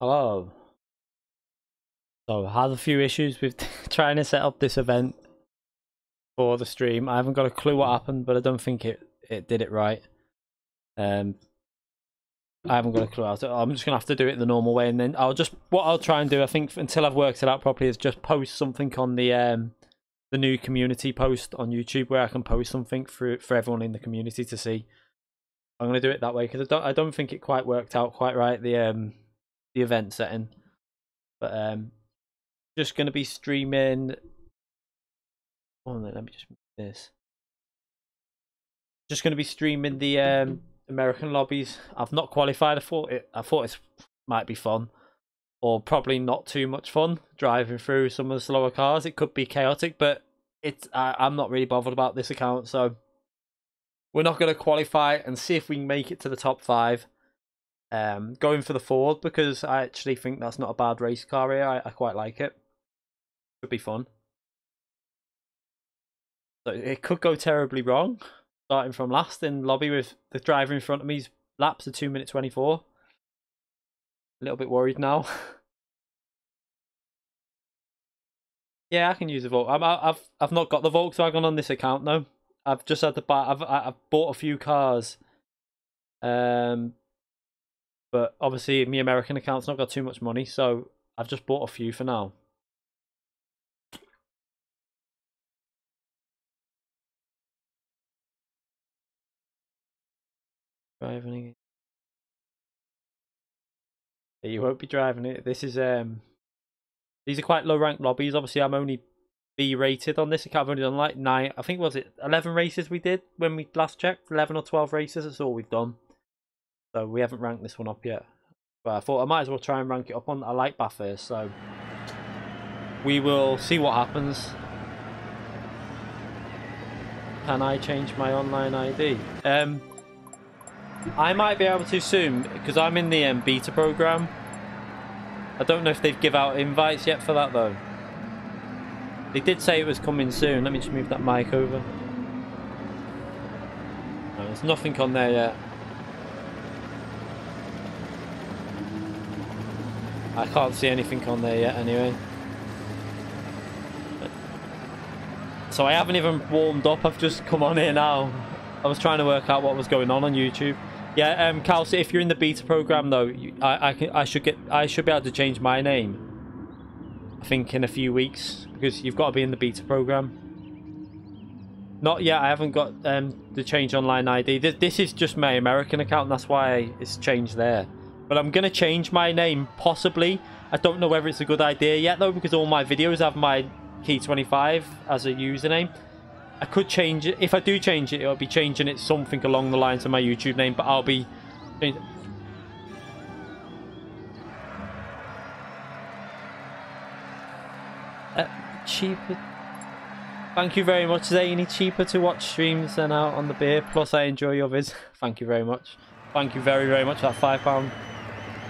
Hello. So I had a few issues with trying to set up this event for the stream. I haven't got a clue what happened, but I don't think it did it right. I haven't got a clue. I'm just gonna have to do it the normal way, and then what I'll try and do, I think, until I've worked it out properly, is just post something on the new community post on YouTube, where I can post something for everyone in the community to see. I'm gonna do it that way because I don't think it quite worked out quite right, the event setting. But just gonna be streaming. Oh, let me just move this. Just gonna be streaming the American lobbies. I've not qualified. I thought it might be fun, or probably not too much fun driving through some of the slower cars. It could be chaotic, but I'm not really bothered about this account, so we're not going to qualify and see if we can make it to the top 5. Going for the Ford because I actually think that's not a bad race car here. I quite like it. Could be fun. So it could go terribly wrong. Starting from last in lobby with the driver in front of me's laps of 2:24. A little bit worried now. Yeah, I can use the Volkswagen. I've not got the Volkswagen on this account though. I've just had to buy. I've bought a few cars. But obviously my American account's not got too much money, so I've just bought a few for now. Driving it. Yeah, you won't be driving it. This is these are quite low ranked lobbies. Obviously I'm only B rated on this account. I've only done like 9, I think, was it 11 races we did when we last checked? 11 or 12 races, that's all we've done. So we haven't ranked this one up yet. But I thought I might as well try and rank it up on. I like Bathurst, so we will see what happens. Can I change my online ID? I might be able to soon because I'm in the beta program. I don't know if they've give out invites yet for that though. They did say it was coming soon. Let me just move that mic over. No, there's nothing on there yet. I can't see anything on there yet anyway. So I haven't even warmed up. I've just come on here now. I was trying to work out what was going on YouTube. Yeah, Kelsey, if you're in the beta program though, I should be able to change my name. I think in a few weeks because you've got to be in the beta program. Not yet. I haven't got the change online ID. This is just my American account. That's why it's changed there. But I'm gonna change my name possibly. I don't know whether it's a good idea yet though because all my videos have my Key25 as a username. I could change it. If I do change it, it'll be changing it something along the lines of my YouTube name, but I'll be... cheaper. Thank you very much, Zany. Cheaper to watch streams than out on the beer. Plus, I enjoy your vids. Thank you very much. Thank you very, very much for that £5.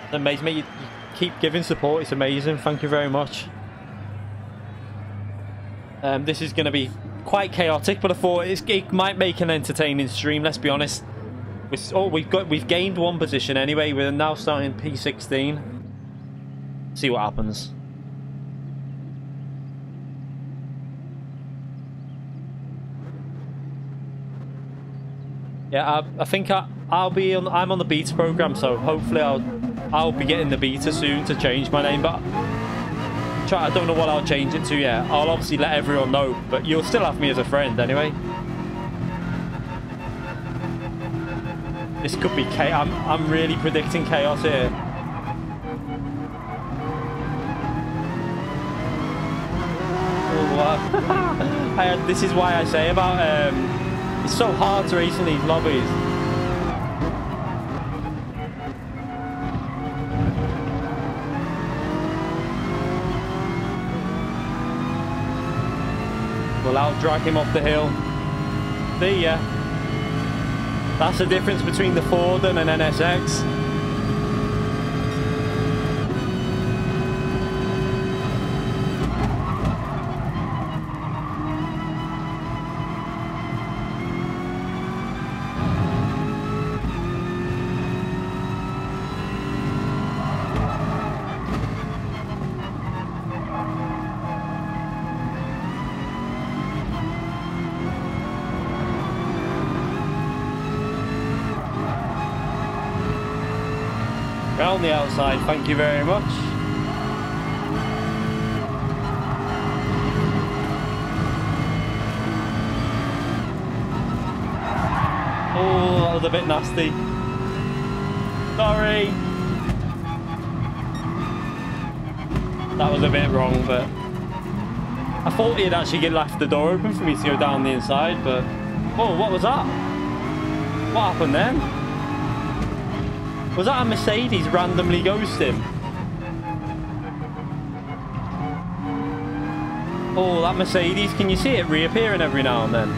It amazes me. You keep giving support. It's amazing. Thank you very much. This is going to be quite chaotic, but I thought it might make an entertaining stream. Let's be honest. We've gained 1 position anyway. We're now starting P16. See what happens. Yeah, I think I'll be on. I'm on the beta program, so hopefully I'll be getting the beta soon to change my name, but. I don't know what I'll change it to yet. I'll obviously let everyone know, but you'll still have me as a friend anyway. This could be chaos. I'm really predicting chaos here. Oh, this is why I say about it's so hard to race in these lobbies. Well, I'll drag him off the hill. See ya. That's the difference between the Ford and an NSX. On the outside, thank you very much. Oh, that was a bit nasty. Sorry. That was a bit wrong, but I thought he'd actually left the door open for me to go down the inside, but... Oh, what was that? What happened then? Was that a Mercedes randomly ghosting? Oh, that Mercedes, can you see it reappearing every now and then?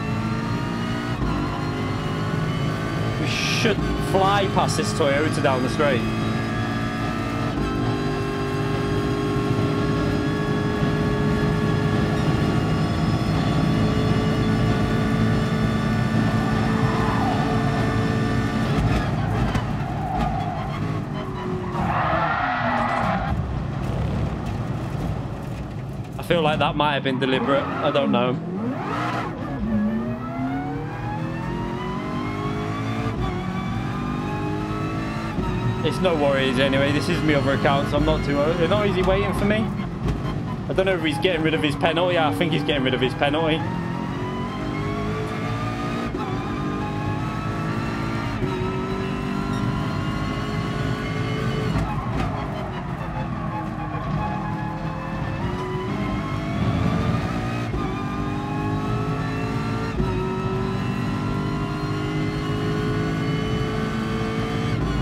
We should fly past this Toyota down the straight. I feel like that might have been deliberate. I don't know. It's no worries anyway. This is my other account, so I'm not too... No, is he waiting for me? I don't know if he's getting rid of his penalty. Yeah, I think he's getting rid of his penalty.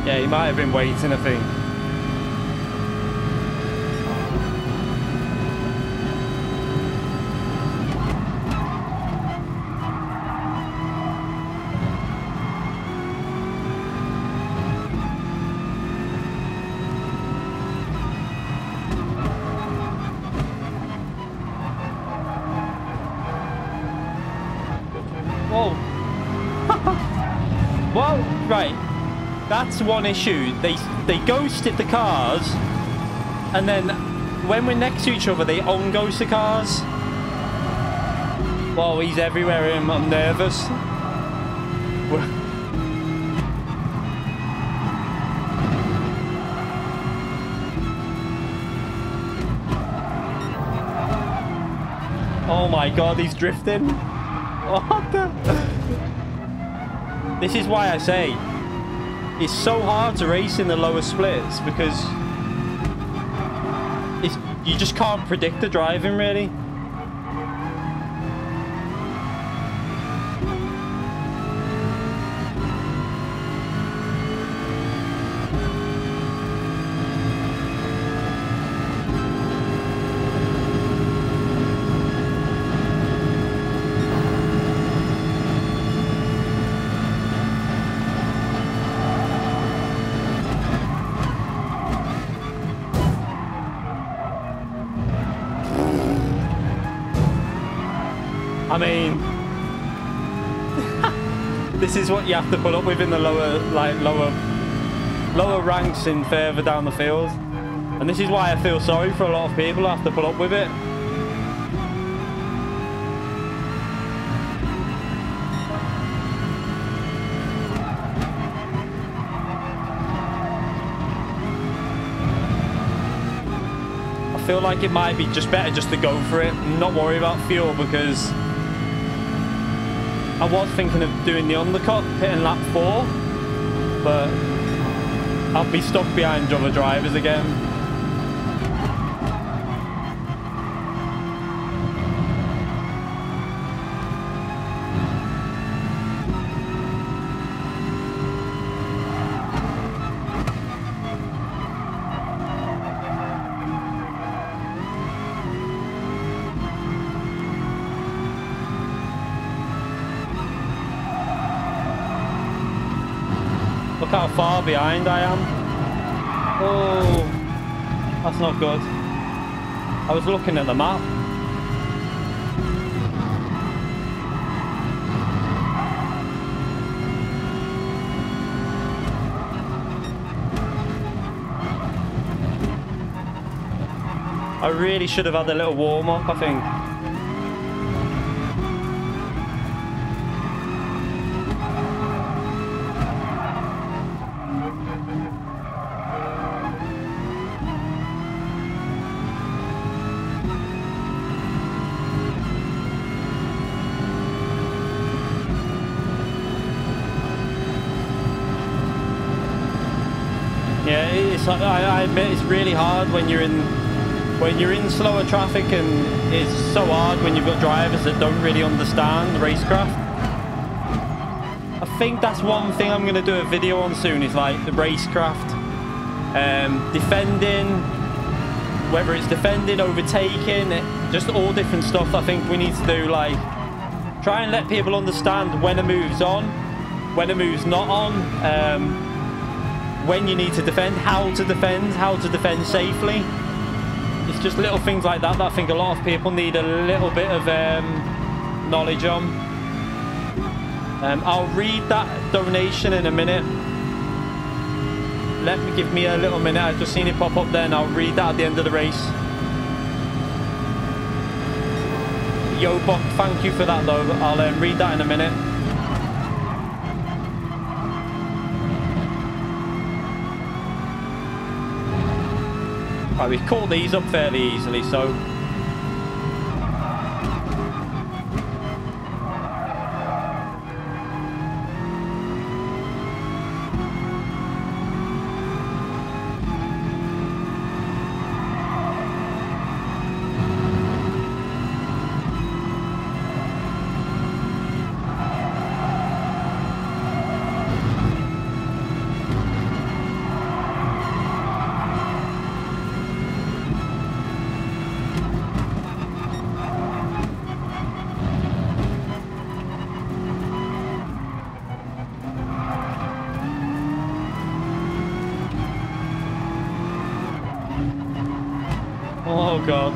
Yeah, he might have been waiting, I think. Whoa. Well, right. That's one issue. They ghosted the cars, and then when we're next to each other, they on-ghost the cars. Whoa, he's everywhere. I'm nervous. Oh my god, he's drifting. What the? This is why I say it's so hard to race in the lower splits, because you just can't predict the driving, really. I mean, this is what you have to put up with in the lower ranks and further down the field, and this is why I feel sorry for a lot of people who have to put up with it. I feel like it might be just better just to go for it and not worry about fuel, because I was thinking of doing the undercut, hitting lap 4, but I'll be stuck behind other drivers again. Look how far behind I am. Oh, that's not good. I was looking at the map. I really should have had a little warm-up, I think. Yeah, I admit it's really hard when you're in slower traffic, and it's so hard when you've got drivers that don't really understand the racecraft. I think that's one thing I'm going to do a video on soon, is like the racecraft. Defending, whether it's defending, overtaking, just all different stuff. I think we need to do, like, try and let people understand when a move's on, when a move's not on, when you need to defend, how to defend safely. It's just little things like that that I think a lot of people need a little bit of knowledge on. I'll read that donation in a minute. Give me a little minute. I've just seen it pop up there, and I'll read that at the end of the race. Yo, Bok, thank you for that, though. I'll read that in a minute. Right, we've caught these up fairly easily, so... Oh god.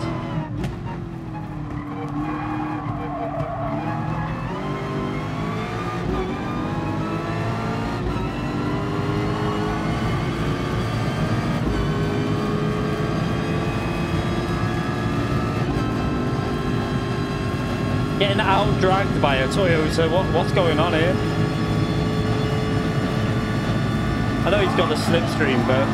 Getting out dragged by a Toyota. What's going on here? I know he's got the slipstream, but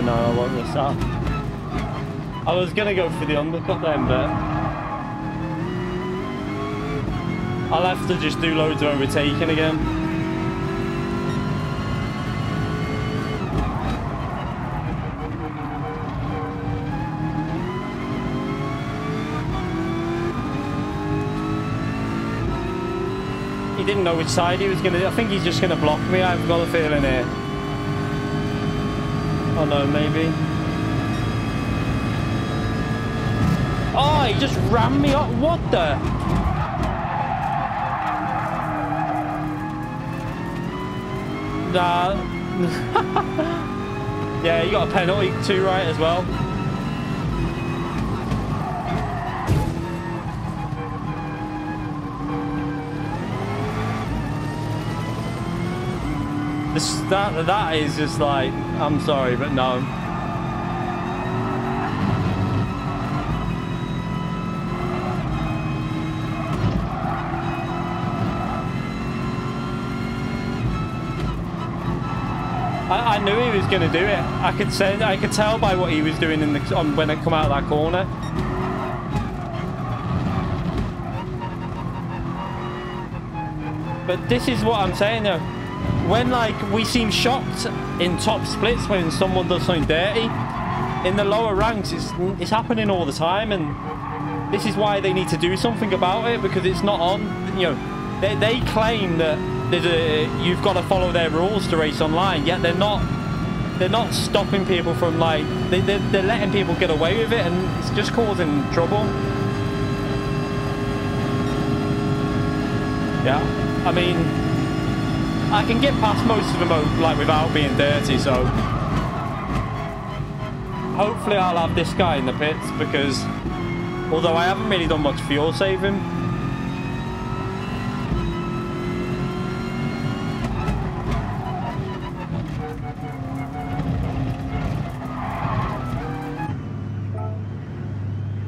no, I won't miss that. I was gonna go for the undercut then, but I'll have to just do loads of overtaking again. He didn't know which side he was gonna. I think he's just gonna block me. I've got a feeling here. Oh no, maybe. Oh, he just rammed me up. What the? Nah. Yeah, you got a penalty too, right, as well. That is just like, I'm sorry, but no. I knew he was going to do it. I could tell by what he was doing in when I come out of that corner. But this is what I'm saying though. When, like, we seem shocked in top splits when someone does something dirty, in the lower ranks it's happening all the time, and this is why they need to do something about it, because it's not on. You know, they claim that you've got to follow their rules to race online, yet they're not stopping people from, like, they're letting people get away with it, and it's just causing trouble. Yeah, I mean, I can get past most of them, like, without being dirty, so hopefully I'll have this guy in the pits, because although I haven't really done much fuel saving,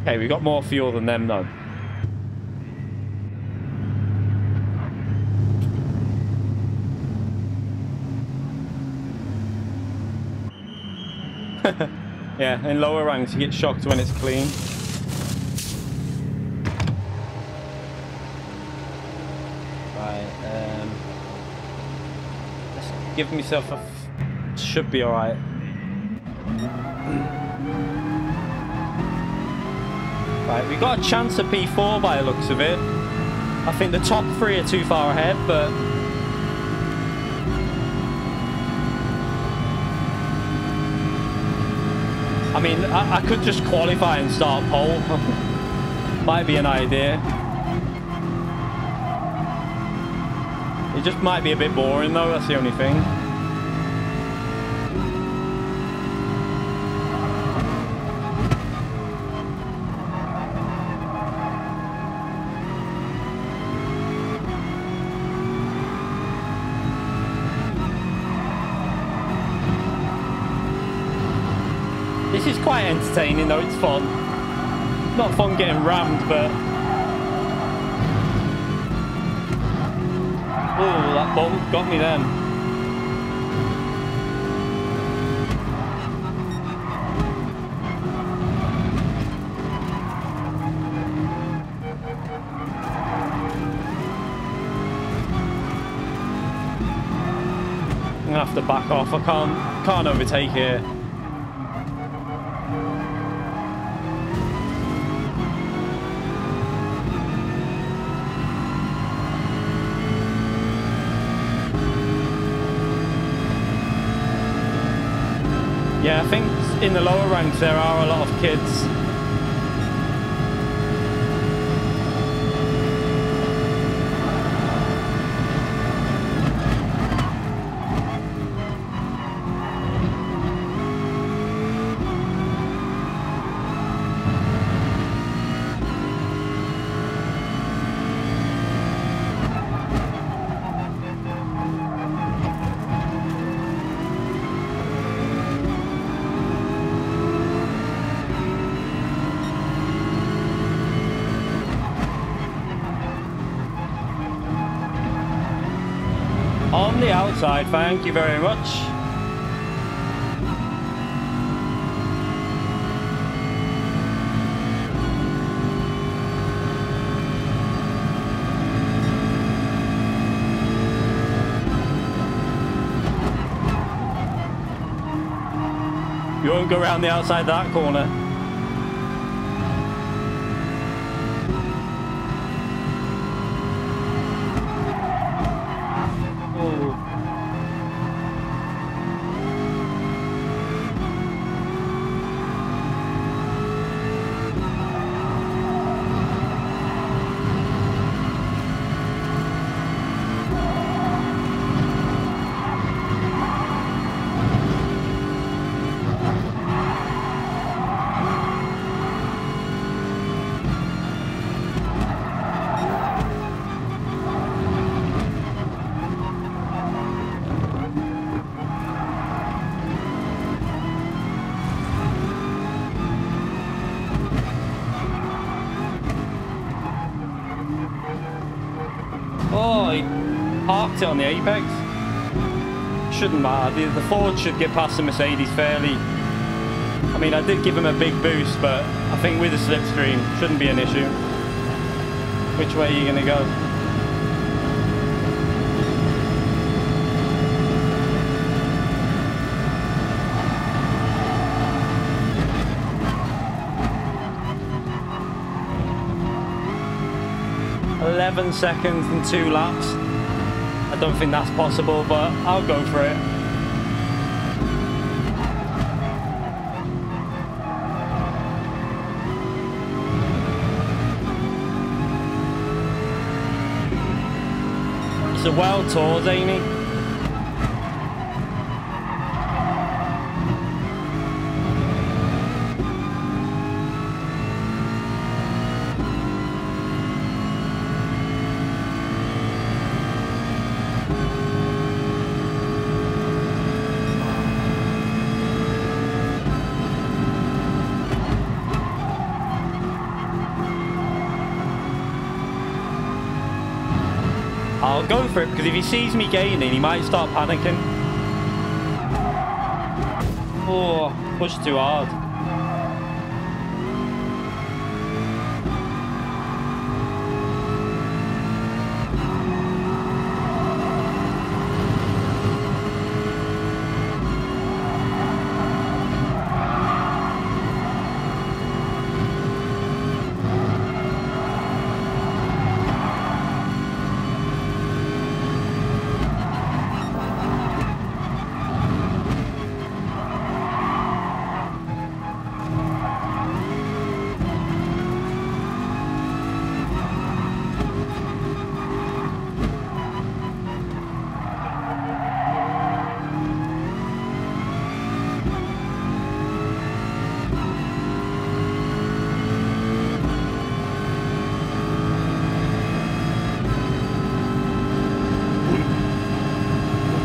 okay, we got more fuel than them though. Yeah, in lower ranks you get shocked when it's clean. Right, let's give myself a... should be alright. Right, we got a chance at P4 by the looks of it. I think the top three are too far ahead, but... I mean, I could just qualify and start pole. Might be an idea. It just might be a bit boring though, that's the only thing. This is quite entertaining though, it's fun. Not fun getting rammed, but... oh, that bump got me then. I'm gonna have to back off, I can't overtake here. Yeah, I think in the lower ranks there are a lot of kids. On the outside, thank you very much. You won't go around the outside of that corner. Oh, he parked it on the apex. Shouldn't matter. The Ford should get past the Mercedes fairly. I mean, I did give him a big boost, but I think with the slipstream, shouldn't be an issue. Which way are you going to go? ...11 seconds and 2 laps. I don't think that's possible, but I'll go for it. It's a world tour, Zany. I'll go for it, because if he sees me gaining, he might start panicking. Oh, pushed too hard.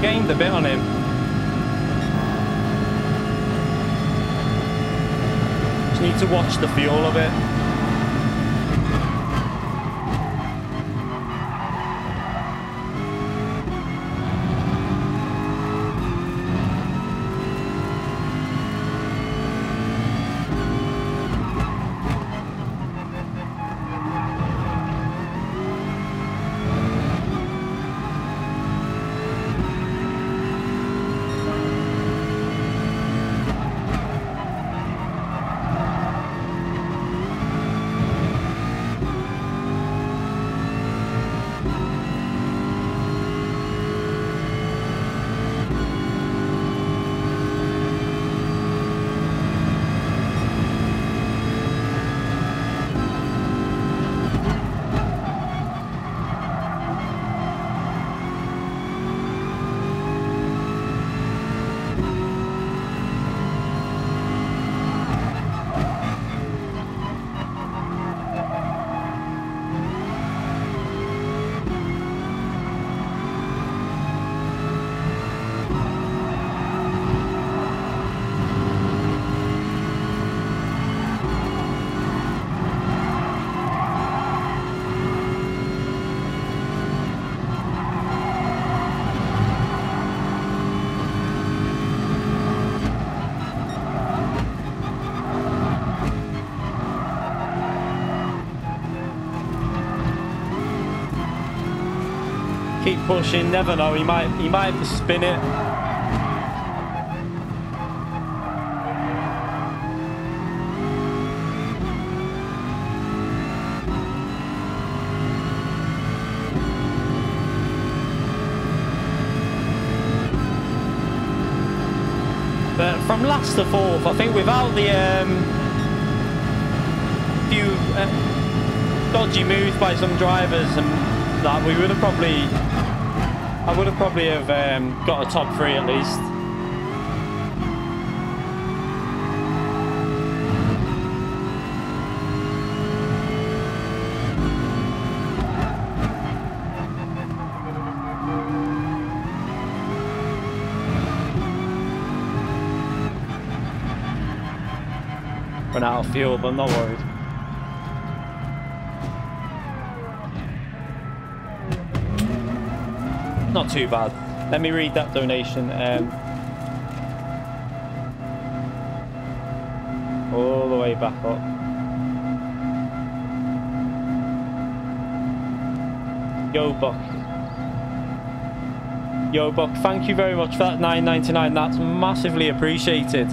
gained a bit on him. Just need to watch the fuel a bit. Keep pushing, never know, he might spin it. But from last to fourth, I think without the few dodgy moves by some drivers and that, we would have probably, I would have probably have got a top 3 at least. Run out of fuel, but I'm not worried. Not too bad. Let me read that donation. All the way back up. Yo Buck, thank you very much for that $9.99. That's massively appreciated.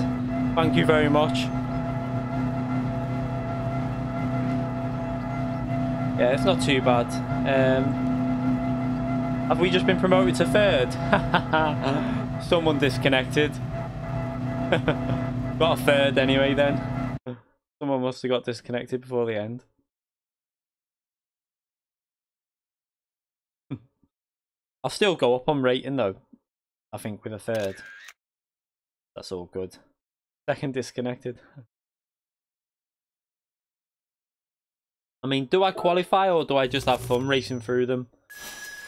Thank you very much. Yeah, it's not too bad. Have we just been promoted to 3rd? Someone disconnected. Got a 3rd anyway then. Someone must have got disconnected before the end. I'll still go up on rating though. I think with a 3rd. That's all good. 2nd disconnected. I mean, do I qualify or do I just have fun racing through them?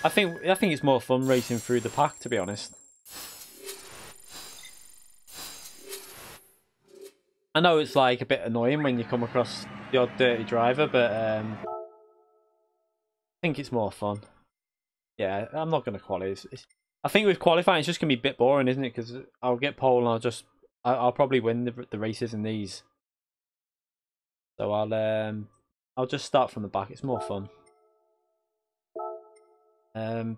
I think it's more fun racing through the pack, to be honest. I know it's like a bit annoying when you come across the odd dirty driver, but I think it's more fun. Yeah, I'm not going to qualify. I think with qualifying, it's just going to be a bit boring, isn't it? Because I'll get pole and I'll probably win the races in these. So I'll just start from the back. It's more fun. I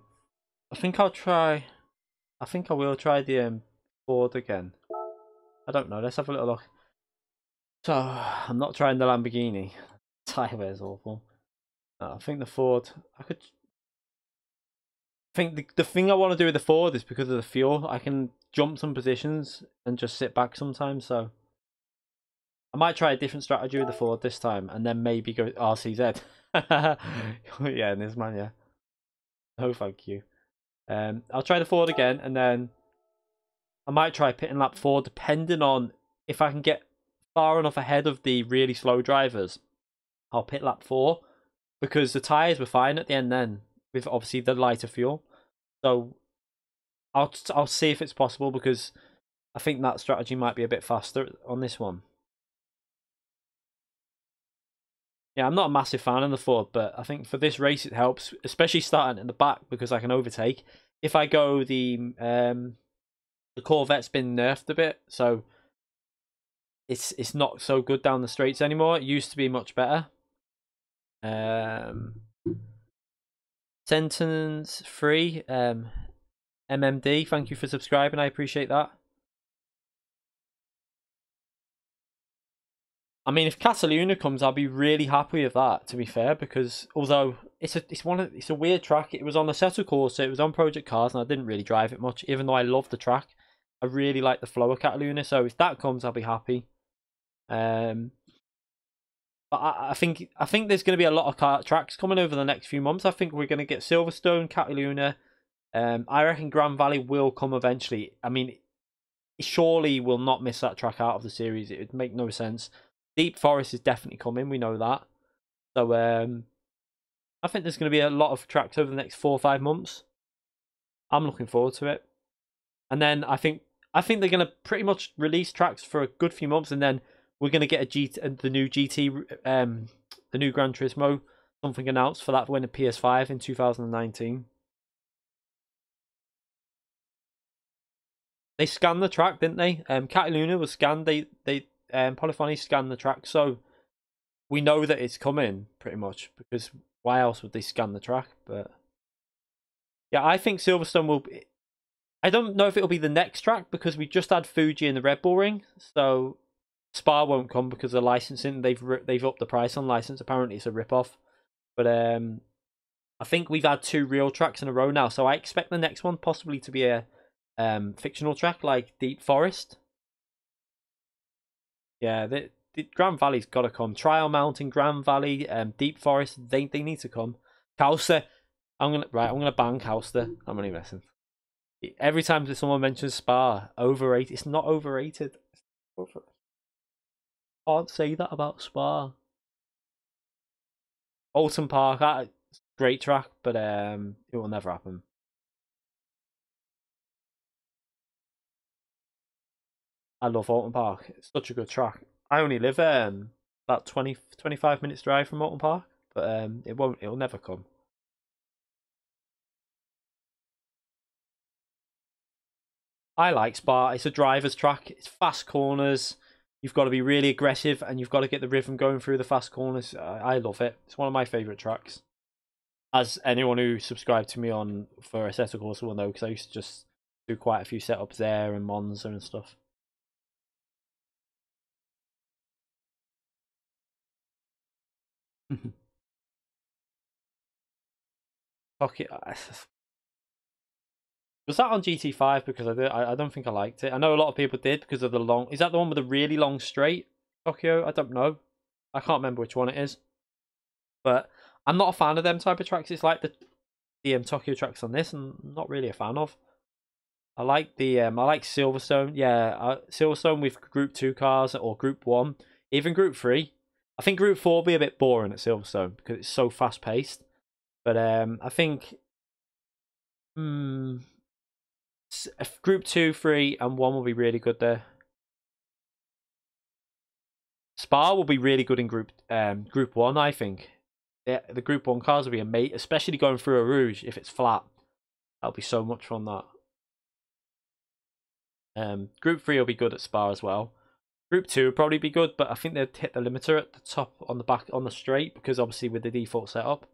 think I will try the Ford again. I don't know. Let's have a little look. So I'm not trying the Lamborghini. Tire wear's awful. No, I think the Ford. I think the thing I want to do with the Ford is because of the fuel. I can jump some positions and just sit back sometimes. So I might try a different strategy with the Ford this time, and then maybe go RCZ. Yeah, in this man, yeah. No, thank you. I'll try the Ford again, and then I might try pit and lap 4, depending on if I can get far enough ahead of the really slow drivers. I'll pit lap 4, because the tyres were fine at the end then, with obviously the lighter fuel. So I'll see if it's possible, because I think that strategy might be a bit faster on this one. Yeah, I'm not a massive fan of the Ford, but I think for this race it helps, especially starting in the back, because I can overtake. If I go the Corvette's been nerfed a bit, so it's not so good down the straights anymore. It used to be much better. Sentence free, MMD, thank you for subscribing. I appreciate that. I mean, if Cataluna comes, I'll be really happy with that. To be fair, because although it's a weird track. It was on the Assetto Corsa, it was on Project Cars, and I didn't really drive it much. Even though I love the track, I really like the flow of Cataluna. So if that comes, I'll be happy. But I think there's going to be a lot of tracks coming over the next few months. I think we're going to get Silverstone, Cataluna. I reckon Grand Valley will come eventually. I mean, surely will not miss that track out of the series. It would make no sense. Deep Forest is definitely coming. We know that. So I think there's going to be a lot of tracks over the next 4 or 5 months. I'm looking forward to it. And then I think they're going to pretty much release tracks for a good few months, and then we're going to get the new GT, the new Gran Turismo, something announced for that when the PS5 in 2019. They scanned the track, didn't they? Cataluna was scanned. They Polyphony scanned the track, so we know that it's coming pretty much, because why else would they scan the track? But yeah, I think Silverstone will be. I don't know if it'll be the next track, because we just had Fuji in the Red Bull Ring, so Spa won't come because of licensing. They've upped the price on license. Apparently, it's a rip-off. But I think we've had 2 real tracks in a row now, so I expect the next one possibly to be a fictional track like Deep Forest. Yeah, the Grand Valley's got to come. Trial Mountain, Grand Valley, Deep Forest. They need to come. Causter, I'm gonna ban Causter. I'm only messing. Every time someone mentions Spa, overrated. It's not overrated. Can't say that about Spa. Alton Park, great track, but it will never happen. I love Alton Park. It's such a good track. I only live about 25 minutes drive from Alton Park, but it'll never come. I like Spa. It's a driver's track. It's fast corners. You've got to be really aggressive, and you've got to get the rhythm going through the fast corners. I love it. It's one of my favourite tracks. As anyone who subscribed to me on for Assetto Corsa will know, because I used to just do quite a few setups there and Monza and stuff. Okay, was that on GT5? Because I don't think I liked it. I know a lot of people did because of the long. Is that the one with the really long straight? Tokyo? I don't know. I can't remember which one it is. But I'm not a fan of them type of tracks. It's like the Tokyo tracks on this, and I'm not really a fan of. I like I like Silverstone. Yeah, Silverstone with Group 2 cars or Group 1, even Group 3. I think Group 4 will be a bit boring at Silverstone because it's so fast paced. But I think Group 2, 3, and 1 will be really good there. Spa will be really good in Group 1, I think. Yeah, the Group 1 cars will be amazing, especially going through a Rouge if it's flat. That'll be so much fun, that. Group 3 will be good at Spa as well. Group 2 will probably be good, but I think they'd hit the limiter at the top on the back on the straight, because obviously with the default setup.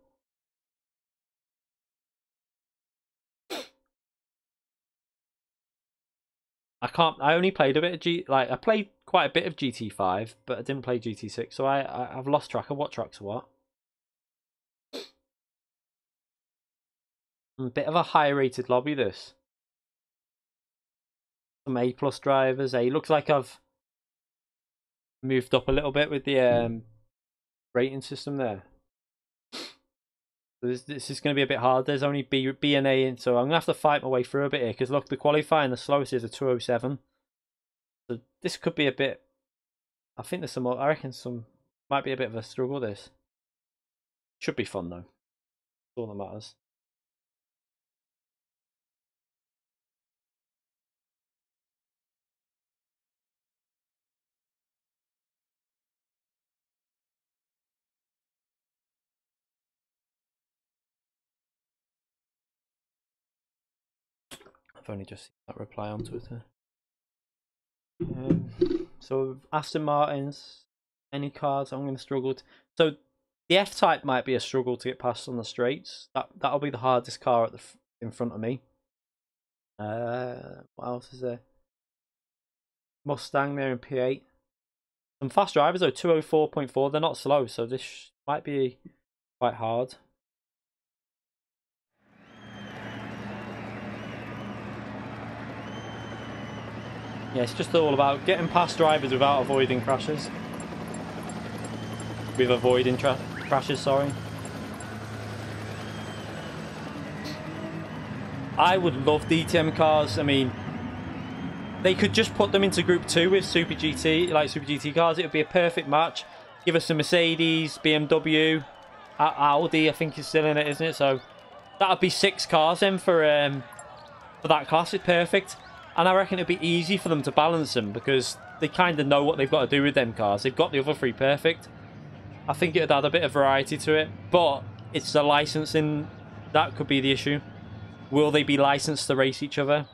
I only played a bit of I played quite a bit of GT5, but I didn't play GT6, so I've lost track of what tracks are what. A bit of a high rated lobby, this. Some A plus drivers. It looks like I've moved up a little bit with the rating system there. So this is going to be a bit hard. There's only B and A in, so I'm going to have to fight my way through a bit here, because look, the qualifying, the slowest is a 207. So this could be a bit. I think there's some. I reckon some might be a bit of a struggle. This should be fun though. That's all that matters. I've only just seen that reply on Twitter. So Aston Martins, any cars I'm going to struggle to... So the F-Type might be a struggle to get past on the straights. That'll be the hardest car at in front of me. What else is there? Mustang there in P8. Some fast drivers though, 204.4. They're not slow, so this might be quite hard. Yeah, it's just all about getting past drivers without avoiding crashes. With avoiding crashes, sorry. I would love DTM cars. I mean, they could just put them into Group 2 with Super GT, like Super GT cars. It would be a perfect match. Give us some Mercedes, BMW, Audi, I think is still in it, isn't it? So that would be 6 cars then for that class. It's perfect. And I reckon it'd be easy for them to balance them because they kind of know what they've got to do with them cars. They've got the other 3 perfect. I think it'd add a bit of variety to it, but it's the licensing that could be the issue. Will they be licensed to race each other?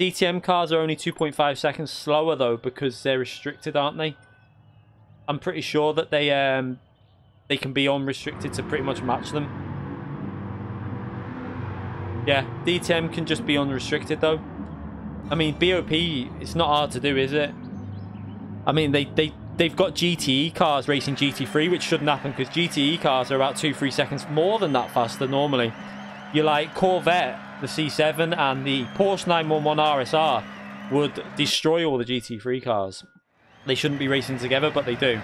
DTM cars are only 2.5 seconds slower though because they're restricted, aren't they? I'm pretty sure that they can be unrestricted to pretty much match them. Yeah, DTM can just be unrestricted though. I mean, BOP, it's not hard to do, is it? I mean, they've got GTE cars racing GT3, which shouldn't happen because GTE cars are about 2-3 seconds more than that faster normally. You like Corvette, the C7, and the Porsche 911 RSR would destroy all the GT3 cars. They shouldn't be racing together, but they do.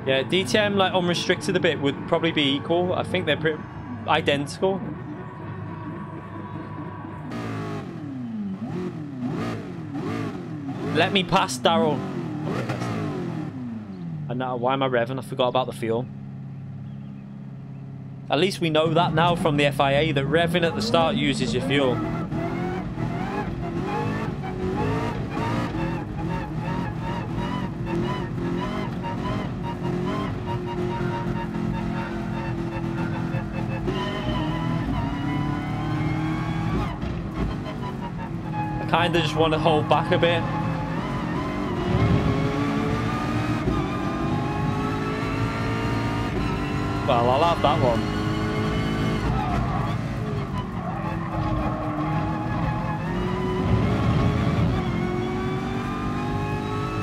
Yeah, DTM, like, unrestricted a bit would probably be equal. I think they're pretty identical. Let me pass, Daryl. And now, why am I revving? I forgot about the fuel. At least we know that now from the FIA, that revving at the start uses your fuel. Kind of just want to hold back a bit. Well, I'll have that one.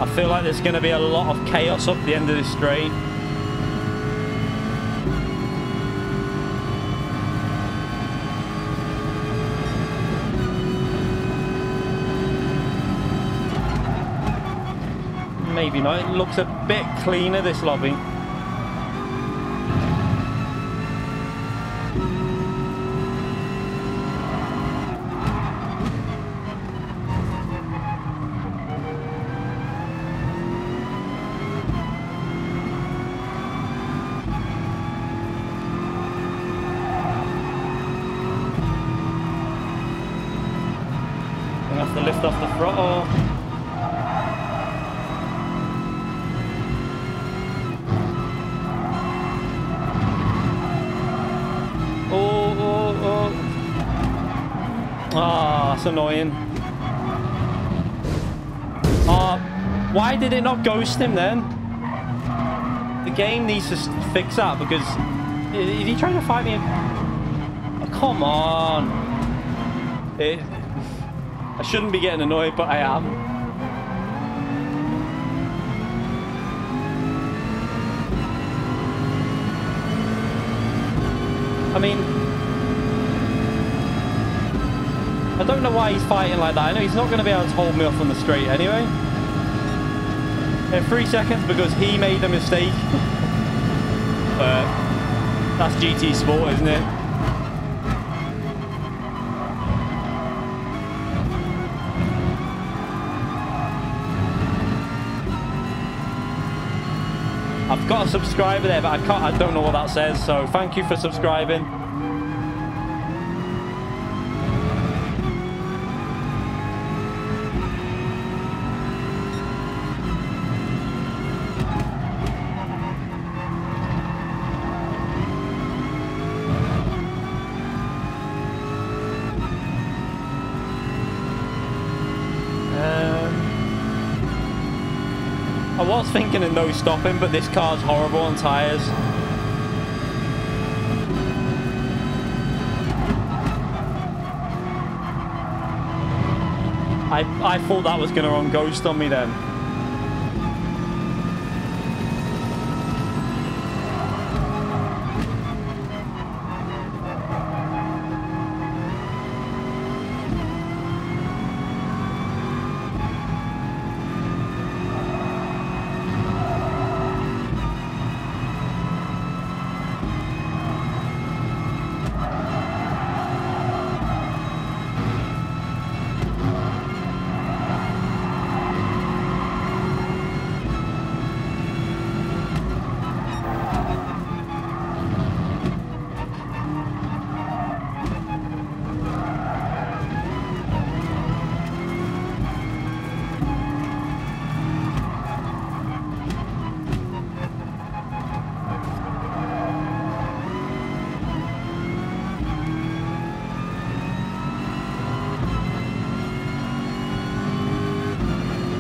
I feel like there's going to be a lot of chaos up the end of this straight. Maybe not. It looks a bit cleaner, this lobby. I have to lift off the throttle. Ah, oh, that's annoying. Oh, why did it not ghost him then? The game needs to fix that because... Is he trying to fight me? Oh, come on. I shouldn't be getting annoyed, but I am. I mean... I don't know why he's fighting like that. I know he's not going to be able to hold me off on the straight anyway. In 3 seconds because he made a mistake. But that's GT Sport, isn't it? I've got a subscriber there, but I don't know what that says. So thank you for subscribing. I was thinking of no stopping, but this car's horrible on tyres. I thought that was going to run ghost on me then.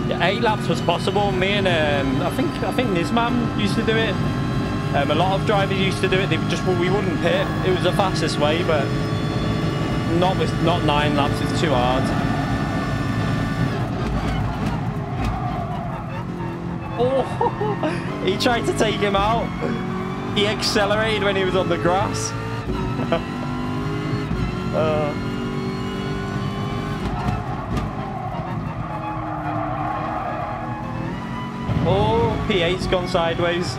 Yeah, 8 laps was possible. Me and I think Nizman used to do it. A lot of drivers used to do it. We wouldn't pit. It was the fastest way, but not 9 laps. It's too hard. Oh, he tried to take him out. He accelerated when he was on the grass. Oh, P8's gone sideways.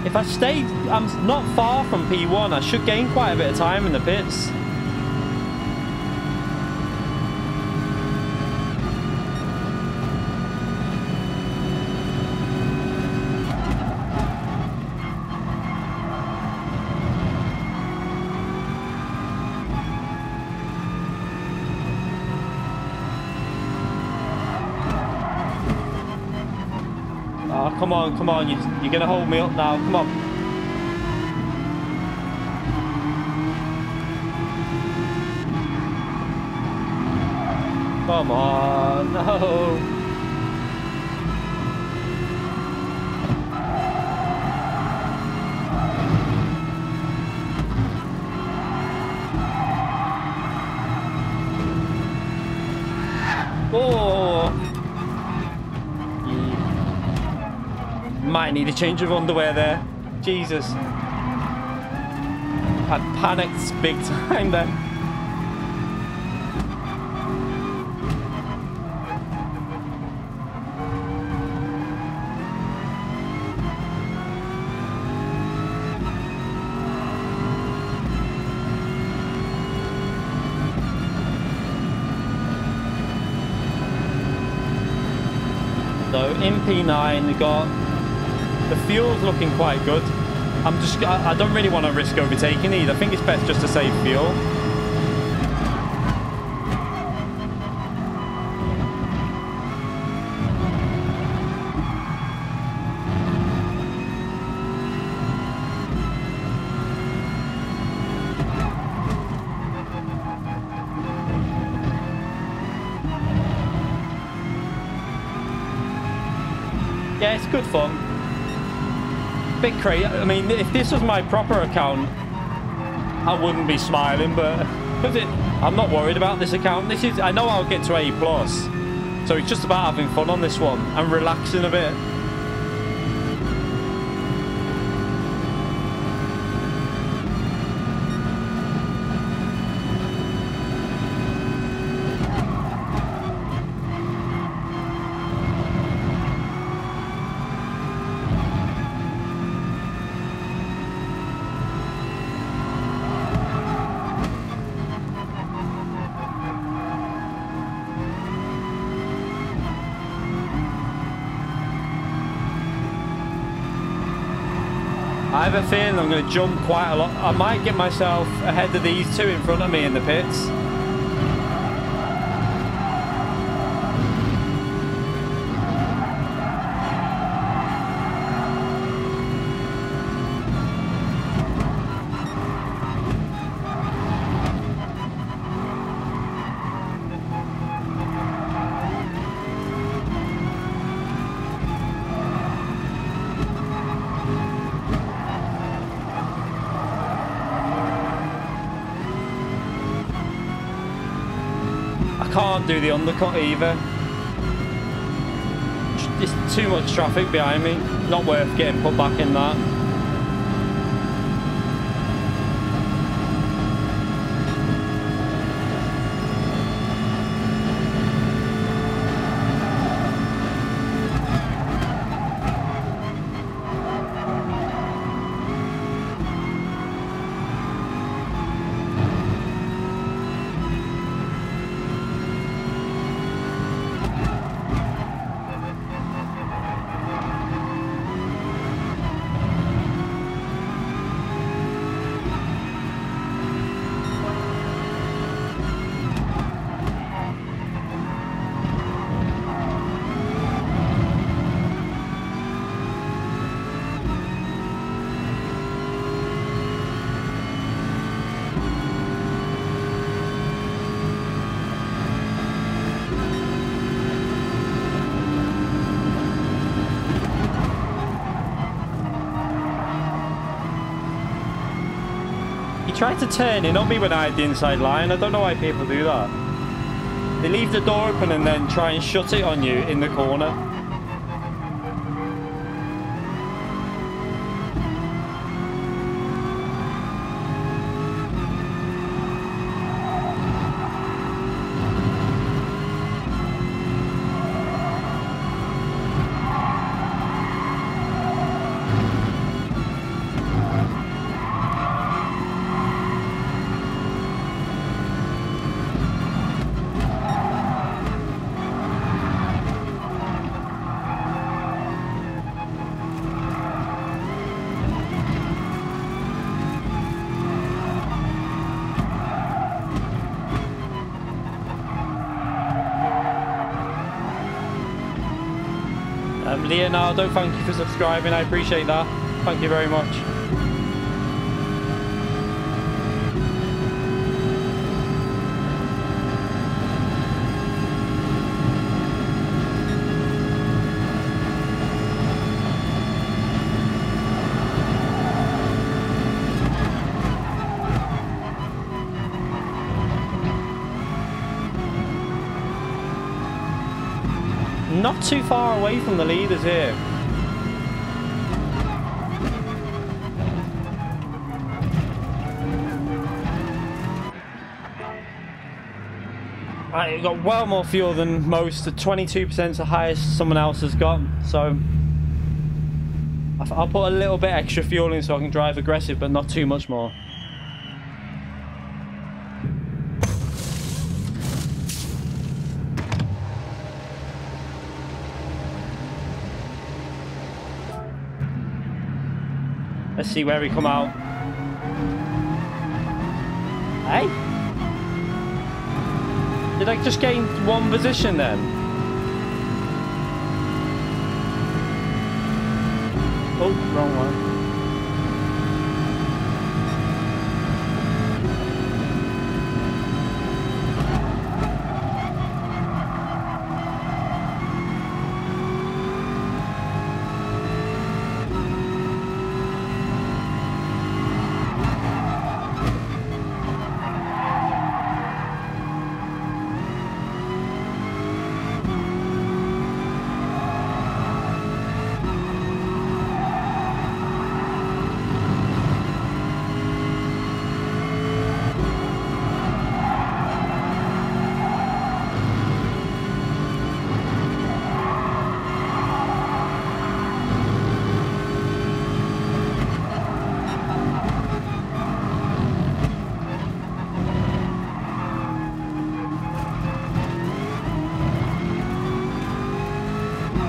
If I stay, I'm not far from P1. I should gain quite a bit of time in the pits. Oh, come on, you're gonna hold me up now, come on. Come on, no. Oh. Might need a change of underwear there. Jesus. I panicked big time then. So in P9 we got the fuel's looking quite good. I don't really want to risk overtaking either. I think it's best just to save fuel. Yeah, it's good fun. Bit crazy. I mean, if this was my proper account, I wouldn't be smiling, but because I'm not worried about this account. I know I'll get to A+, so it's just about having fun on this one and relaxing a bit. I have a feeling I'm going to jump quite a lot. I might get myself ahead of these two in front of me in the pits. can't do the undercut either. There's too much traffic behind me. Not worth getting put back in that. Tried to turn in on me when I had the inside line. I don't know why people do that. They leave the door open and then try and shut it on you in the corner. Leonardo, thank you for subscribing. I appreciate that. Thank you very much. Not too far away from the leaders here. I got well more fuel than most. The 22% is the highest someone else has got. So I'll put a little bit extra fuel in so I can drive aggressive, but not too much more. Let's see where we come out. Hey? Did I just gain one position then? Oh, wrong one.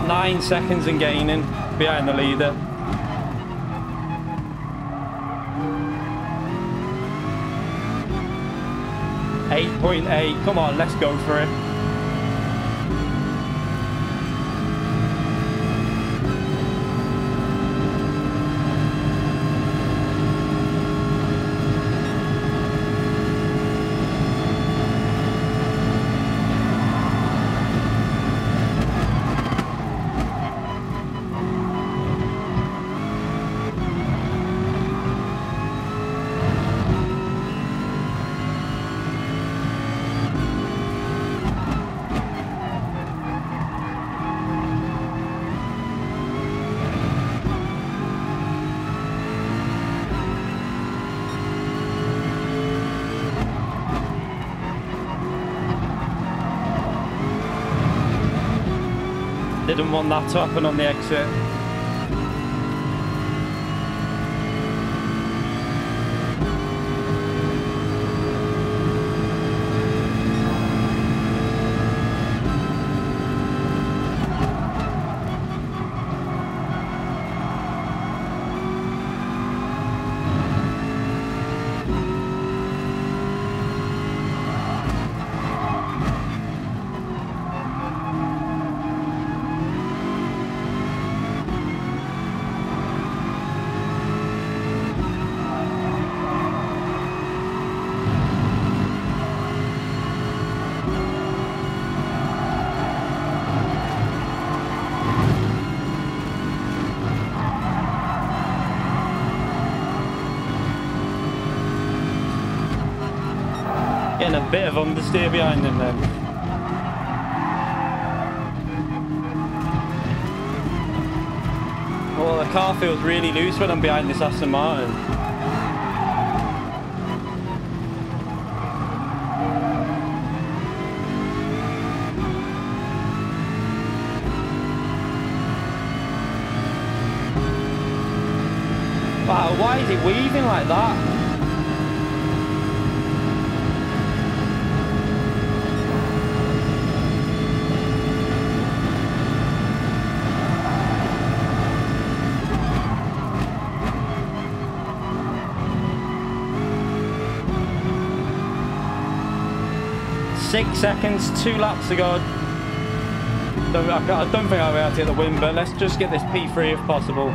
Nine seconds and gaining behind the leader. 8.8. Come on, let's go for it. didn't want that to happen on the exit. Getting a bit of understeer behind him then. Well, the car feels really loose when I'm behind this Aston Martin. Wow, why is it weaving like that? Six seconds, 2 laps to go. I don't think I'll be able to get the win, but let's just get this P3 if possible.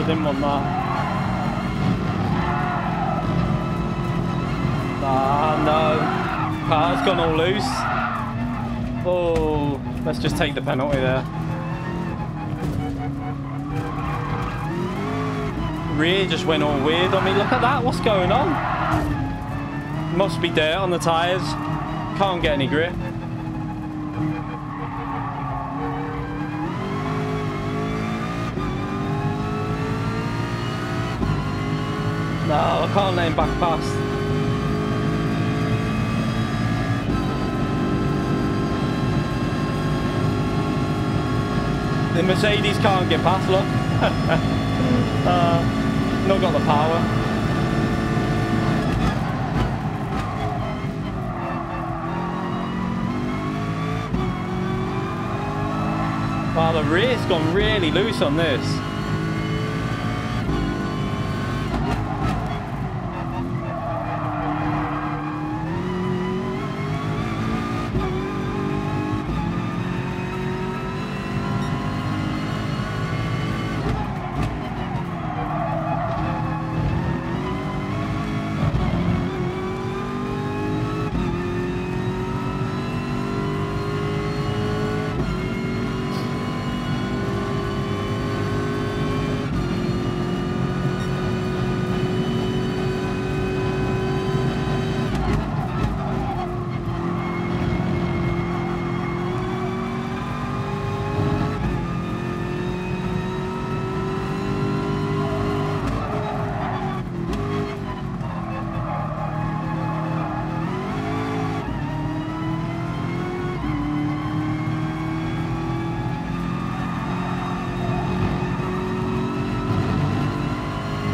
Didn't want that. Ah, no. Car's gone all loose. Oh, let's just take the penalty there. Rear just went all weird on me. Look at that. What's going on? Must be dirt on the tyres. Can't get any grip. No, I can't let him back past. The Mercedes can't get past, look. Not got the power. Wow, the rear's gone really loose on this.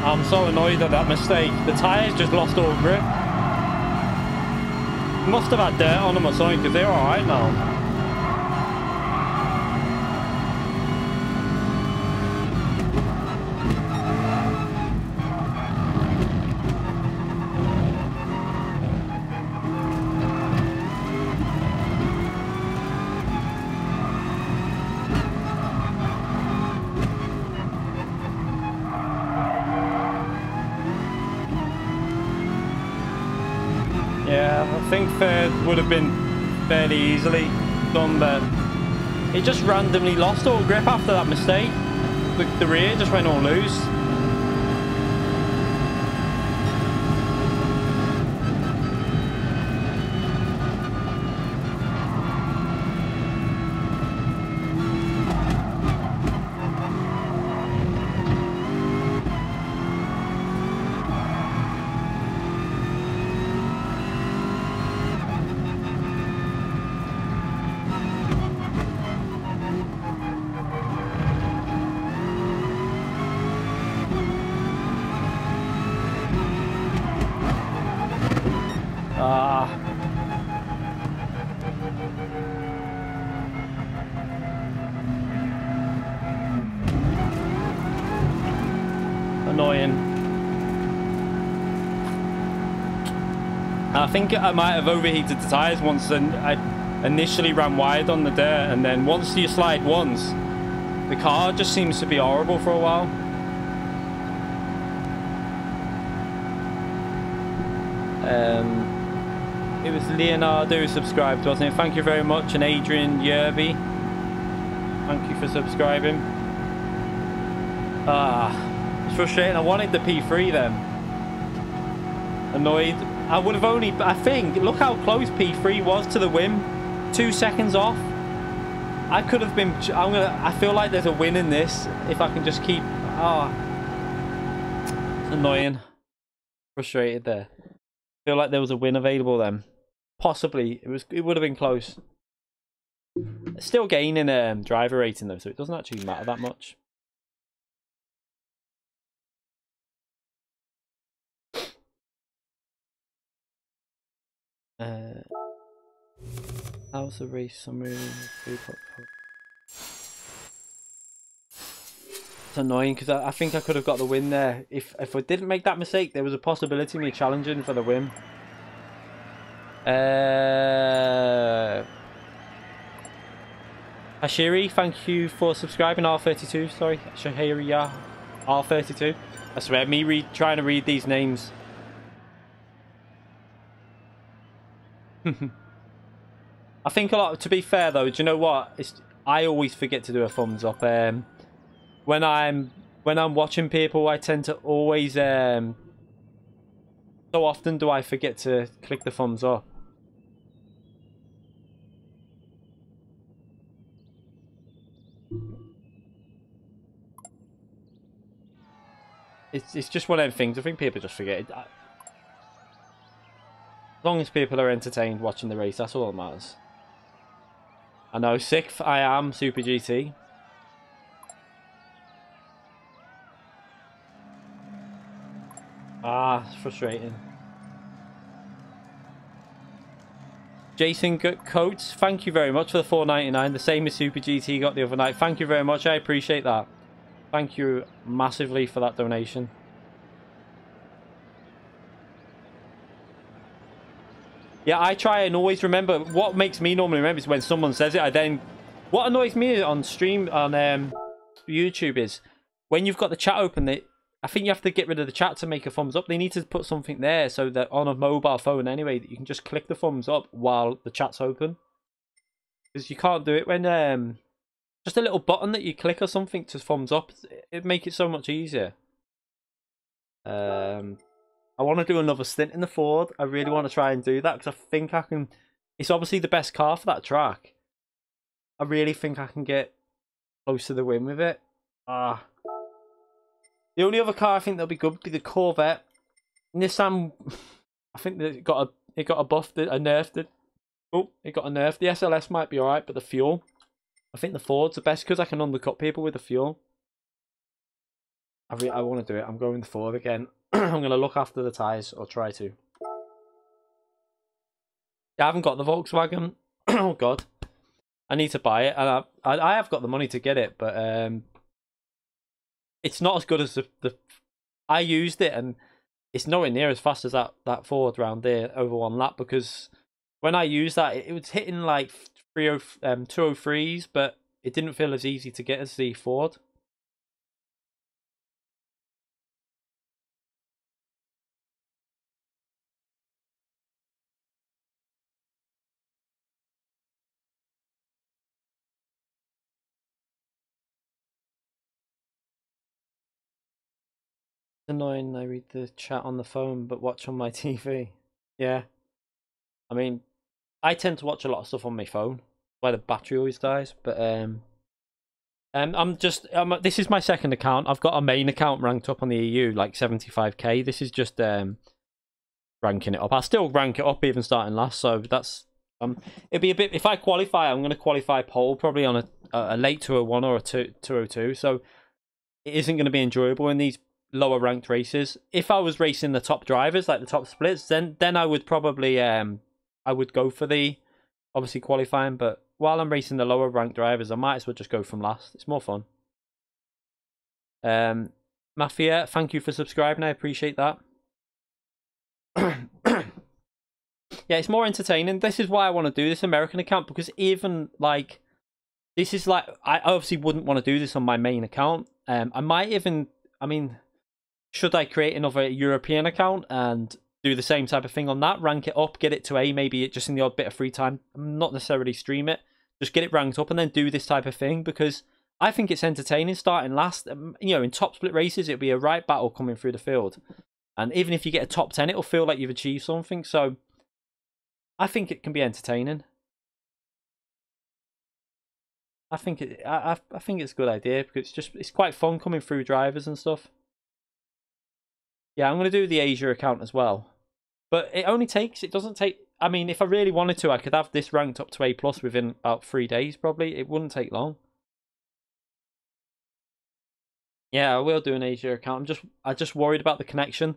I'm so annoyed at that mistake. The tyres just lost all grip. Must have had dirt on them or something because they're alright now. think third would have been fairly easily done, but it just randomly lost all grip after that mistake. The rear just went all loose. Annoying. I think I might have overheated the tyres once, and I initially ran wide on the dirt, and then once you slide once, the car just seems to be horrible for a while. It was Leonardo who subscribed, wasn't it? Thank you very much. And Adrian Yerby, thank you for subscribing. It's frustrating. I wanted the P3 then. Annoyed. I would have only, I think, look how close P3 was to the win. 2 seconds off. I could have been, I feel like there's a win in this if I can just keep, it's annoying. Frustrated there. Feel like there was a win available then. Possibly. It would have been close. Still gaining driver rating though, so it doesn't actually matter that much. How's the race summary? It's annoying because I think I could have got the win there. If I didn't make that mistake, there was a possibility of me challenging for the win. Ashiri, thank you for subscribing. R32, sorry. Shahiri, R32. I swear, me trying to read these names. I think a lot, to be fair though, do you know what? I always forget to do a thumbs up. When I'm watching people, I tend to always so often do I forget to click the thumbs up. It's just one of them things. I think people just forget it. As long as people are entertained watching the race, that's all that matters. I know, 6th I am, Super GT. It's frustrating. Jason Coates, thank you very much for the $4.99. The same as Super GT got the other night. Thank you very much. I appreciate that. Thank you massively for that donation. Yeah, I try and always remember. What makes me normally remember is when someone says it. What annoys me on stream on YouTube is when you've got the chat open. I think you have to get rid of the chat to make a thumbs up. They need to put something there so that on a mobile phone anyway, that you can just click the thumbs up while the chat's open. Because you can't do it when just a little button that you click or something to thumbs up. It'd make it so much easier. I want to do another stint in the Ford. I really want to try and do that because I think I can. It's obviously the best car for that track. I really think I can get close to the win with it. The only other car I think that'll be good would be the Corvette. Nissan, I think that it got a buff, a nerfed it. Oh, it got a nerf. The SLS might be alright, but the fuel, I think the Ford's the best because I can undercut people with the fuel. I want to do it. I'm going the Ford again. I'm going to look after the tyres, or try to. Yeah, I haven't got the Volkswagen. Oh god, I need to buy it, and I have got the money to get it, but it's not as good as the. I used it, and it's nowhere near as fast as that Ford round there over one lap, because when I used that, it was hitting like 203s, but it didn't feel as easy to get as the Ford. annoying. I read the chat on the phone, but watch on my TV. Yeah, I mean, I tend to watch a lot of stuff on my phone, where the battery always dies. But this is my second account. I've got a main account ranked up on the EU, like 75k. This is just ranking it up. I'll still rank it up even starting last. So that's it'd be a bit. If I qualify, I'm going to qualify pole probably on a late 201 or a 202. So it isn't going to be enjoyable in these lower ranked races. If I was racing the top drivers, like the top splits, then I would probably I would go for the obviously qualifying. But while I'm racing the lower ranked drivers, I might as well just go from last. It's more fun. Mafia, thank you for subscribing. I appreciate that. Yeah, it's more entertaining. This is why I want to do this American account, because even like this is like I obviously wouldn't want to do this on my main account. I might even, I mean, should I create another European account and do the same type of thing on that, rank it up, get it to A, maybe just in the odd bit of free time, not necessarily stream it, just get it ranked up and then do this type of thing, because I think it's entertaining starting last. You know, in top split races, it'll be a right battle coming through the field. And even if you get a top 10, it'll feel like you've achieved something. So I think it can be entertaining. I think I think it's a good idea, because it's quite fun coming through drivers and stuff. Yeah, I'm going to do the Asia account as well. But it doesn't take, I mean, if I really wanted to, I could have this ranked up to A+ within about 3 days probably. It wouldn't take long. Yeah, I will do an Asia account. I just worried about the connection.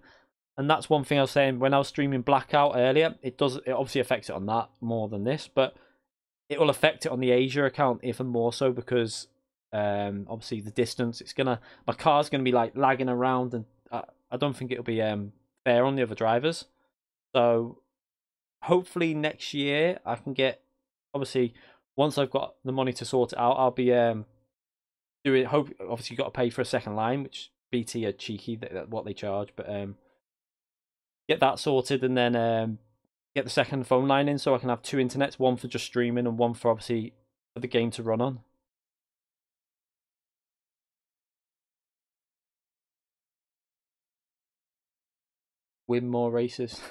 And that's one thing I was saying when I was streaming Blackout earlier. It obviously affects it on that more than this, but it will affect it on the Asia account even more so, because obviously the distance, my car's gonna be like lagging around, and I don't think it'll be fair on the other drivers. So hopefully next year I can get, obviously once I've got the money to sort it out, I'll be obviously you got to pay for a second line, which BT are cheeky what they charge, but get that sorted, and then get the second phone line in so I can have 2 internets, one for just streaming and one for obviously for the game to run on. Win more races.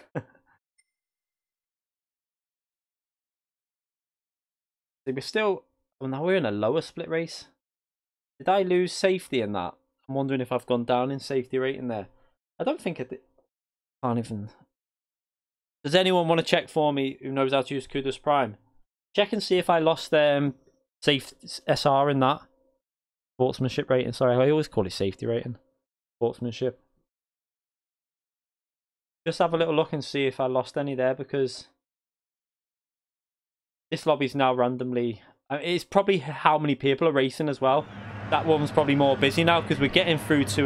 We're still, well, now we're in a lower split race. Did I lose safety in that? I'm wondering if I've gone down in safety rating there. I don't think I did. Can't even. Does anyone want to check for me who knows how to use Kudos Prime? Check and see if I lost safe SR in that. Sportsmanship rating. Sorry, I always call it safety rating. Sportsmanship. Just have a little look and see if I lost any there, because this lobby's now randomly. It's probably how many people are racing as well. That one's probably more busy now because we're getting through to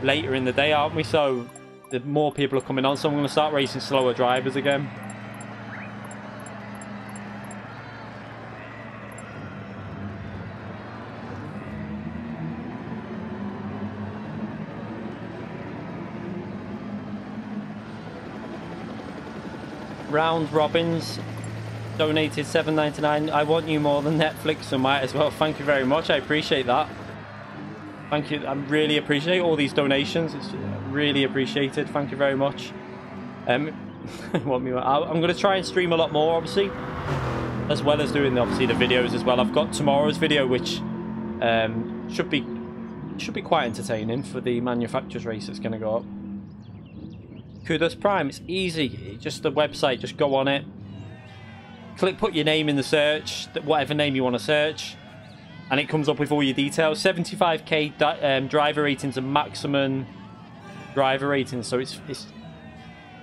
later in the day, aren't we? So the more people are coming on, so I'm going to start racing slower drivers again. Round Robbins donated $7.99. I want you more than Netflix, so might as well. Thank you very much. I appreciate that. Thank you. I really appreciate all these donations. It's really appreciated. Thank you very much. Want me? I'm going to try and stream a lot more, obviously, as well as doing obviously the videos as well. I've got tomorrow's video, which should be quite entertaining for the manufacturer's race that's going to go up. Kudos Prime. It's easy. Just the website. Just go on it. Put your name in the search, whatever name you want to search, and it comes up with all your details. 75k driver ratings and maximum driver ratings, so it's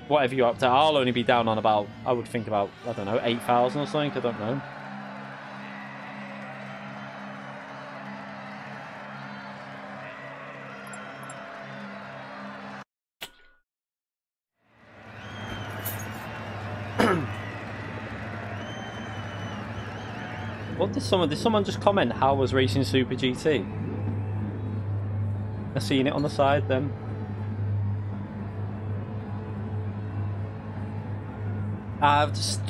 whatever you're up to. I'll only be down on about, I would think about, I don't know, 8,000 or something. I don't know. What did someone just comment? How was racing Super GT? I've seen it on the side then.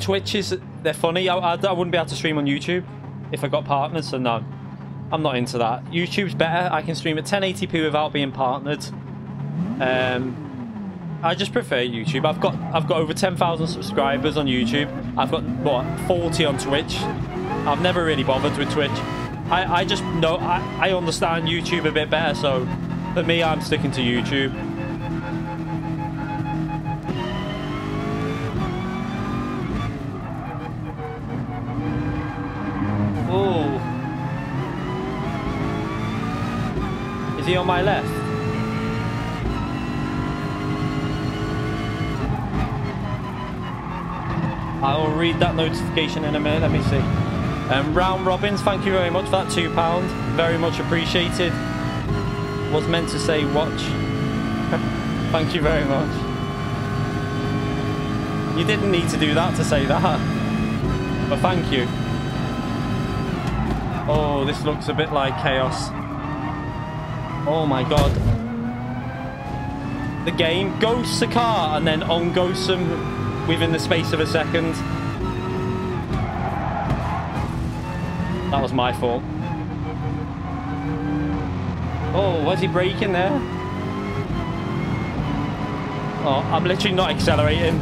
Twitch is, they're funny. I wouldn't be able to stream on YouTube if I got partners, so no. I'm not into that. YouTube's better. I can stream at 1080p without being partnered. I just prefer YouTube. I've got over 10,000 subscribers on YouTube. I've got what 40 on Twitch. I've never really bothered with Twitch. I just know I understand YouTube a bit better, so for me I'm sticking to YouTube. Oh. Is he on my left? I will read that notification in a minute. Let me see. Round Robbins, thank you very much for that £2. Very much appreciated. Was meant to say watch. Thank you very much. You didn't need to do that to say that. But thank you. Oh, this looks a bit like chaos. Oh my god. The game ghosts a car and then unghosts them within the space of a second. That was my fault. Oh, was he braking there? Oh, I'm literally not accelerating.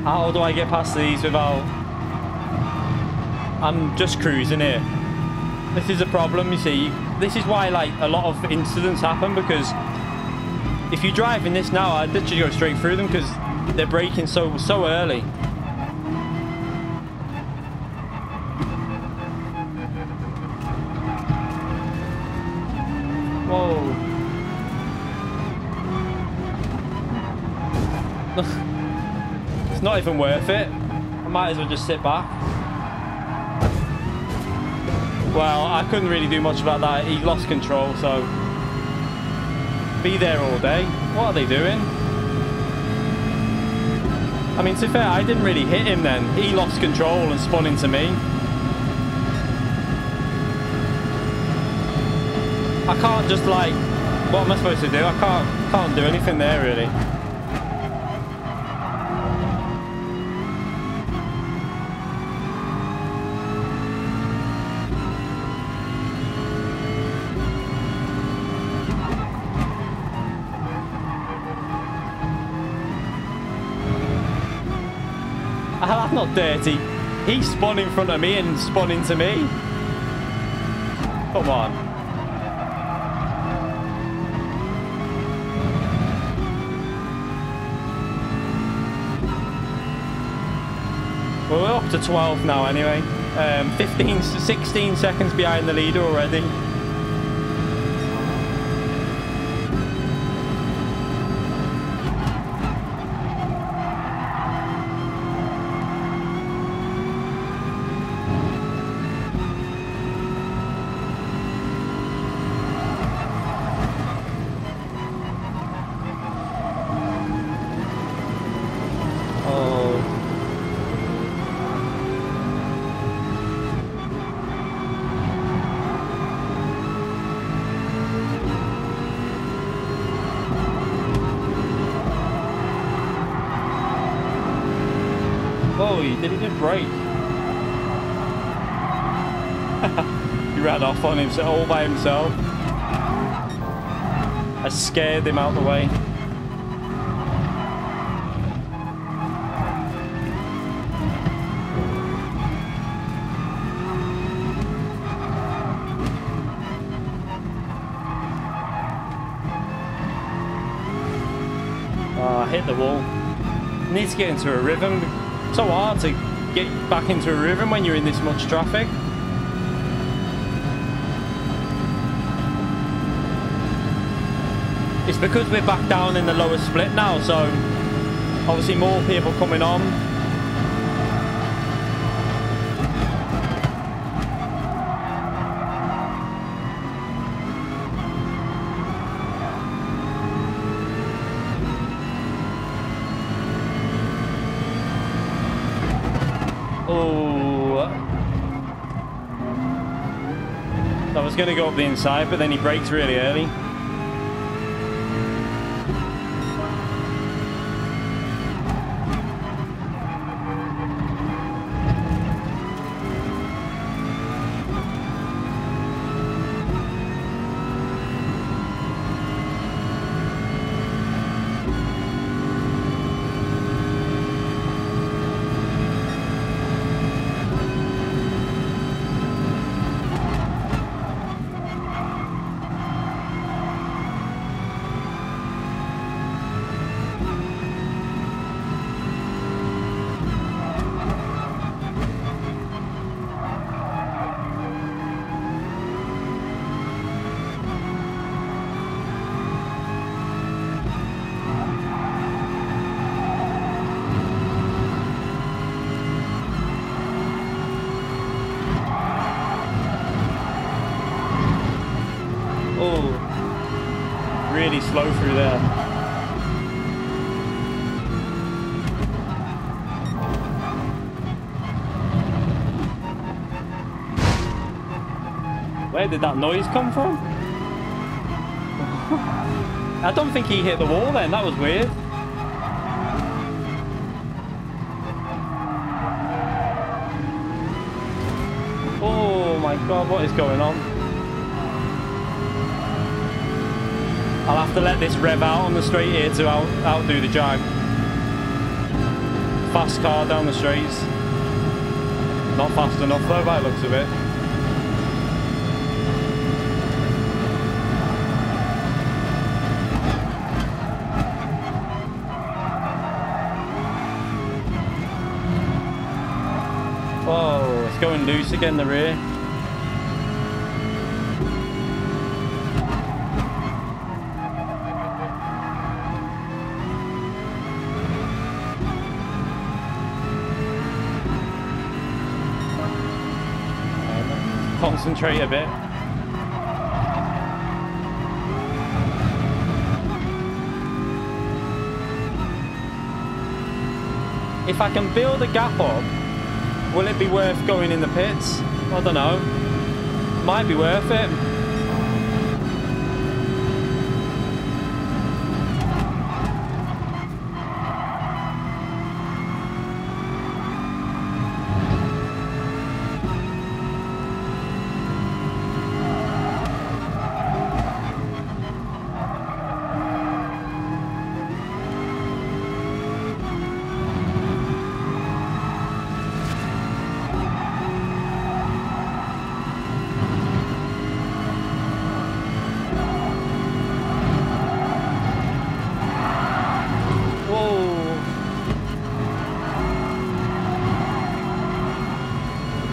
How do I get past these without... I'm just cruising here. This is a problem, you see. This is why, like, a lot of incidents happen, because if you drive in this now, I'd literally go straight through them because they're braking so early. Whoa. It's not even worth it. I might as well just sit back. Well, I couldn't really do much about that. He lost control, so... Be there all day. What are they doing? I mean, to be fair, I didn't really hit him then. He lost control and spun into me. I can't just, like... What am I supposed to do? I can't do anything there, really. That's not dirty. He spun in front of me and spun into me. Come on. Well, we're up to 12 now anyway. 16 seconds behind the leader already. Did he just brake? He ran off on himself, all by himself. I scared him out the way. Oh, I hit the wall. Need to get into a rhythm. So hard to get back into a rhythm when you're in this much traffic. It's because we're back down in the lower split now, so obviously more people coming on. I was going to go up the inside, but then he brakes really early. flow through there. Where did that noise come from? I don't think he hit the wall then. That was weird. Oh my god, what is going on? I'll have to let this rev out on the straight here to outdo the Jag. Fast car down the straights. Not fast enough though by the looks of it. Oh, it's going loose again, the rear. Concentrate a bit. If I can build a gap up, will it be worth going in the pits? I don't know. Might be worth it.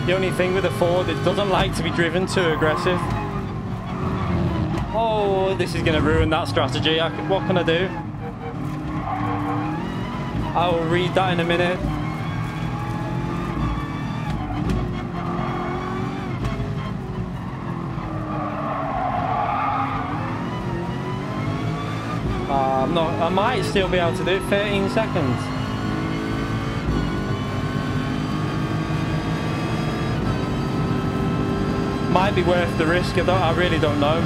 The only thing with a Ford, it doesn't like to be driven too aggressive. Oh, this is going to ruin that strategy. What can I do? I will read that in a minute. I might still be able to do it. 13 seconds. Might be worth the risk. I really don't know.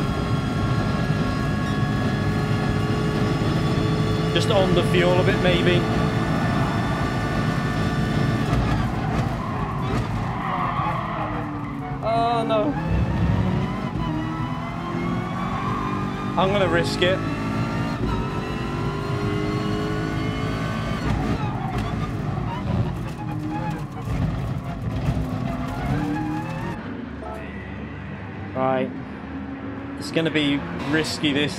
Just on the fuel a bit, maybe. Oh no. I'm gonna risk it. Right, it's going to be risky, this.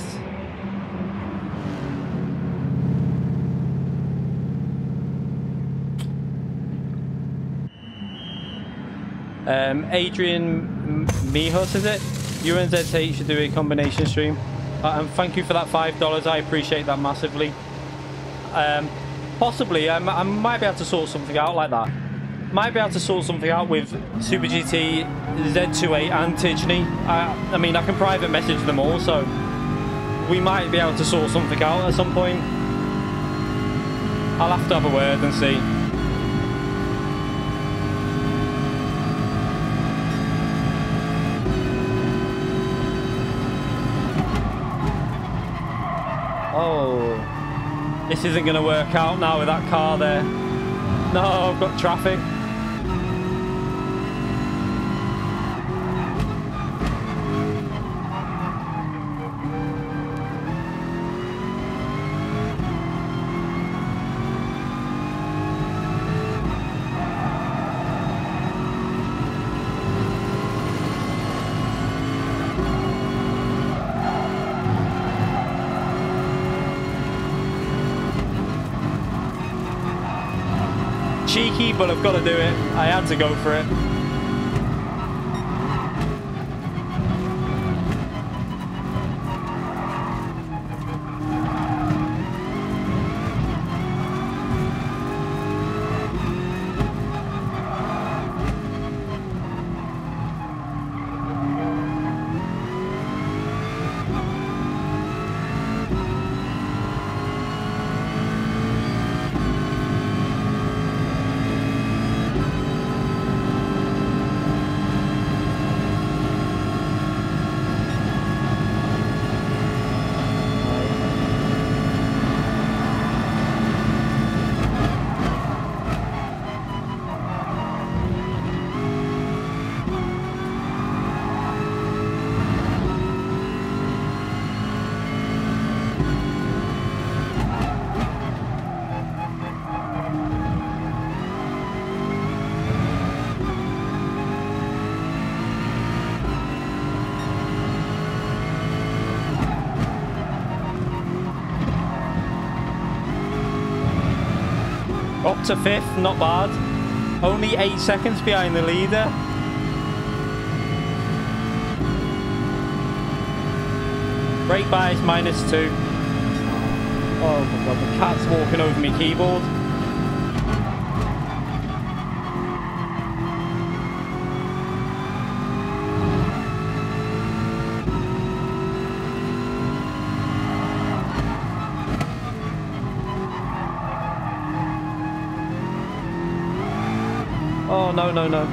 Adrian Mihos, is it? UNZT should do a combination stream. And thank you for that $5. I appreciate that massively. Possibly, I might be able to sort something out like that. Might be able to sort something out with Super GT, Z28 and Tidgeny. I mean, I can private message them all, so we might be able to sort something out at some point. I'll have to have a word and see. Oh, this isn't going to work out now with that car there. No, I've got traffic. Cheeky, but I've got to do it. I had to go for it. up to 5th, not bad. Only 8 seconds behind the leader. Brake bias -2. Oh my god, the cat's walking over my keyboard. Oh, no, no, no.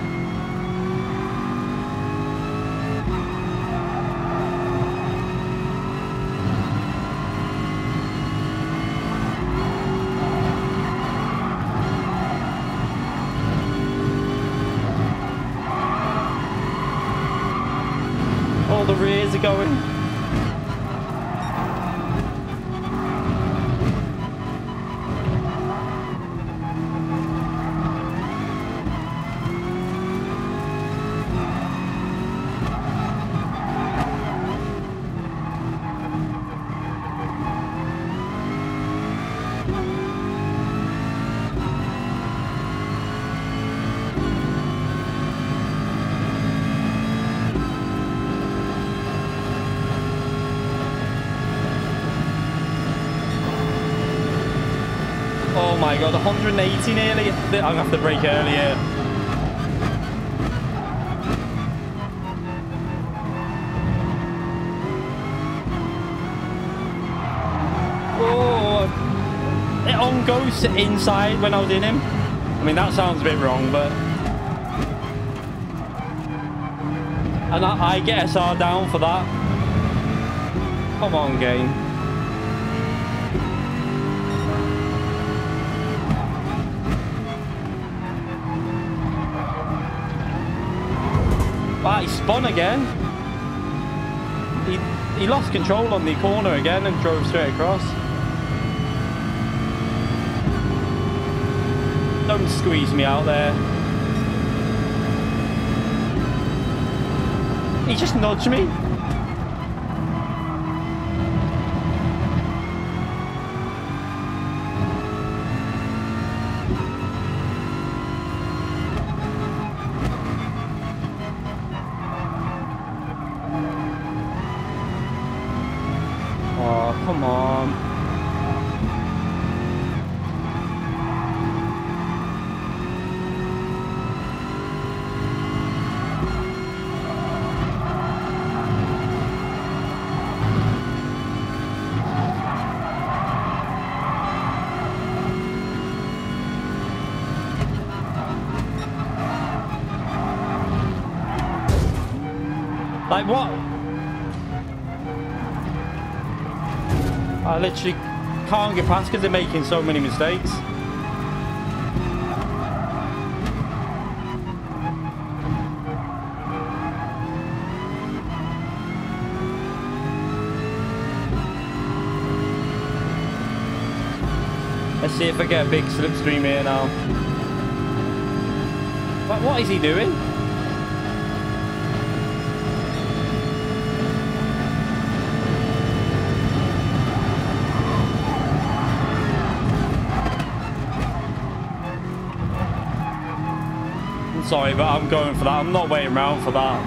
All the rears are going. Oh my god, 180 nearly. I'm gonna have to brake earlier. Oh, it on goes inside when I was in him. I mean, that sounds a bit wrong, but. And I get SR down for that. Come on, game. Ah, he spun again. He lost control on the corner again and drove straight across. Don't squeeze me out there. He just nudged me. Come on. Like what? I literally can't get past because they're making so many mistakes. Let's see if I get a big slipstream here now. What is he doing? Sorry, but I'm going for that. I'm not waiting around for that.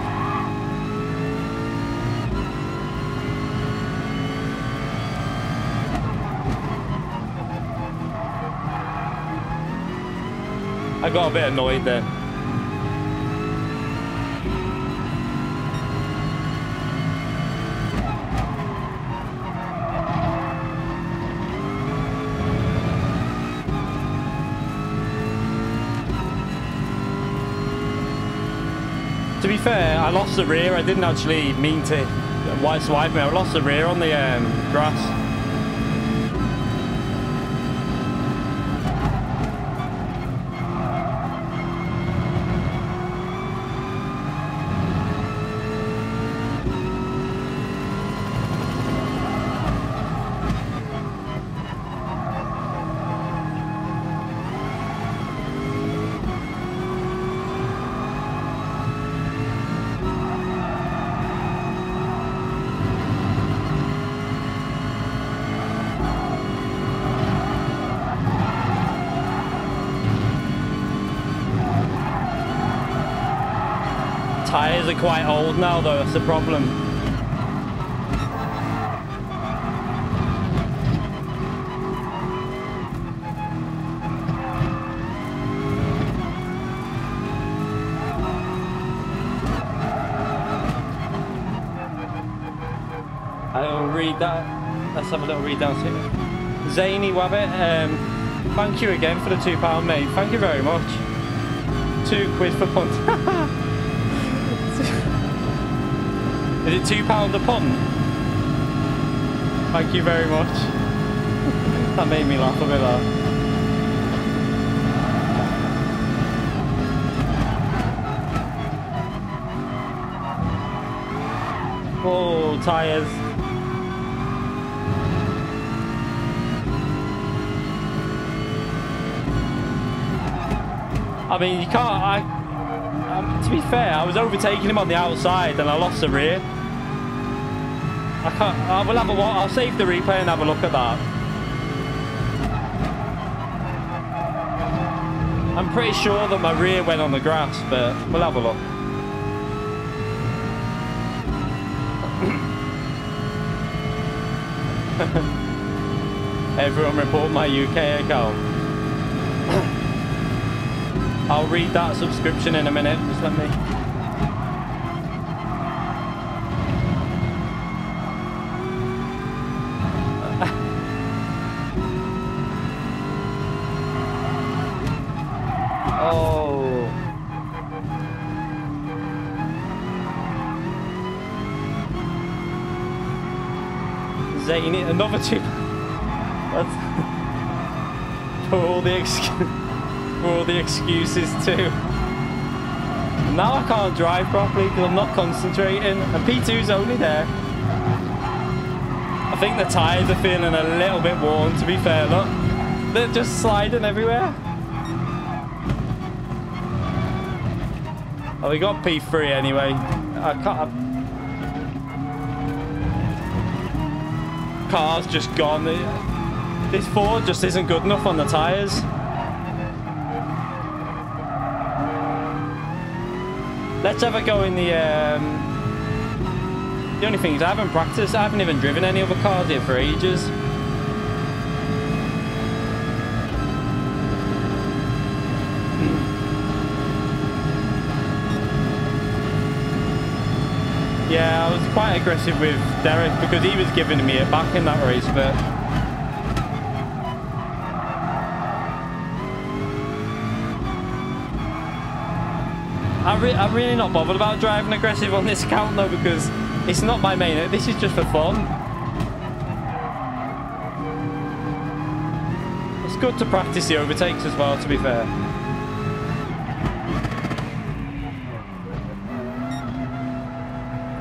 I got a bit annoyed there. To be fair, I lost the rear. I didn't actually mean to swipe me. I lost the rear on the grass. tyres are quite old now though, that's the problem. I'll read that. Let's have a little read down here. Zany Wabbit, thank you again for the £2, mate. Thank you very much. £2 for punt. Is it £2 a punt? Thank you very much. That made me laugh a bit. That. Oh, tyres. I mean, you can't. To be fair, I was overtaking him on the outside and I lost the rear. I can't. We'll have a. I'll save the replay and have a look at that. I'm pretty sure that my rear went on the grass, but we'll have a look. Everyone report my UK account. I'll read that subscription in a minute. Just let me. Oh. Zany, another two. That's for all the excuses too. Now I can't drive properly because I'm not concentrating, and P2's only there. I think the tyres are feeling a little bit worn, to be fair. Look, they're just sliding everywhere. Oh, we got P3 anyway. I can't. Car's just gone. This Ford just isn't good enough on the tyres. Let's have a go in the only thing is I haven't practiced. I haven't even driven any other cars here for ages. Yeah, I was quite aggressive with Derek because he was giving me it back in that race, but I'm really not bothered about driving aggressive on this account though, because it's not my main. This is just for fun. It's good to practice the overtakes as well, to be fair.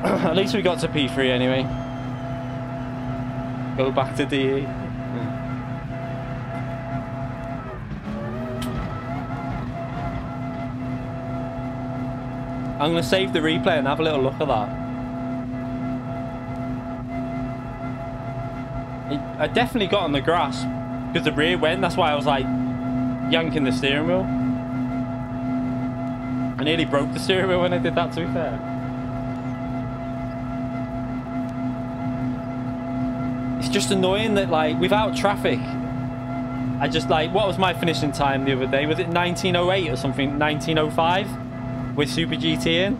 At least we got to P3 anyway. Go back to DE. I'm going to save the replay and have a little look at that. I definitely got on the grass because the rear went. That's why I was like yanking the steering wheel. I nearly broke the steering wheel when I did that, to be fair. It's just annoying that, like, without traffic, I just, like, what was my finishing time the other day? Was it 1908 or something? 1905? With Super GT in?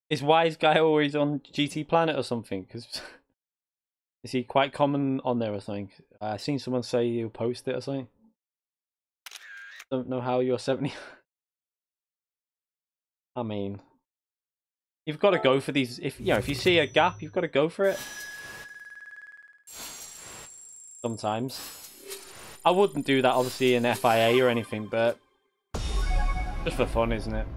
Is Wise Guy always on GT Planet or something? Because is he quite common on there or something? I've seen someone say he'll post it or something. Don't know how you're 70. I mean, you've got to go for these. If you see a gap, you've got to go for it. Sometimes. I wouldn't do that obviously in FIA or anything, but just for fun, isn't it?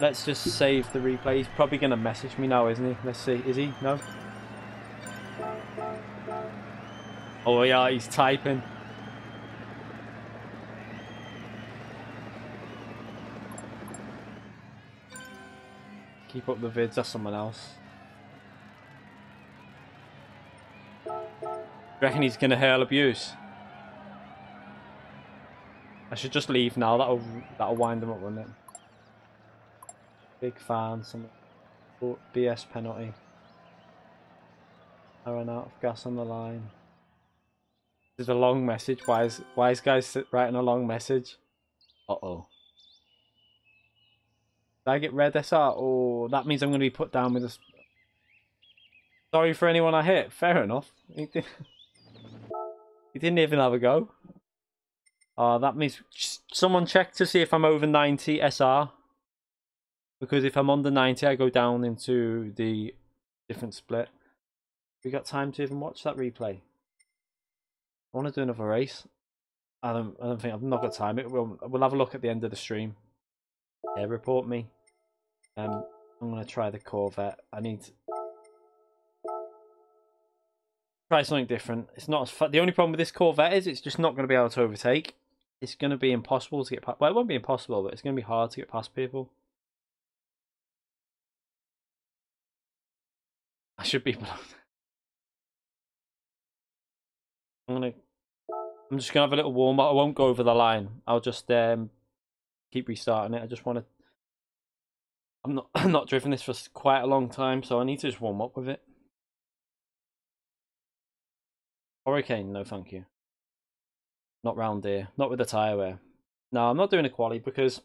Let's just save the replay. He's probably going to message me now, isn't he? Let's see. Is he? No? Oh yeah, he's typing. Keep up the vids, that's someone else. reckon he's going to hurl abuse? I should just leave now. That'll wind him up, won't it? Big fan. Some BS penalty. I ran out of gas on the line. This is a long message. Why is guys writing a long message? Uh-oh. Did I get red SR? Oh, that means I'm going to be put down with a... Sorry for anyone I hit. Fair enough. He didn't even have a go. That means someone check to see if I'm over 90 SR. Because if I'm under 90, I go down into the different split. We got time to even watch that replay? I want to do another race. I don't think I've not got time. We'll have a look at the end of the stream. Yeah, report me. I'm gonna try the Corvette. I need to try something different. It's not as fun. The only problem with this Corvette is it's just not going to be able to overtake. It's going to be impossible to get past. Well, it won't be impossible, but it's going to be hard to get past people. I should be blown. I'm just gonna have a little warm up. I won't go over the line. I'll just keep restarting it. I just want to. I'm not driven this for quite a long time, so I need to just warm up with it. Hurricane, no thank you. Not round here. Not with the tyre wear. No, I'm not doing a quali because,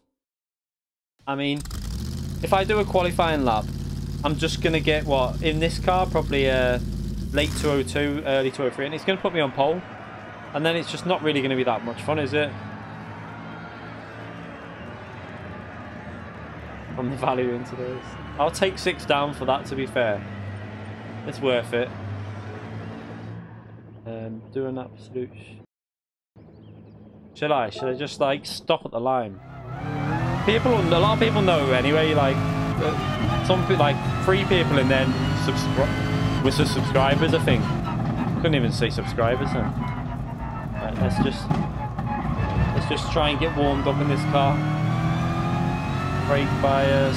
I mean, if I do a qualifying lap, I'm just gonna get what in this car probably late 202, early 203, and it's gonna put me on pole. And then it's just not really going to be that much fun, is it? From the value into this. I'll take 6 down for that, to be fair. It's worth it. Do an absolute... Should I just, like, stop at the line? A lot of people know anyway, like... some people, like, 3 people and then... with the subscribers, I think. Couldn't even say subscribers, then. Right, let's just try and get warmed up in this car. Brake bias.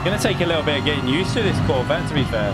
Gonna take a little bit of getting used to this Corvette, to be fair.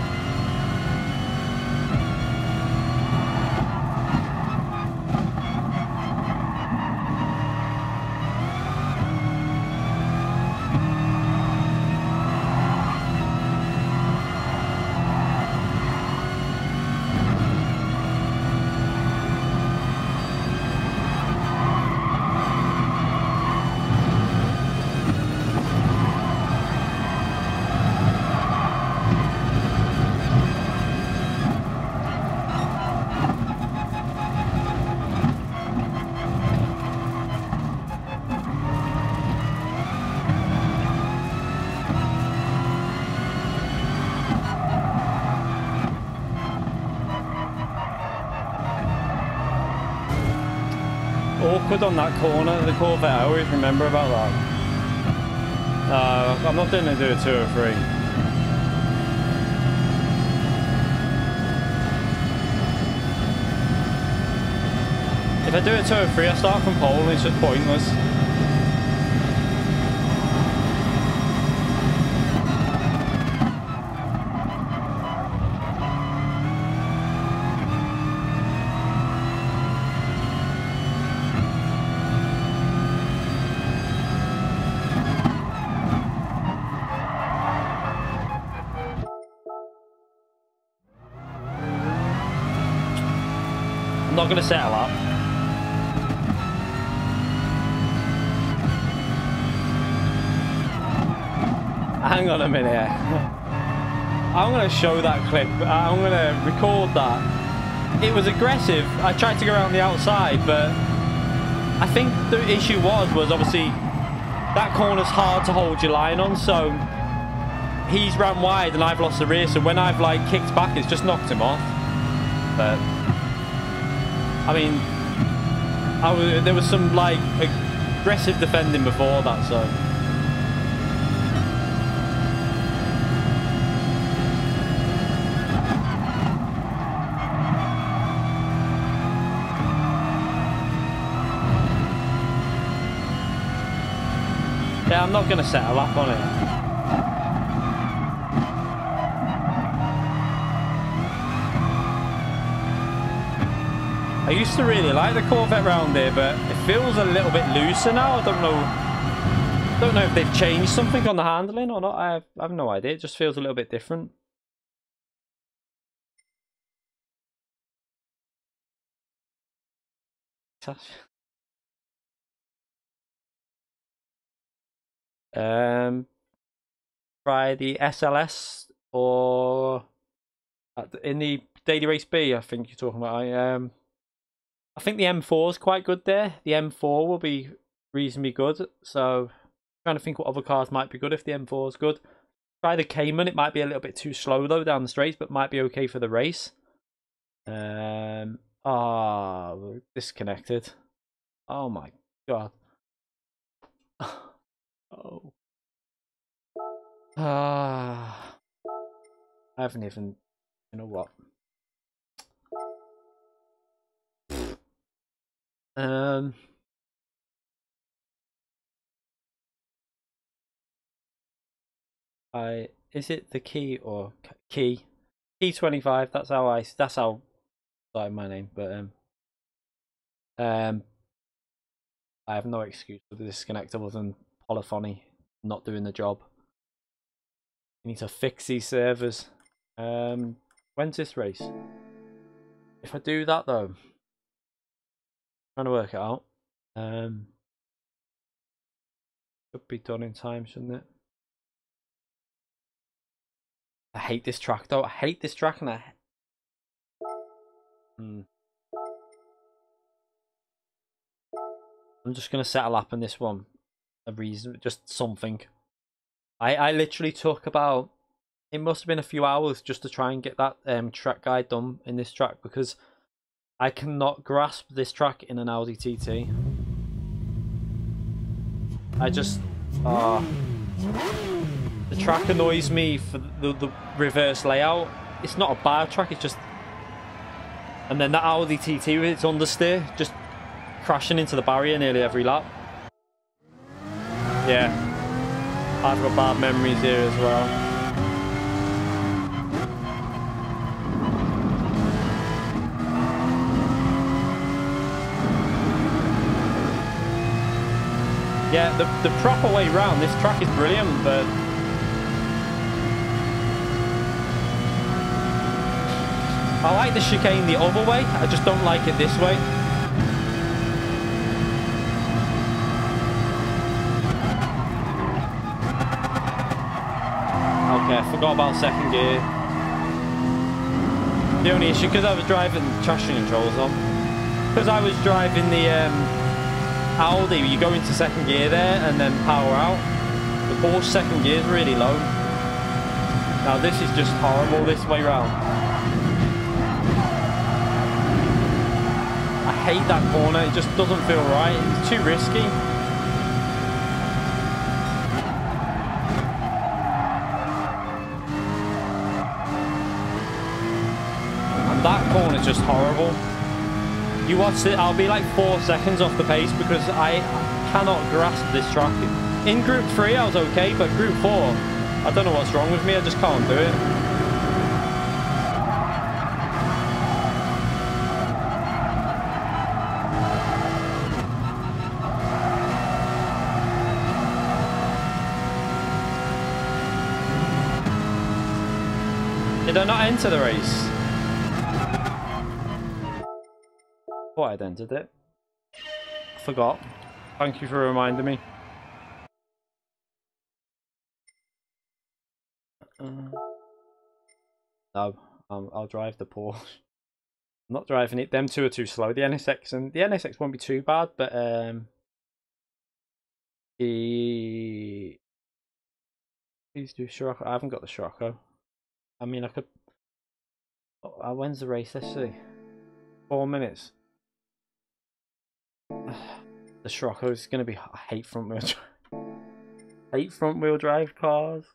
Awkward on that corner, the Corvette, I always remember about that. I'm not going to do a 2 or 3. If I do a 2 or 3, I start from pole and it's just pointless. I'm not going to settle up. Hang on a minute. I'm going to show that clip. I'm going to record that. It was aggressive. I tried to go around the outside, but I think the issue was obviously that corner's hard to hold your line on, so he's ran wide and I've lost the rear, so when I've like kicked back, it's just knocked him off. But I mean, there was some like aggressive defending before that, so. Yeah, I'm not going to set a lap on it. I used to really like the Corvette round here, but it feels a little bit looser now. I don't know if they've changed something on the handling or not. I have no idea. It just feels a little bit different. Try the SLS or in the Daily Race B, I think you're talking about. I think the M4 is quite good there. The M4 will be reasonably good. So I'm trying to think what other cars might be good if the M4 is good. Try the Cayman. It might be a little bit too slow though down the straights, but might be okay for the race. We're disconnected. Oh my god. Oh. I haven't even. You know what? Is it the key or key 25? That's how I started my name, but I have no excuse for the disconnect other than polyphony not doing the job. You need to fix these servers. When's this race? If I do that though, I'm trying to work it out. Should be done in time, shouldn't it? I hate this track though. I hate this track, and I'm just gonna set a lap on this one. A reason, just something. I literally took about, it must have been a few hours just to try and get that track guide done in this track, because I cannot grasp this track in an Audi TT. I just the track annoys me for the reverse layout. It's not a bad track, it's just, and then that Audi TT with its understeer just crashing into the barrier nearly every lap. Yeah, I've got bad memories here as well. Yeah, the proper way round this track is brilliant, but I like the chicane the other way. I just don't like it this way. Okay, I forgot about second gear. The only issue, because I was driving traction controls on, because I was driving the Audi, you go into second gear there and then power out. The Porsche second gear is really low. Now this is just horrible this way round. I hate that corner, it just doesn't feel right, it's too risky. And that corner's just horrible. You watch it, I'll be like 4 seconds off the pace because I cannot grasp this track. In Group 3 I was okay, but Group 4, I don't know what's wrong with me, I just can't do it. Did I not enter the race? Thought I'd entered it. I forgot. Thank you for reminding me. No, I'll drive the Porsche. I'm not driving it. Them two are too slow. The NSX and the NSX won't be too bad, but please do Scirocco. I haven't got the Scirocco. I mean, I could. When's the race? Let's see. 4 minutes. The Scirocco is going to be... I hate front wheel drive. I hate front wheel drive cars.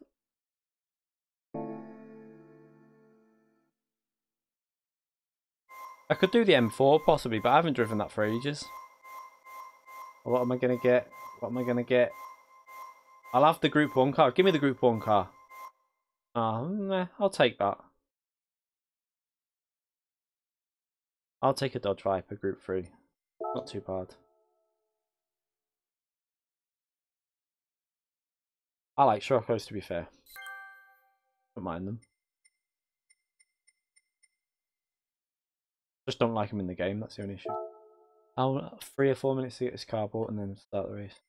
I could do the M4 possibly, but I haven't driven that for ages. What am I going to get? What am I going to get? I'll have the Group 1 car. Give me the Group 1 car. Nah, I'll take that. I'll take a Dodge Viper Group 3. Not too bad. I like Scirocco's, to be fair. Don't mind them. Just don't like them in the game, that's the only issue. I'll 3 or 4 minutes to get this car bought and then start the race.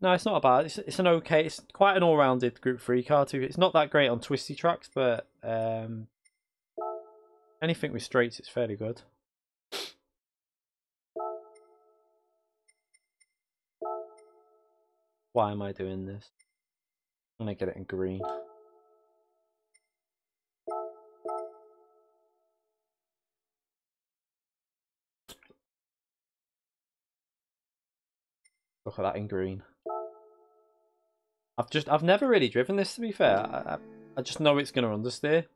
No, it's not bad. It's an okay. It's quite an all-rounded Group 3 car too. It's not that great on twisty tracks, but anything with straights, it's fairly good. Why am I doing this? I'm gonna get it in green. Look at that in green. I've never really driven this, to be fair. I just know it's gonna understeer.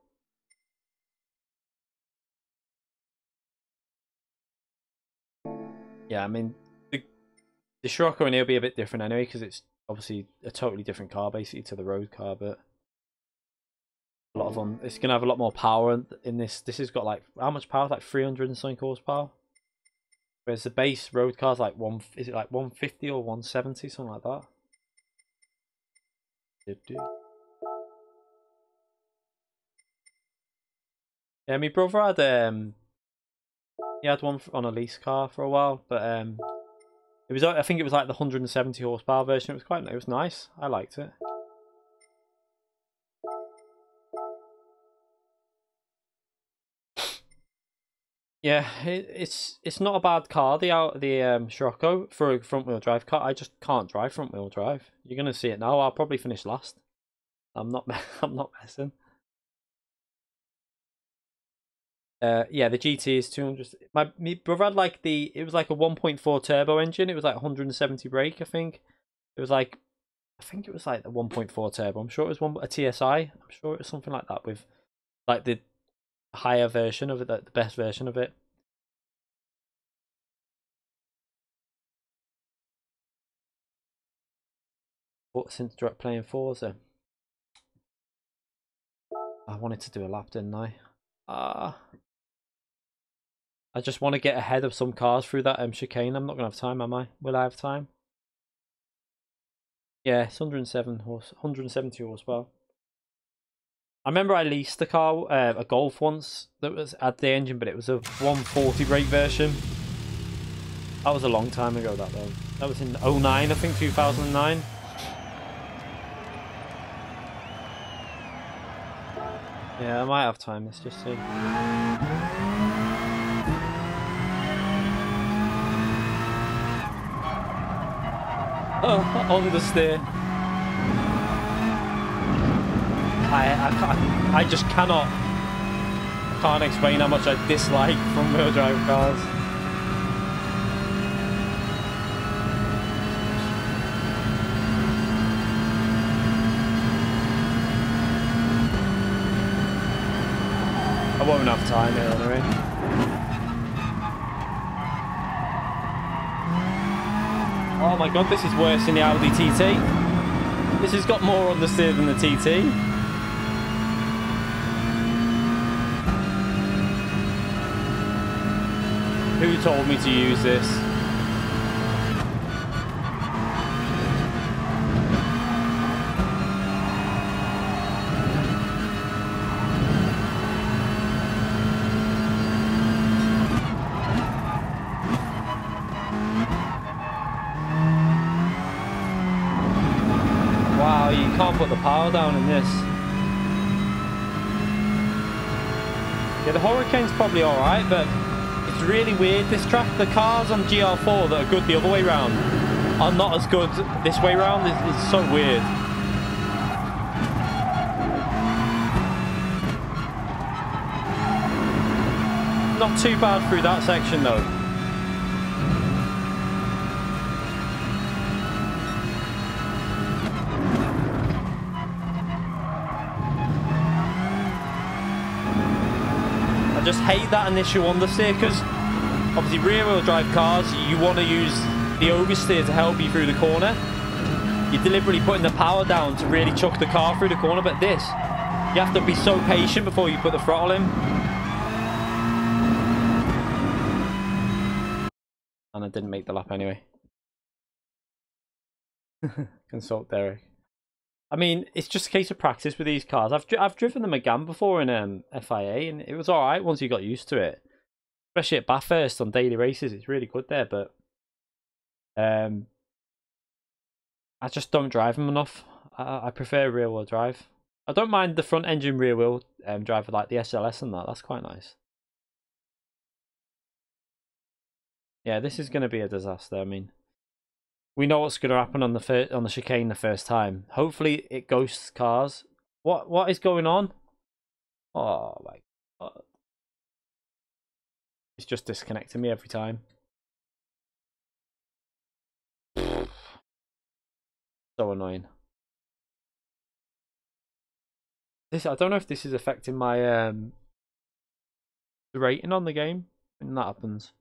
Yeah, I mean the Scirocco in here will be a bit different anyway, because it's obviously a totally different car basically to the road car, but a lot of it's gonna have a lot more power in this. This has got like how much power? Like 300 and something horsepower. Whereas the base road car's like is it like 150 or 170, something like that. Yeah, my brother had he had one on a lease car for a while, but it was, I think it was like the 170 horsepower version. It was nice. I liked it. Yeah, it's not a bad car, the Scirocco, for a front wheel drive car. I just can't drive front wheel drive. You're gonna see it now. I'll probably finish last. I'm not messing. Yeah, the GT is 200. My brother had like it was like a 1.4 turbo engine. It was like 170 brake, I think. It was like, I think it was like the 1.4 turbo. I'm sure it was a TSI. I'm sure it was something like that with like the higher version of it, the best version of it. But since playing Forza, I wanted to do a lap, didn't I? I just want to get ahead of some cars through that chicane. I'm not gonna have time, am I? Will I have time? Yeah, it's 170 horsepower. I remember I leased a car, a Golf once that had the engine, but it was a 140 brake version. That was a long time ago, that though. That was in 09, I think, 2009. Yeah, I might have time. Let's just see. Oh, understeer. I just can't explain how much I dislike front wheel drive cars. I won't have time here anyway. Oh my god, this is worse than the Audi TT. This has got more understeer than the TT. Who told me to use this? Wow, you can't put the power down in this. Yeah, the Hurricane's probably alright, but it's really weird, this track. The cars on GR4 that are good the other way round are not as good this way round. It's so weird. I'm not too bad through that section though. I just hate that initial understeer because obviously rear wheel drive cars, you want to use the oversteer to help you through the corner. You're deliberately putting the power down to really chuck the car through the corner, but this, you have to be so patient before you put the throttle in. And I didn't make the lap anyway. Consult Derek. I mean, it's just a case of practice with these cars. I've driven them again before in FIA, and it was all right once you got used to it. Especially at Bathurst on daily races, it's really good there. But I just don't drive them enough. I prefer rear wheel drive. I don't mind the front engine rear wheel drive like the SLS and that. That's quite nice. Yeah, this is going to be a disaster. I mean, we know what's going to happen on the chicane the first time. Hopefully, it ghosts cars. What is going on? Oh my god! It's just disconnecting me every time. So annoying. I don't know if this is affecting my the rating on the game when that happens.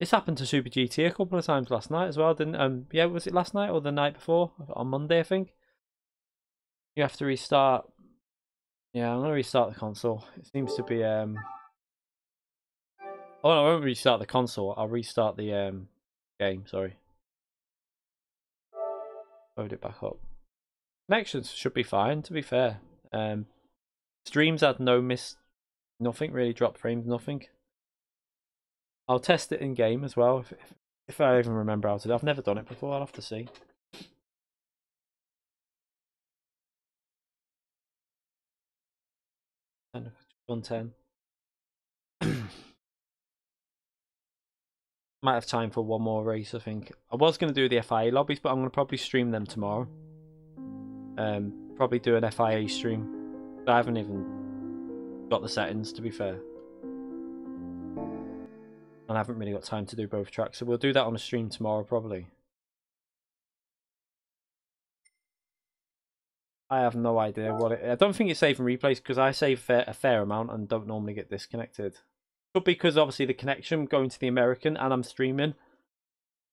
This happened to Super GT a couple of times last night as well, didn't yeah, was it last night or the night before? On Monday, I think. You have to restart. Yeah, I'm gonna restart the console. It seems to be oh no, I won't restart the console. I'll restart the game, sorry. Load it back up. Connections should be fine, to be fair. Streams had nothing really, dropped frames, nothing. I'll test it in game as well if I even remember how to do it. I've never done it before. I'll have to see. And 110. Might have time for one more race, I think. I was going to do the FIA lobbies, but I'm going to probably stream them tomorrow. Probably do an FIA stream. I haven't even got the settings, to be fair. And I haven't really got time to do both tracks, so we'll do that on a stream tomorrow, probably. I have no idea what it... I don't think it's saving replays, because I save a fair amount and don't normally get disconnected. Could be because, obviously, the connection going to the American and I'm streaming.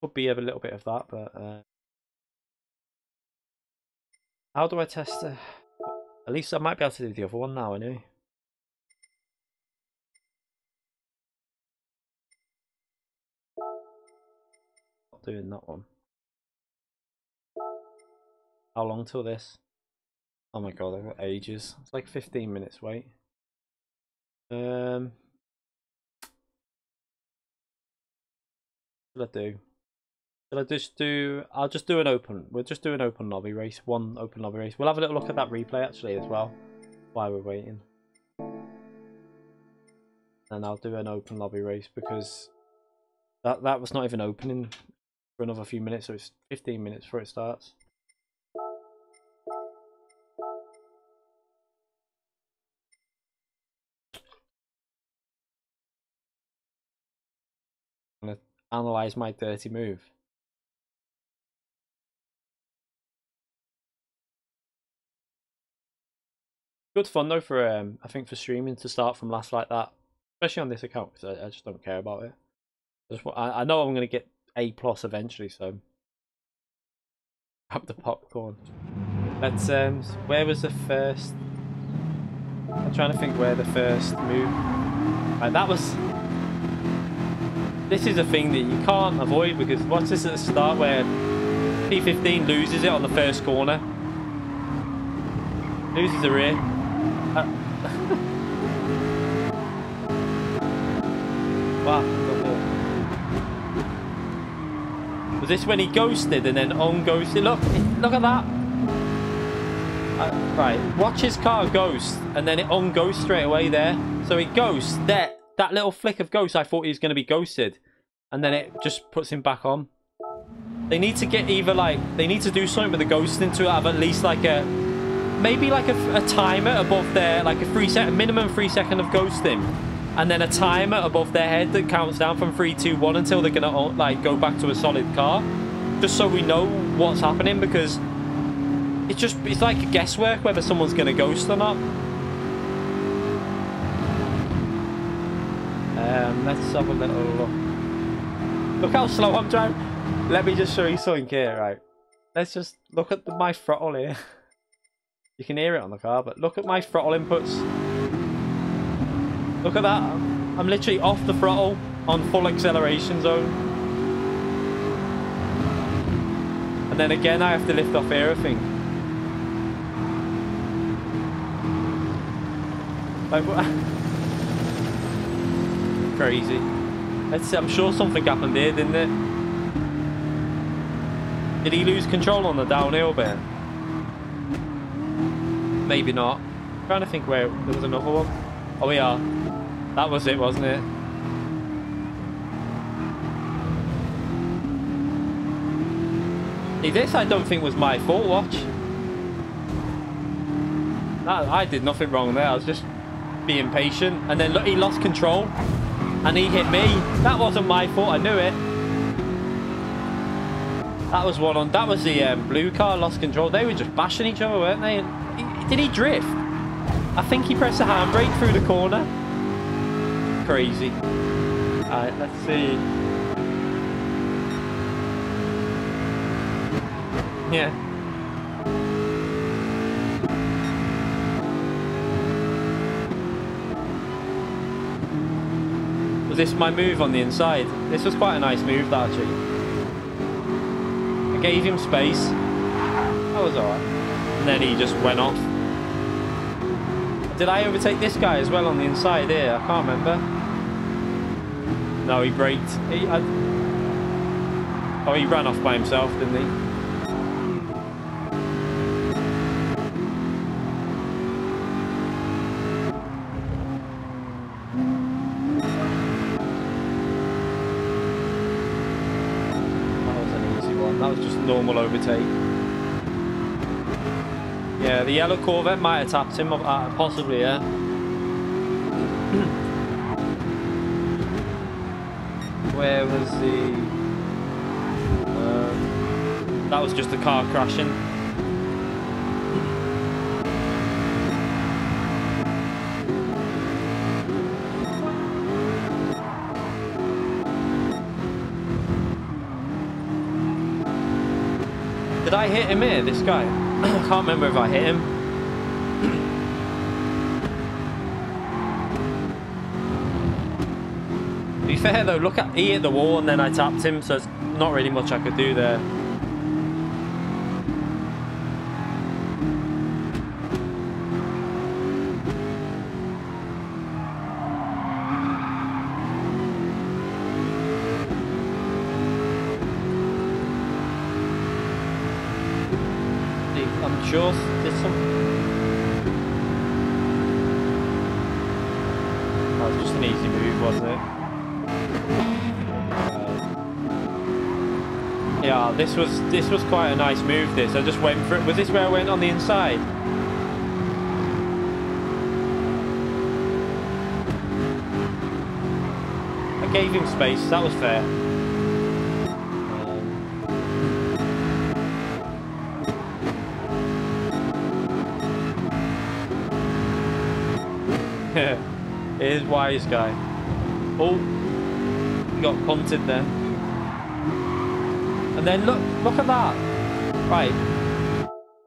Could be a little bit of that, but... How do I test... At least I might be able to do the other one now, anyway. Not doing that one. How long till this? Oh my god, I've got ages. It's like 15 minutes wait. What should I do? Should I just do... I'll just do an open... We'll just do an open lobby race. One open lobby race. We'll have a little look at that replay actually as well, while we're waiting. And I'll do an open lobby race because that was not even opening for another few minutes, so it's 15 minutes before it starts. I'm gonna analyze my dirty move. Good fun though for I think for streaming to start from last like that, especially on this account because I just don't care about it. I know I'm gonna get A+ eventually, so grab the popcorn. Let's where was the first? I'm trying to think where the first move. Right, that was. This is a thing that you can't avoid because what's this at the start where P15 loses it on the first corner, loses the rear. Wow. Was this when he ghosted and then on-ghosted? Look at that. Right, watch his car ghost and then it on-ghosts straight away there. So it ghosts there. That little flick of ghost, I thought he was going to be ghosted. And then it just puts him back on. They need to get either like... They need to do something with the ghosting to have at least like a maybe like a timer above their, like a minimum 3 second of ghosting, and then a timer above their head that counts down from 3, 2, 1 until they're gonna like go back to a solid car, just so we know what's happening, because it's like guesswork whether someone's gonna ghost or not. Let's have a little look. Look how slow I'm driving. Let me just show you something here, right? Let's just look at my throttle here. You can hear it on the car, but look at my throttle inputs. Look at that. I'm literally off the throttle on full acceleration zone. And then again, I have to lift off everything. Like, what? Crazy. Let's see, I'm sure something happened here, didn't it? Did he lose control on the downhill bit? Maybe not. I'm trying to think where there was another one. Oh yeah, that was it, wasn't it? See, this I don't think was my fault. Watch. I did nothing wrong there. I was just being patient, and then look, he lost control, and he hit me. That wasn't my fault. I knew it. That was one on. That was the blue car lost control. They were just bashing each other, weren't they? Did he drift? I think he pressed the handbrake through the corner. Crazy. Alright, let's see. Yeah. Was this my move on the inside? This was quite a nice move, that, actually. I gave him space. That was alright. And then he just went off. Did I overtake this guy as well on the inside here? I can't remember. No, he braked. Oh, he ran off by himself, didn't he? That was an easy one. That was just normal overtake. Yeah, the yellow Corvette might have tapped him, possibly, yeah. Where was the... that was just the car crashing. Did I hit him here, this guy? I can't remember if I hit him. To be fair though, look at, he hit the wall and then I tapped him, so there's not really much I could do there. I'm sure there's some... That was just an easy move, wasn't it? Yeah, this was quite a nice move, this. I just went for it. Was this where I went on the inside? I gave him space, that was fair. Here's Wise guy. Oh, he got punted then. And then look at that. Right.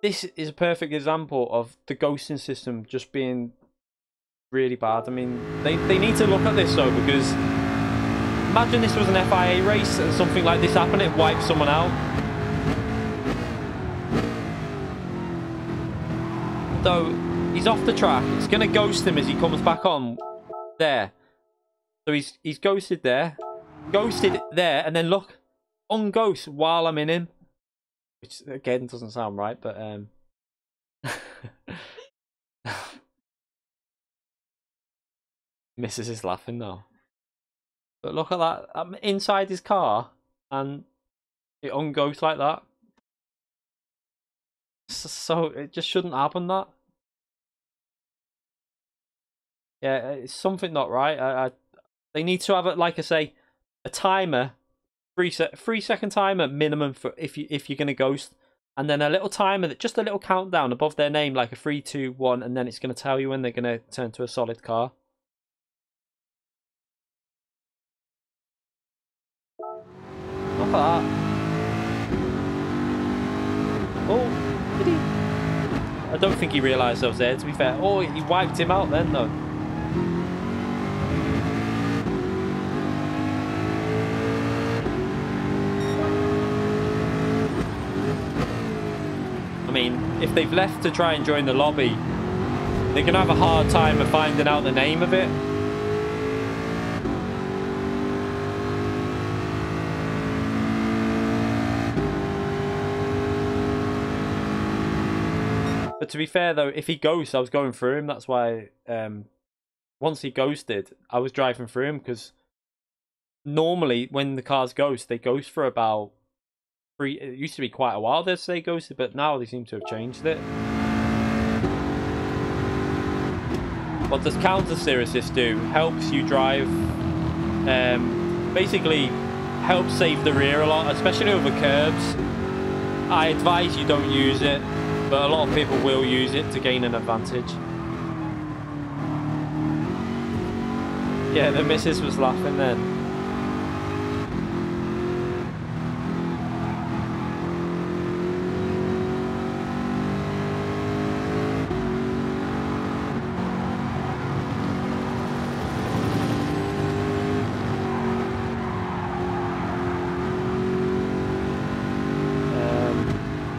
This is a perfect example of the ghosting system just being really bad. I mean, they need to look at this though, because imagine this was an FIA race and something like this happened, it wiped someone out. So he's off the track. It's gonna ghost him as he comes back on there. So he's ghosted there, and then look, unghost while I'm in him, which again doesn't sound right, but Mrs. is laughing though. But look at that, I'm inside his car and it unghosts like that. So it just shouldn't happen, that. Yeah, it's something not right. They need to have it, like I say, a timer, 3 second timer minimum for if you're gonna ghost, and then a little timer that just a little countdown above their name, like a 3, 2, 1, and then it's gonna tell you when they're gonna turn to a solid car. Look at that. Oh, did he? I don't think he realised I was there, to be fair. Oh, he wiped him out then, though. I mean, if they've left to try and join the lobby, they're going to have a hard time of finding out the name of it. But to be fair, though, if he ghosts, I was going through him. That's why once he ghosted, I was driving through him, because normally when the cars ghost, they ghost for about it used to be quite a while they'd say ghosted, but now they seem to have changed it. What does counter steer assist do? Helps you drive, basically helps save the rear a lot, especially over curbs. I advise you don't use it, but a lot of people will use it to gain an advantage. Yeah, the missus was laughing then.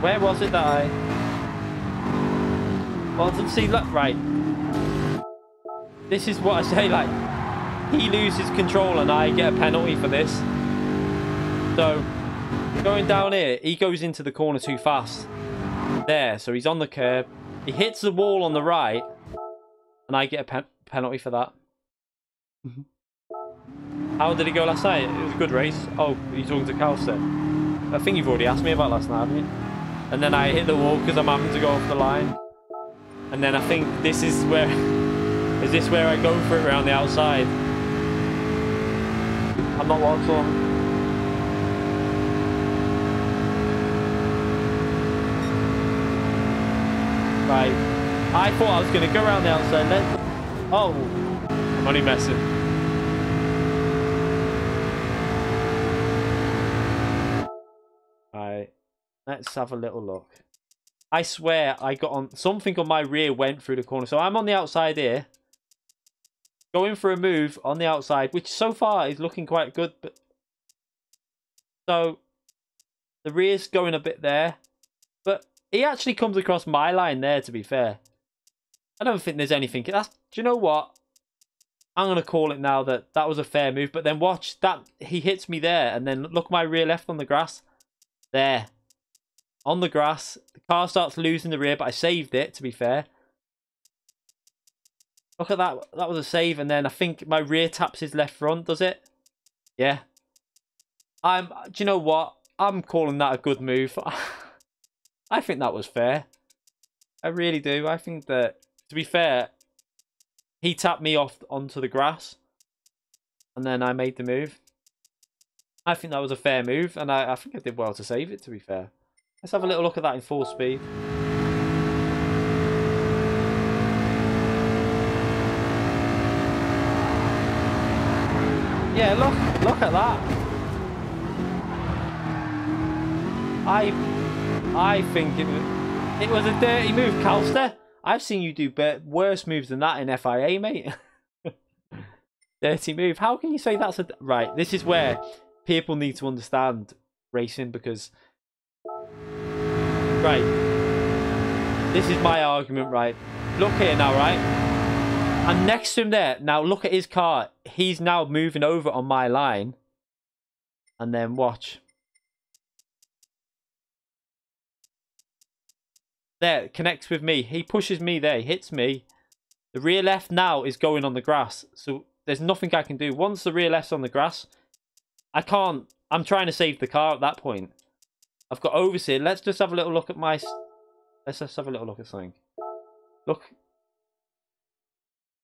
Where was it that I... Well, see, look, right. This is what I say, like, he loses control and I get a penalty for this. So, going down here, he goes into the corner too fast. There, so he's on the curb. He hits the wall on the right, and I get a penalty for that. How did he go last night? It was a good race. Oh, he's talking to Calster. I think you've already asked me about last night, haven't you? And then I hit the wall because I'm having to go off the line. And then I think this is where... Is this where I go for it around the outside? I'm not locked on. Right. I thought I was going to go around the outside then. Oh. I'm only messing. Right. Let's have a little look. I swear I got on... Something on my rear went through the corner. So I'm on the outside here. Going for a move on the outside, which so far is looking quite good. But so the rear's going a bit there. But he actually comes across my line there, to be fair. I don't think there's anything... Do you know what? I'm going to call it now that that was a fair move. But then watch that. He hits me there. And then look my rear left on the grass. There. On the grass. The car starts losing the rear. But I saved it, to be fair. Look at that. That was a save. And then I think my rear taps his left front. Does it? Yeah. Do you know what? I'm calling that a good move. I think that was fair. I really do. I think that, to be fair, he tapped me off onto the grass. And then I made the move. I think that was a fair move. And I think I did well to save it, to be fair. Let's have a little look at that in full speed. Yeah, look at that. I think it was a dirty move, Calster. I've seen you do worse moves than that in FIA, mate. Dirty move. How can you say that's a... Right, this is where people need to understand racing, because... Right. This is my argument, right? Look here now, right? I'm next to him there. Now, look at his car. He's now moving over on my line. And then watch. There, connects with me. He pushes me there. He hits me. The rear left now is going on the grass. So there's nothing I can do. Once the rear left's on the grass, I can't. I'm trying to save the car at that point. I've got oversteer. Let's just have a little look at my... Let's just have a little look at something. Look.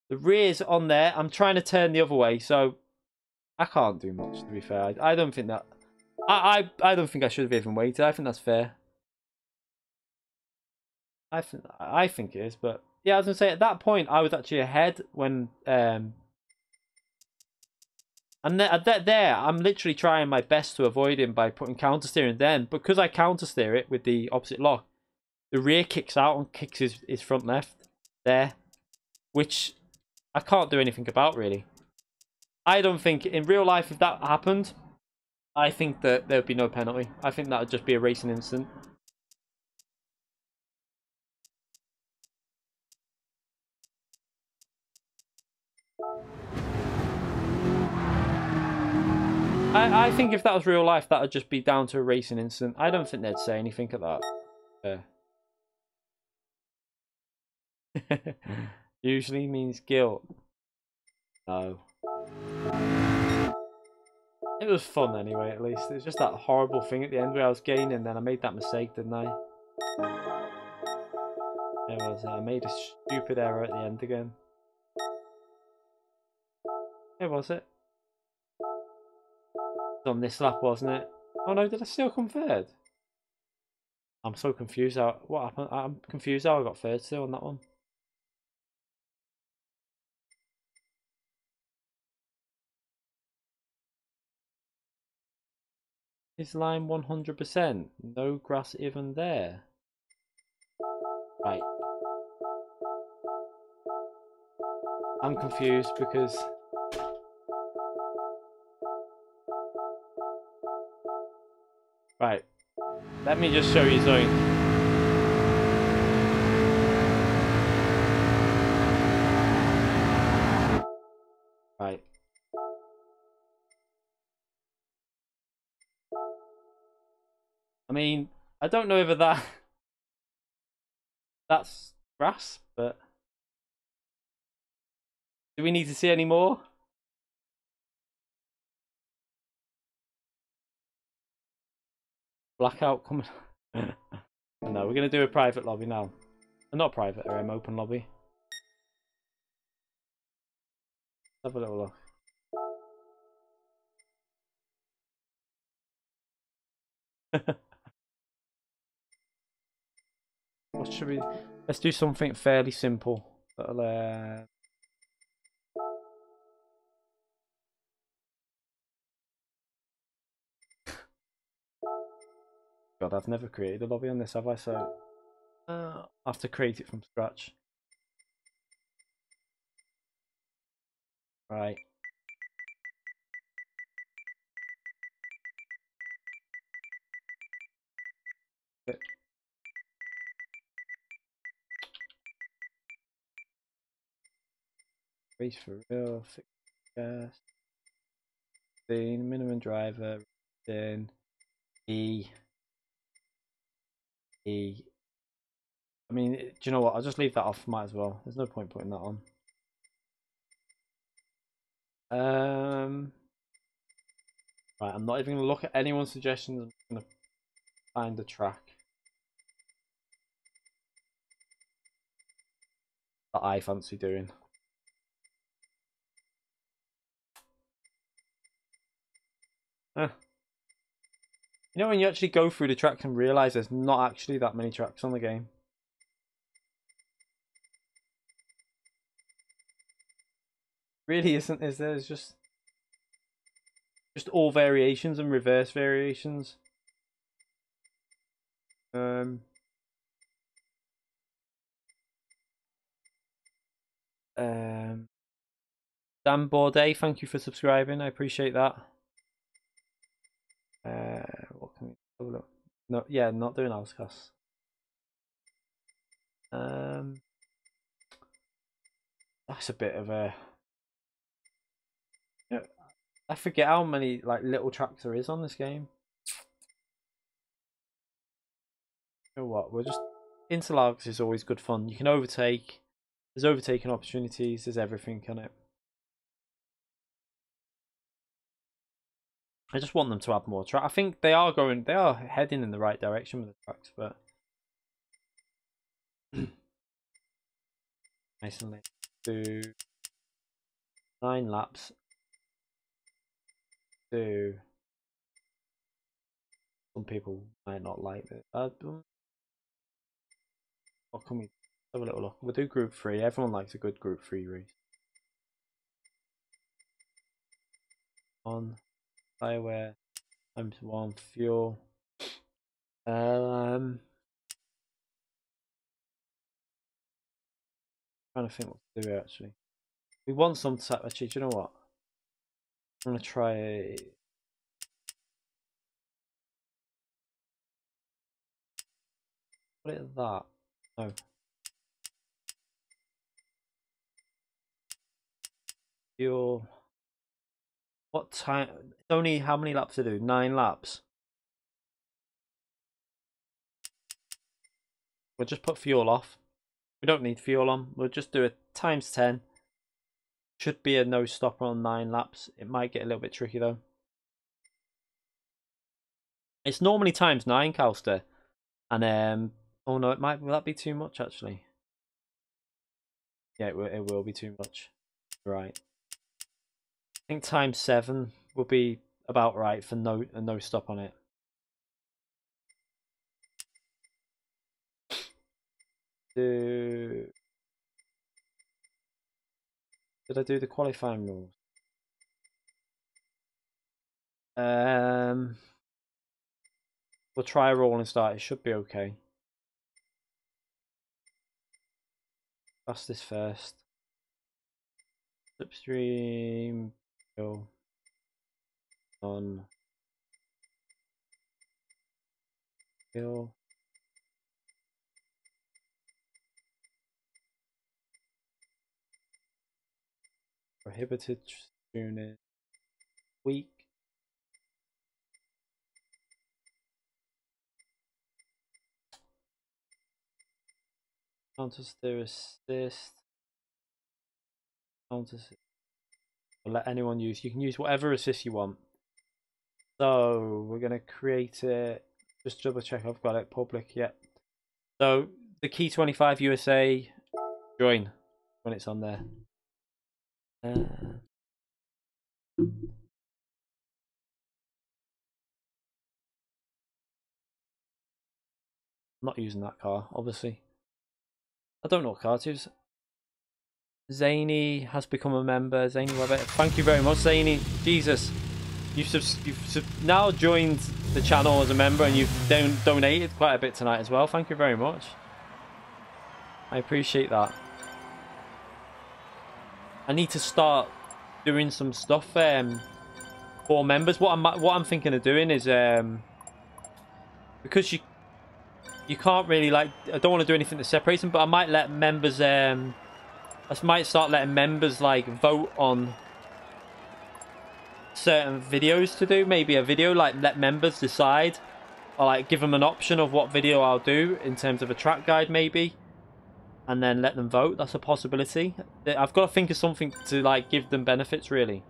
The rear's on there. I'm trying to turn the other way, so I can't do much, to be fair. I don't think that... I don't think I should have even waited. I think that's fair. I think it is, but... Yeah, I was going to say, at that point, I was actually ahead when... And there, I'm literally trying my best to avoid him by putting counter steering. Then, because I counter steer it with the opposite lock, the rear kicks out and kicks his front left there, which I can't do anything about, really. I don't think, in real life, if that happened, I think that there would be no penalty. I think that would just be a racing incident. I think if that was real life, that would just be down to a racing incident. I don't think they'd say anything at that. Usually means guilt. No. It was fun anyway, at least. It was just that horrible thing at the end where I was gaining, then I made that mistake, didn't I? It was. I made a stupid error at the end again. It was it. On this lap, wasn't it? Oh no, did I still come third? I'm so confused. What happened? I'm confused how I got third still on that one. Is line 100%? No grass even there. Right. I'm confused because... Right. Let me just show you something. Right. I mean, I don't know whether that's grass, but do we need to see any more? Blackout coming. No, we're gonna do a private lobby now. Not private, open lobby. Let's have a little look. What should we? Let's do something fairly simple. That'll, God, I've never created a lobby on this, have I? So I have to create it from scratch. Right. Race for real. Fix gas. Minimum driver. Then E. I mean, do you know what? I'll just leave that off. Might as well. There's no point putting that on. Right. I'm not even gonna look at anyone's suggestions. I'm just gonna find a track that I fancy doing. You know, when you actually go through the tracks and realise there's not actually that many tracks on the game. Really isn't, is there? It's just all variations and reverse variations. Dan Bourdet, thank you for subscribing. I appreciate that. What can we have a look? No, yeah, not doing Auscast. That's a bit of a... I forget how many like little tracks there is on this game. You know what? We're just... Interlogs is always good fun. You can overtake. There's overtaking opportunities. There's everything on it. I just want them to add more track. I think they are heading in the right direction with the tracks, but Nice and late. Do 9 laps. Do some people might not like it. What can we have a little look? We'll do group 3. Everyone likes a good group 3 race. On fireware times 1 fuel. Trying to think what to do here, actually. We want some type. Actually, do you know what? I'm gonna try. Put it at that. No. Fuel. What time? It's only how many laps to do? 9 laps. We'll just put fuel off. We don't need fuel on. We'll just do it times 10. Should be a no stopper on 9 laps. It might get a little bit tricky though. It's normally times 9, Calster. And oh no, it might. Will that be too much actually? Yeah, it will be too much. Right. I think times 7 will be about right for a no stop on it. Did I do the qualifying rules? We'll try a rolling start. It should be okay. Fastest first. Slipstream. Go. On. Kill. Prohibited unit. Weak. Counter steer assist. Counter. We'll let anyone use. You can use whatever assist you want. So we're gonna create it. Just double check I've got it public. Yep. So the key 25 USA join when it's on there. I'm not using that car, obviously. I don't know what car to use. Zany has become a member. Zany Weber. Thank you very much, Zany. Jesus. You've now joined the channel as a member and you've donated quite a bit tonight as well. Thank you very much. I appreciate that. I need to start doing some stuff for members. What I'm thinking of doing is because you can't really, like, I don't want to do anything that separates them, but I might let members I might start letting members like vote on certain videos to do. Maybe a video, like let members decide, or like give them an option of what video I'll do in terms of a track guide maybe, and then let them vote. That's a possibility. I've got to think of something to like give them benefits really.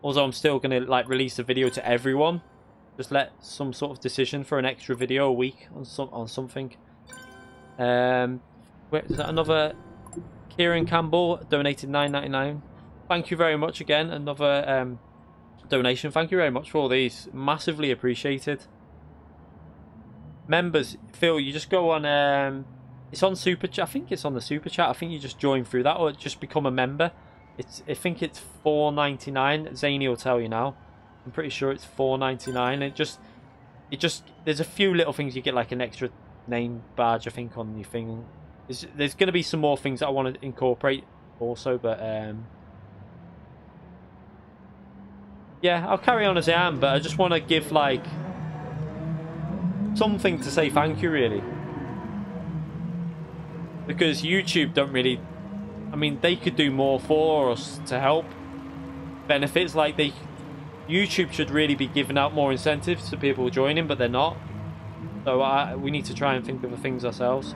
Also, I'm still gonna like release a video to everyone. Just let some sort of decision for an extra video a week on something. Where is that? Another Kieran Campbell donated $9.99. Thank you very much again. Another donation. Thank you very much for all these. Massively appreciated. Members, Phil, you just go on. It's on Super Chat. I think it's on the Super Chat. I think you just join through that, or just become a member. I think it's $4.99. Zany will tell you now. I'm pretty sure it's $4.99. It just there's a few little things you get, like an extra name badge, I think, on your thing. There's going to be some more things that I want to incorporate also, but yeah, I'll carry on as I am, but I just want to give like something to say thank you really, because YouTube don't really, I mean, they could do more for us to help benefits. Like YouTube should really be giving out more incentives to people joining, but they're not. So we need to try and think of the things ourselves.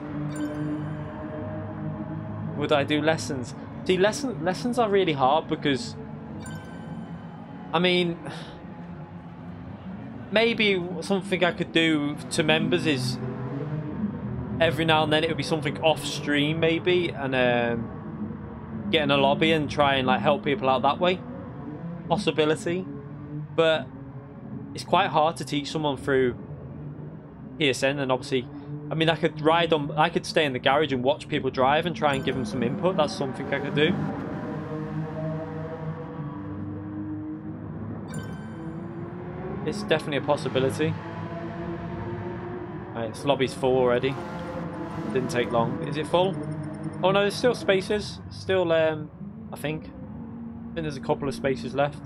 Would I do lessons? See, lessons are really hard because, I mean, maybe something I could do to members is every now and then it would be something off stream maybe, and get in a lobby and try and like help people out that way. Possibility, but it's quite hard to teach someone through PSN. And obviously, I mean, I could stay in the garage and watch people drive and try and give them some input. That's something I could do. It's definitely a possibility. Right, this lobby's full already. Didn't take long. Is it full? Oh no, there's still spaces. Still, I think there's a couple of spaces left.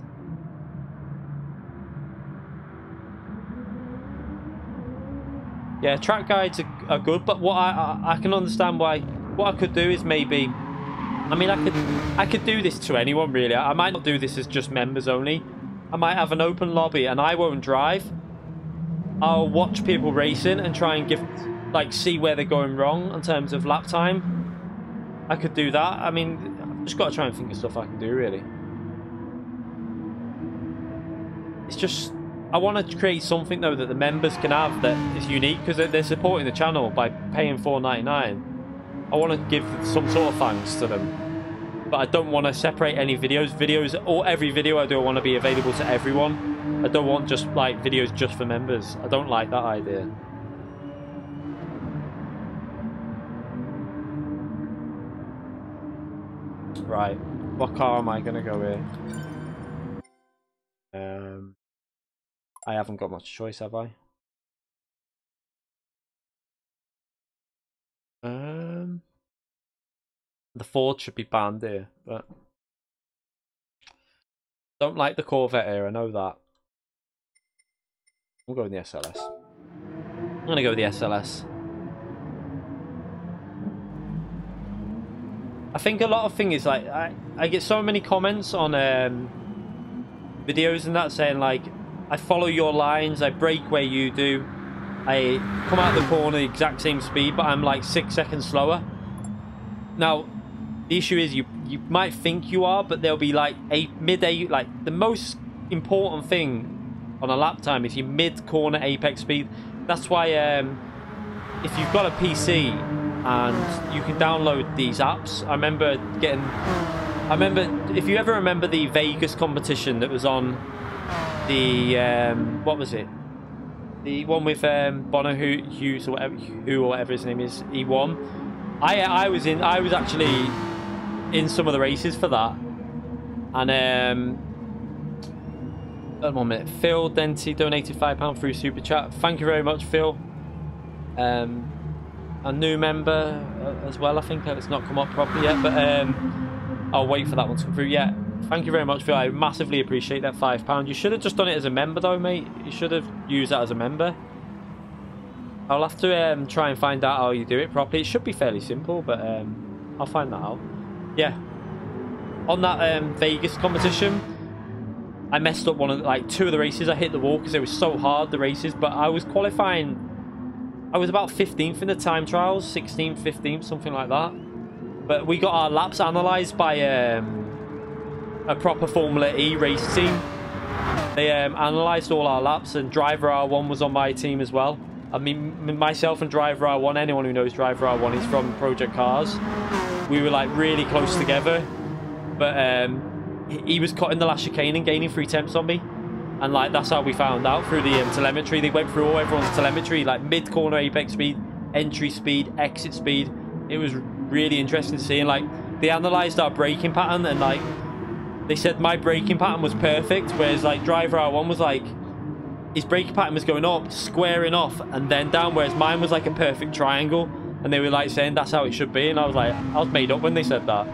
Yeah, track guides are good, but what I can understand why. What I could do is maybe, I mean, I could do this to anyone really. I might not do this as just members only. I might have an open lobby and I won't drive. I'll watch people racing and try and see where they're going wrong in terms of lap time. I could do that. I mean, I've just got to try and think of stuff I can do really. It's just, I want to create something though that the members can have that is unique, because they're supporting the channel by paying $4.99. I want to give some sort of thanks to them. But I don't want to separate any videos, or every video I do I want to be available to everyone. I don't want just like videos just for members. I don't like that idea. Right, what car am I gonna go here? I haven't got much choice, have I? The Ford should be banned here, but don't like the Corvette here, I know that. I'm going the SLS. I'm gonna go with the SLS. I think a lot of things like I get so many comments on videos and that saying like, I follow your lines, I brake where you do, I come out the corner the exact same speed, but I'm like 6 seconds slower. Now, the issue is you might think you are, but there'll be like mid-8, like the most important thing on a lap time is your mid-corner apex speed. That's why if you've got a PC and you can download these apps, I remember if you ever remember the Vegas competition that was on the what was it? The one with Bono Hughes or whatever his name is. He won. I was actually in some of the races for that. And one minute. Phil Denty donated £5 through Super Chat. Thank you very much, Phil. A new member as well. I think it's not come up properly yet, but I'll wait for that one to come through. Yeah, thank you very much, Phil. I massively appreciate that £5. You should have just done it as a member though, mate. You should have used that as a member. I'll have to try and find out how you do it properly. It should be fairly simple, but I'll find that out. Yeah. On that Vegas competition, I messed up two of the races. I hit the wall because it was so hard, the races, but I was qualifying. I was about 15th in the time trials, 16th, 15th, something like that. But we got our laps analysed by a proper Formula E race team. They analysed all our laps, and Driver R1 was on my team as well. I mean, myself and Driver R1, anyone who knows Driver R1, he's from Project Cars. We were like really close together. But he was cutting the last chicane and gaining 3 temps on me. And like that's how we found out, through the telemetry. They went through everyone's telemetry, like mid-corner apex speed, entry speed, exit speed. It was really interesting to see. And like they analysed our braking pattern, and like they said my braking pattern was perfect, whereas like Driver R1 was like, his braking pattern was going up, squaring off, and then down, whereas mine was like a perfect triangle. And they were like saying that's how it should be, and I was like, I was made up when they said that.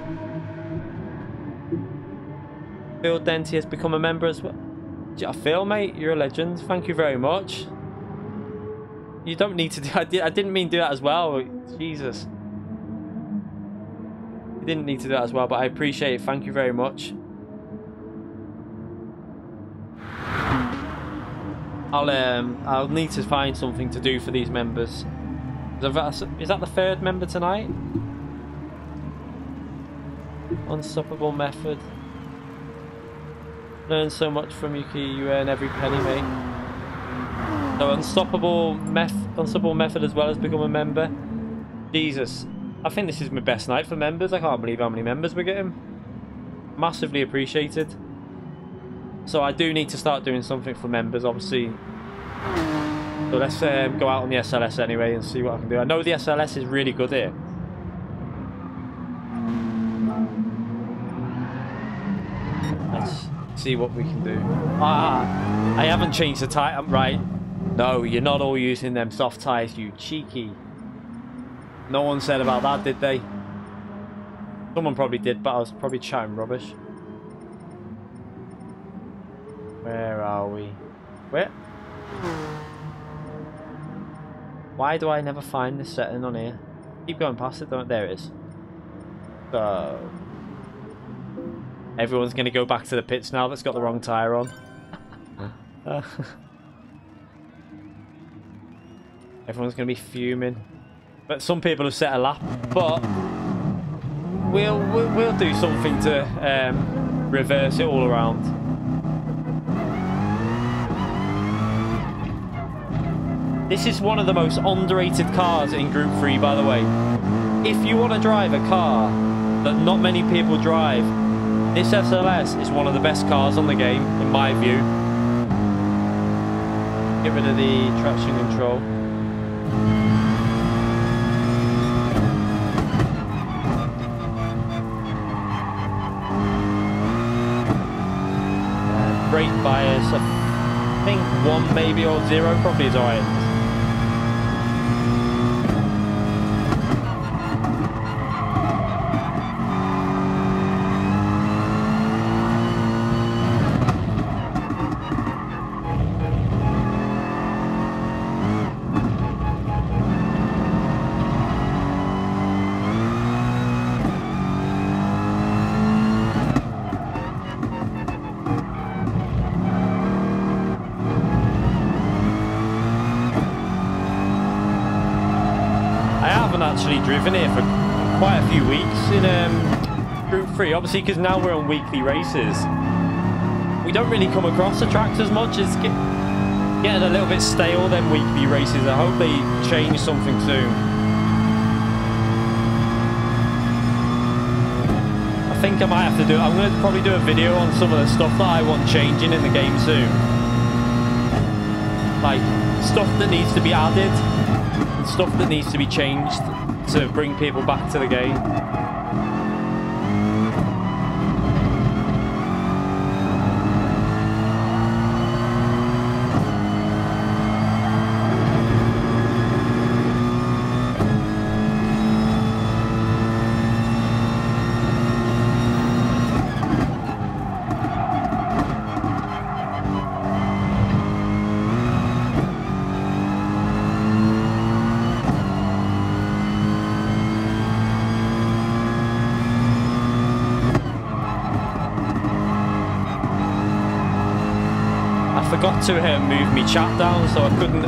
Phil Denty has become a member as well. Phil, mate, you're a legend. Thank you very much. You don't need to do... I didn't mean to do that as well. Jesus. You didn't need to do that as well, but I appreciate it. Thank you very much. I'll need to find something to do for these members. Is that the 3rd member tonight? Unstoppable method. Learn so much from Yuki, you earn every penny, mate. So unstoppable method as well as become a member. Jesus. I think this is my best night for members. I can't believe how many members we're getting. Massively appreciated. So I do need to start doing something for members, obviously. So let's go out on the SLS anyway and see what I can do. I know the SLS is really good here. Let's see what we can do. I haven't changed the tyre. Right. No, you're not all using them soft tyres, you cheeky. No one said about that, did they? Someone probably did, but I was probably chatting rubbish. Where are we? Where? Why do I never find this setting on here? Keep going past it, don't. There it is. So everyone's gonna go back to the pits now that's got the wrong tyre on. Everyone's gonna be fuming. But some people have set a lap, but we'll do something to reverse it all around. This is one of the most underrated cars in Group 3, by the way. If you want to drive a car that not many people drive, this SLS is one of the best cars on the game, in my view. Get rid of the traction control. Brake bias, I think 1 maybe or 0 probably is alright. Actually driven here for quite a few weeks in Group 3, obviously, because now we're on weekly races. We don't really come across the tracks as much. It's getting a little bit stale, them weekly races. I hope they change something soon. I think I might have to do it. I'm going to probably do a video on some of the stuff that I want changing in the game soon. Like stuff that needs to be added, stuff that needs to be changed to bring people back to the game. I forgot to move me chat down, so I couldn't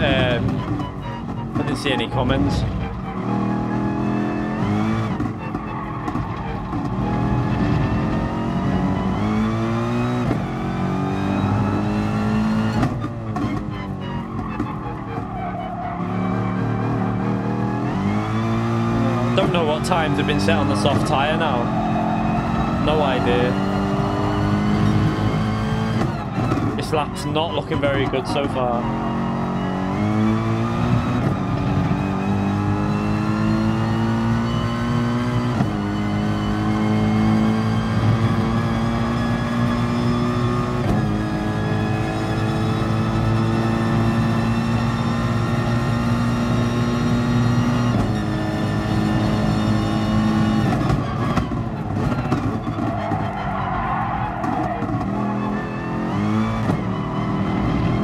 see any comments. Don't know what times have been set on the soft tyre now. No idea. This lap's not looking very good so far.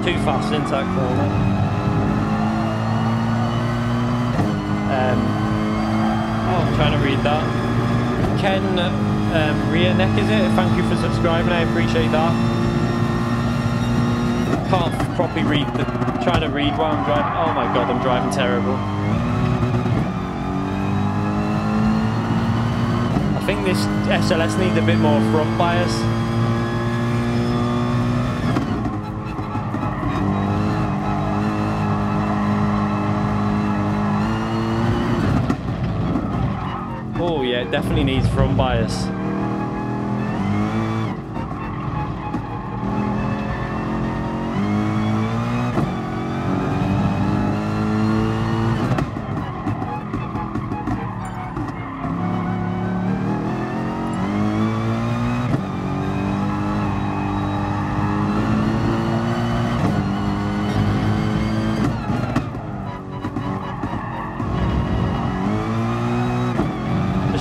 Too fast into that corner. I'm trying to read that. Ken Rianek, is it? Thank you for subscribing, I appreciate that. Can't properly read trying to read while I'm driving. Oh my god, I'm driving terrible. I think this SLS needs a bit more front bias. yeah, it definitely needs front bias.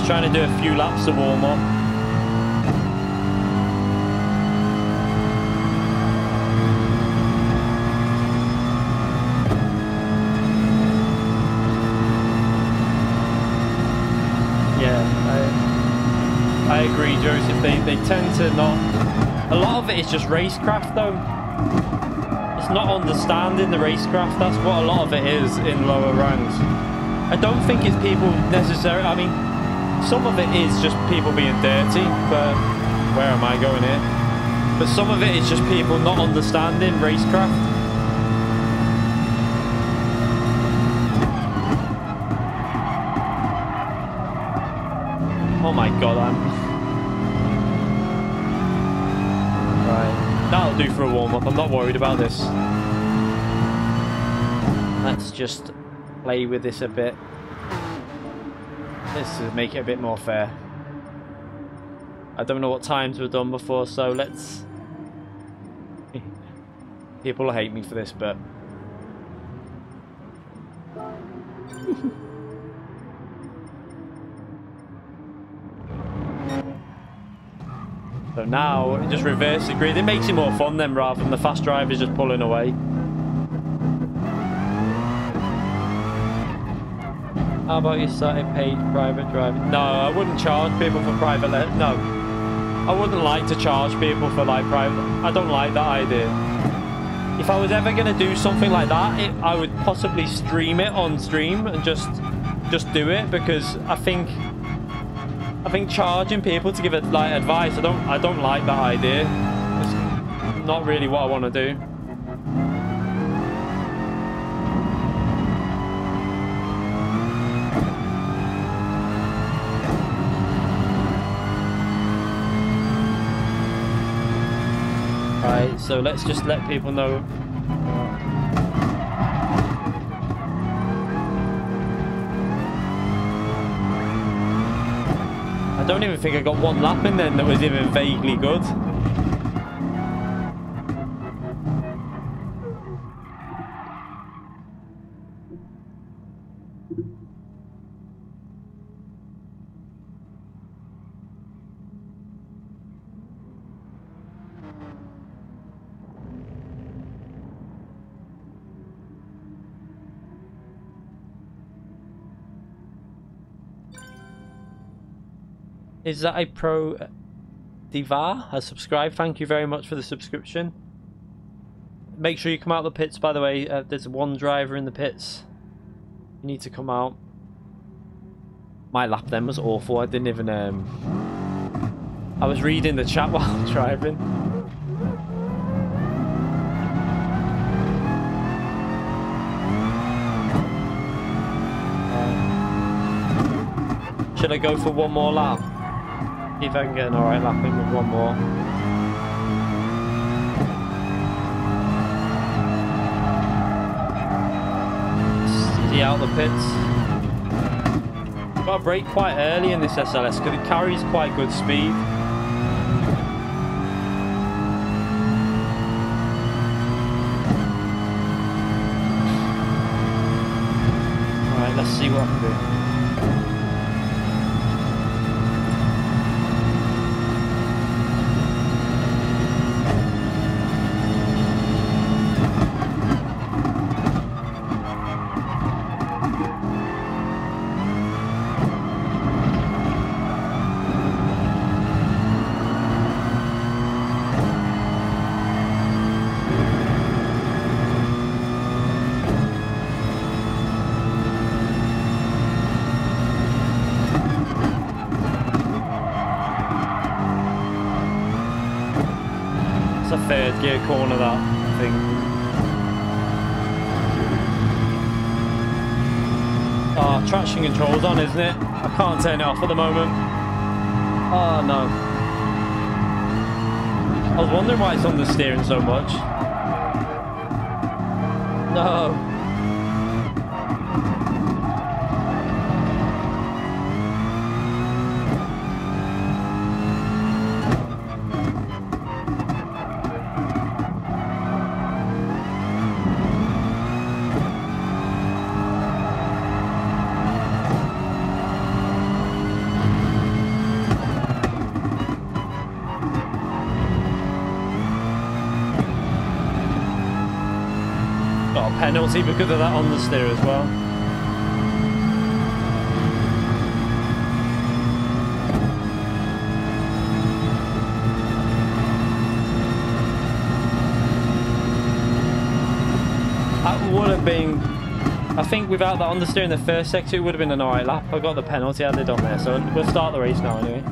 Trying to do a few laps to warm up. Yeah, I agree, Joseph. They tend to not. A lot of it is just racecraft, though. It's not understanding the racecraft. That's what a lot of it is in lower ranks. I don't think it's people necessarily. I mean, some of it is just people being dirty, but where am I going here? But some of it is just people not understanding racecraft. Oh my god, Right, that'll do for a warm-up. I'm not worried about this. Let's just play with this a bit. This to make it a bit more fair. I don't know what times we've done before, so let's... People will hate me for this, but... So now, just reverse the grid. It makes it more fun then, rather than the fast drivers just pulling away. How about you started paid private driving? No, I wouldn't charge people for private. No, I wouldn't like to charge people for like private. I don't like that idea. If I was ever going to do something like that, I would possibly stream it on stream and just do it, because I think charging people to give it like advice, I don't like that idea. It's not really what I want to do. Right, so let's just let people know. I don't even think I got one lap in then that was even vaguely good. Is that a Pro Diva has subscribed? Thank you very much for the subscription. Make sure you come out of the pits, by the way. There's one driver in the pits. You need to come out. My lap then was awful. I didn't even... I was reading the chat while I'm driving. Should I go for one more lap? See if I can get an alright lap in with one more. See out the pits. Got to brake quite early in this SLS because it carries quite good speed. Alright, let's see what I can do. Third gear corner, that thing. Oh, Oh, traction control's on, isn't it? I can't turn it off at the moment. Oh, no. I was wondering why it's on the steering so much. No. Got a penalty because of that on the steer as well. That would have been, I think without that understeer in the first sector, it would have been an alright lap. I got the penalty added on there, so we'll start the race now anyway.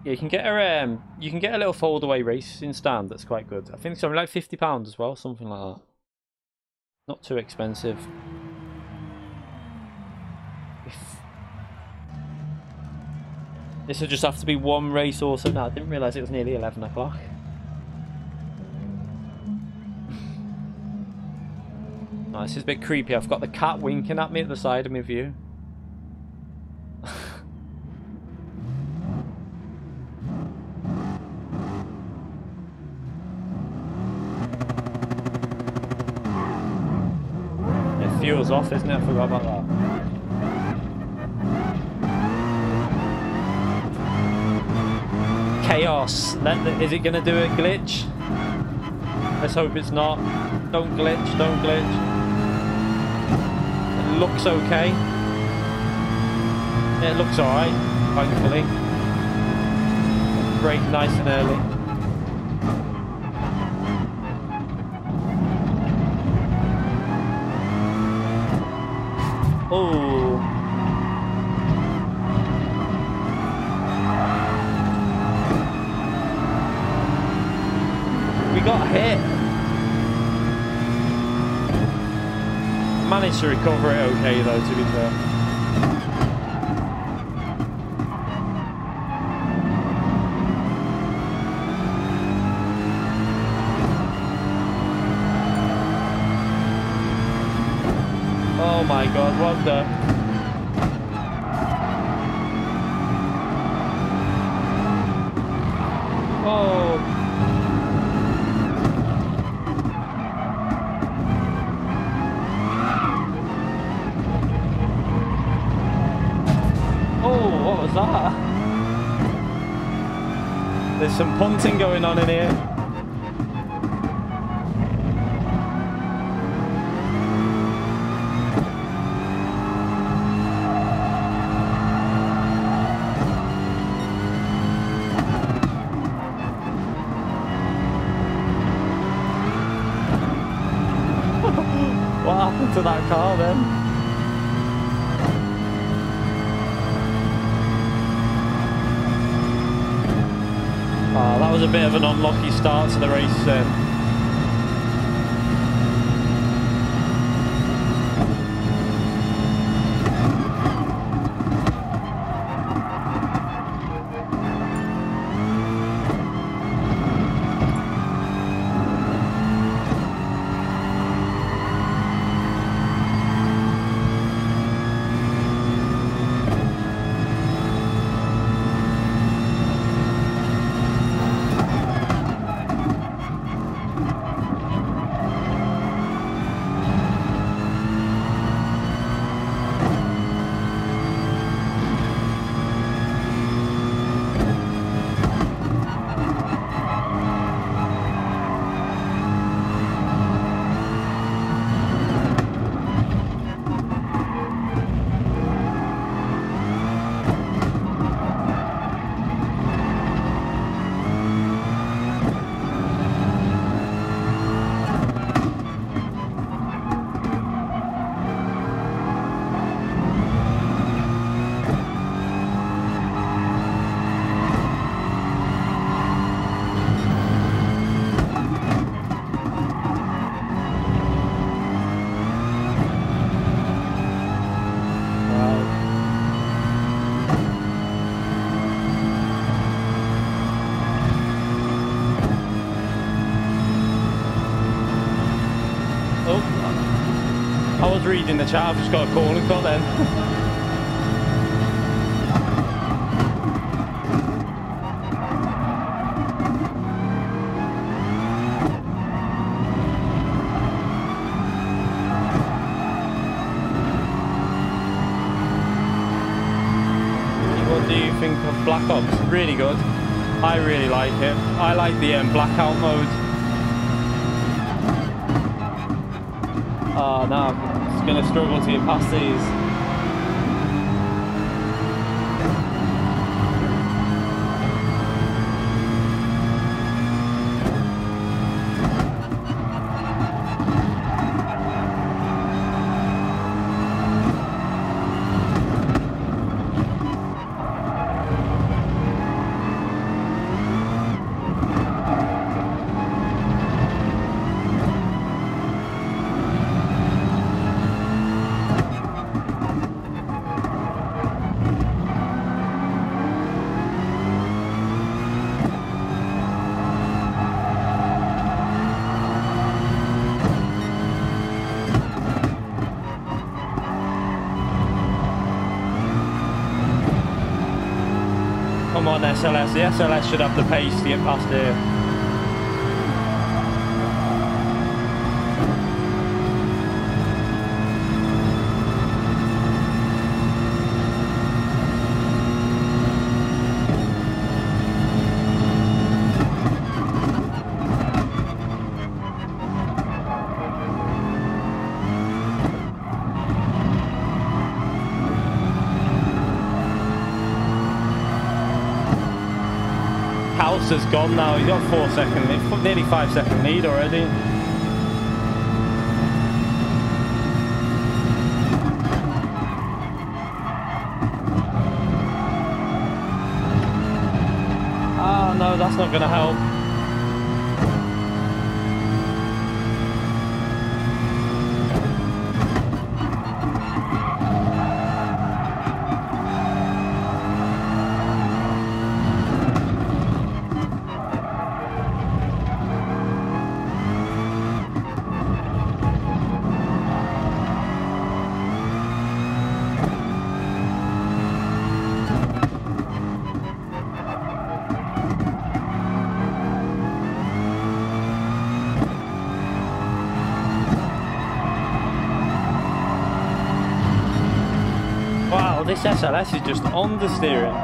Yeah, you can get a little fold-away racing stand that's quite good. I think it's something like £50 as well, something like that. Not too expensive. This will just have to be one race also. No, I didn't realise it was nearly 11 o'clock. Oh, this is a bit creepy. I've got the cat winking at me at the side of my view. Fuel's off, isn't it? I forgot about that. Chaos. Is it going to do a glitch? Let's hope it's not. Don't glitch, don't glitch. It looks okay. Yeah, it looks alright, thankfully. Brake nice and early. Oh. We got hit. Managed to recover it okay though, to be fair. Oh my god, what the... Oh... Oh, what was that? There's some punting going on in here. What happened to that car then? Oh, that was a bit of an unlucky start to the race then. I was reading the chat, I've just got a call and cut then. What do you think of Black Ops? Really good. I really like it. I like the blackout mode. Oh no, it's going to struggle to get past these. Come on SLS, the SLS should have the pace to get past here. Has gone now, he's got 4 second, nearly 5 second lead already. Oh no, that's not gonna help. This SLS is just on the steering.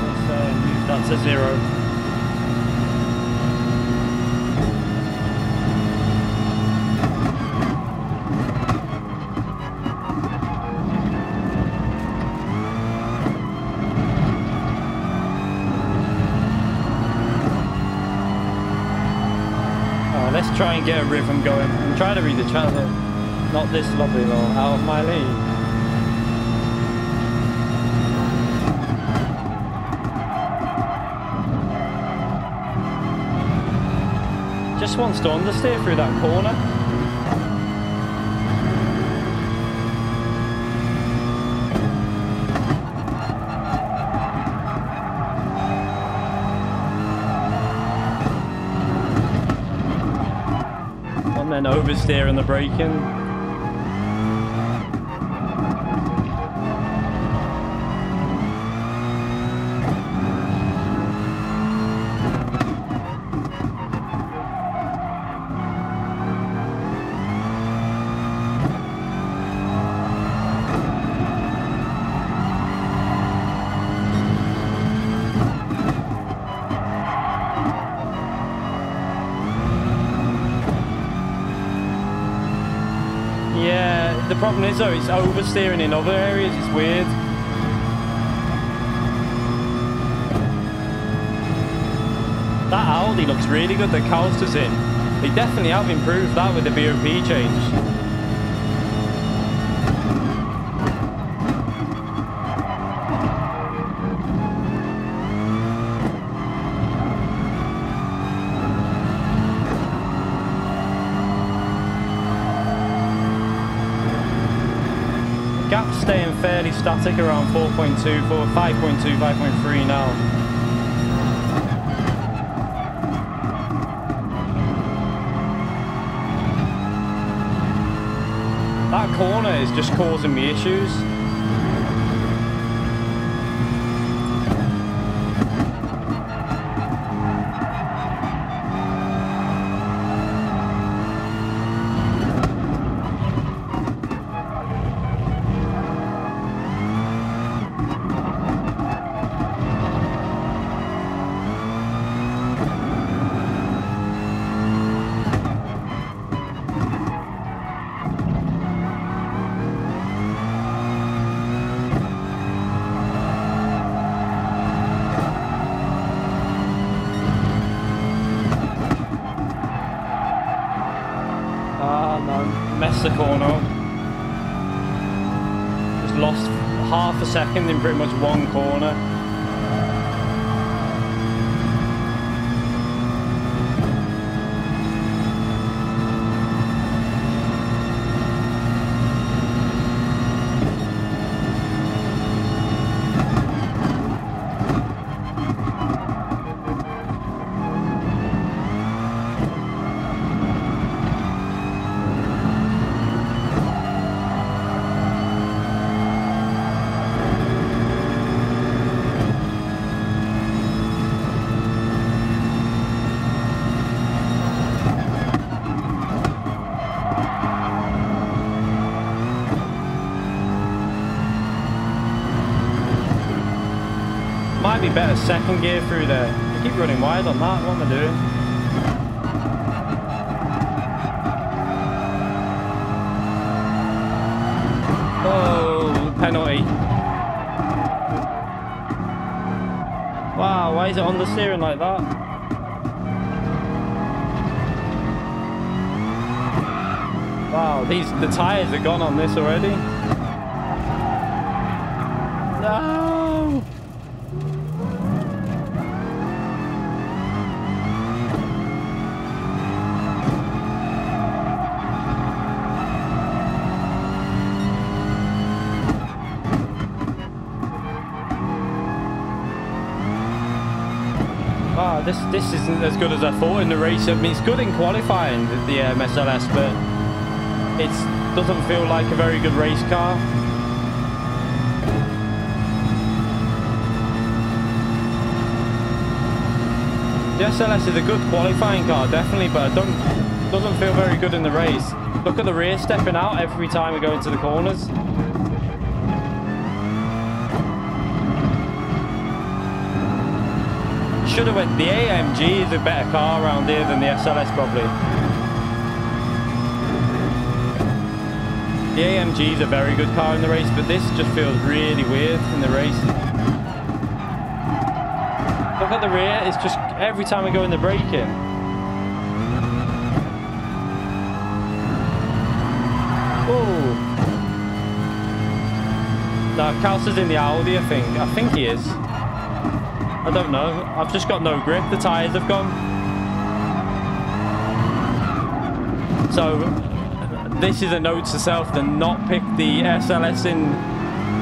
Let's move that to 0. Let's try and get a rhythm going. I'm trying to read the chat, but not this lovely though, out of my league. Just wants to understeer through that corner. And oversteer in the braking. The problem is though, it's oversteering in other areas, it's weird. That Audi looks really good that Calster's in. They definitely have improved that with the BOP change. gap's staying fairly static around 4.2, 5.2, 5.3 now. That corner is just causing me issues. Messed the corner. Just lost half a second in pretty much one corner. Might be better second gear through there. I keep running wide on that. What am I doing? Oh, penalty. Wow, why is it on the steering like that? Wow, the tyres are gone on this already. No! Wow, this isn't as good as I thought in the race. I mean, it's good in qualifying, the SLS, but it doesn't feel like a very good race car. The SLS is a good qualifying car, definitely, but doesn't feel very good in the race. Look at the rear stepping out every time we go into the corners. Should have went. The AMG is a better car around here than the SLS probably. The AMG is a very good car in the race, but this just feels really weird in the race. Look at the rear, it's just every time we go in the braking. Oh. No, Kelsey's in the Audi, I think. I think he is. I don't know. I've just got no grip. The tyres have gone. So this is a note to self to not pick the SLS in.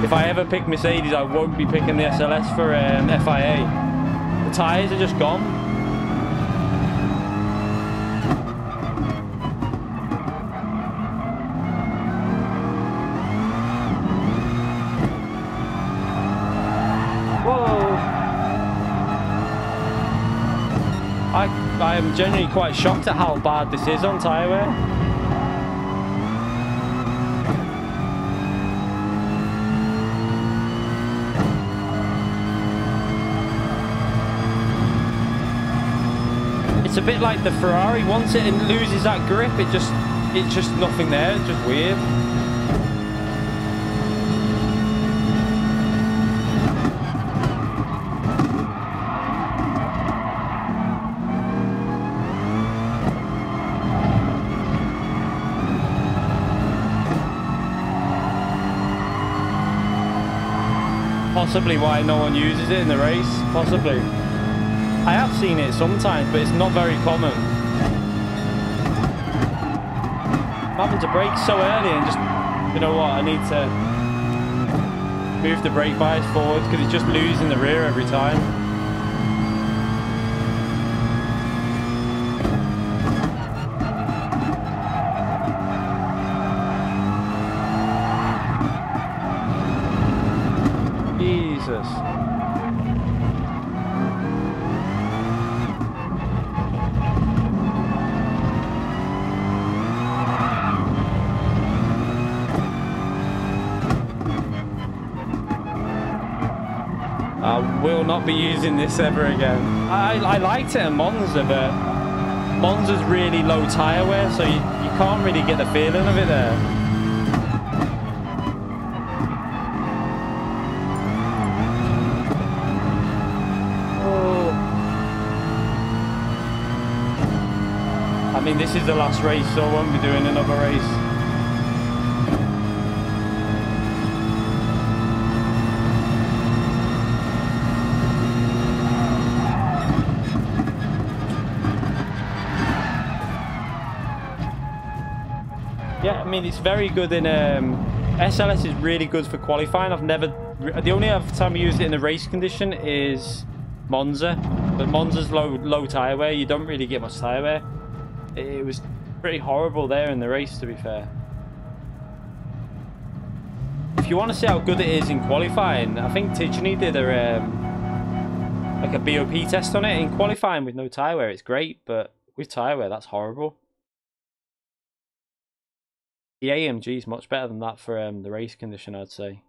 If I ever pick Mercedes, I won't be picking the SLS for FIA. The tyres are just gone. I am genuinely quite shocked at how bad this is on tyre wear. It's a bit like the Ferrari. Once it loses that grip, it's just nothing there. It's just weird. Possibly why no one uses it in the race. Possibly. I have seen it sometimes, but it's not very common. I'm having to brake so early and just, you know what, I need to move the brake bias forward because it's just losing the rear every time. Jesus. I will not be using this ever again. I liked it in Monza, but Monza's really low tyre wear, so you can't really get the feeling of it there. Oh. I mean, this is the last race, so I won't be doing another race. Yeah, I mean, it's very good in SLS is really good for qualifying. The only other time I used it in the race condition is Monza, but Monza's low tyre wear. You don't really get much tyre wear. It was pretty horrible there in the race, to be fair. If you want to see how good it is in qualifying, I think Tijani did like a BOP test on it. In qualifying with no tyre wear, it's great, but with tyre wear, that's horrible. The AMG is much better than that for the race condition, I'd say.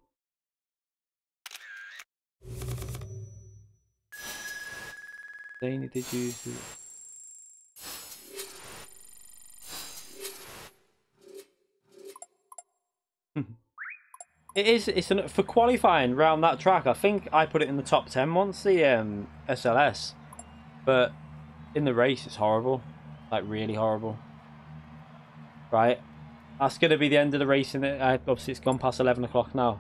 Danny did use it. It's for qualifying around that track. I think I put it in the top 10 once, the SLS, but in the race it's horrible, like really horrible. Right, that's gonna be the end of the race. Obviously it's gone past 11 o'clock now.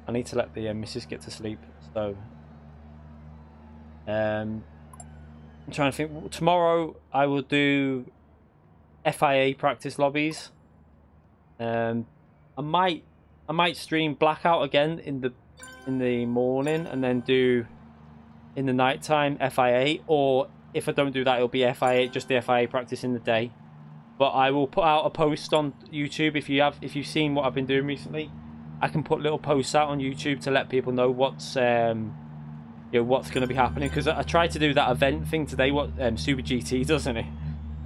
I need to let the missus get to sleep. So I'm trying to think. Tomorrow I will do FIA practice lobbies. I might stream Blackout again in the morning and then do in the nighttime FIA, or if I don't do that, it'll be FIA, just the FIA practice in the day. But I will put out a post on YouTube if you've seen what I've been doing recently. I can put little posts out on YouTube to let people know what's what's going to be happening, because I tried to do that event thing today, what Super GT doesn't it?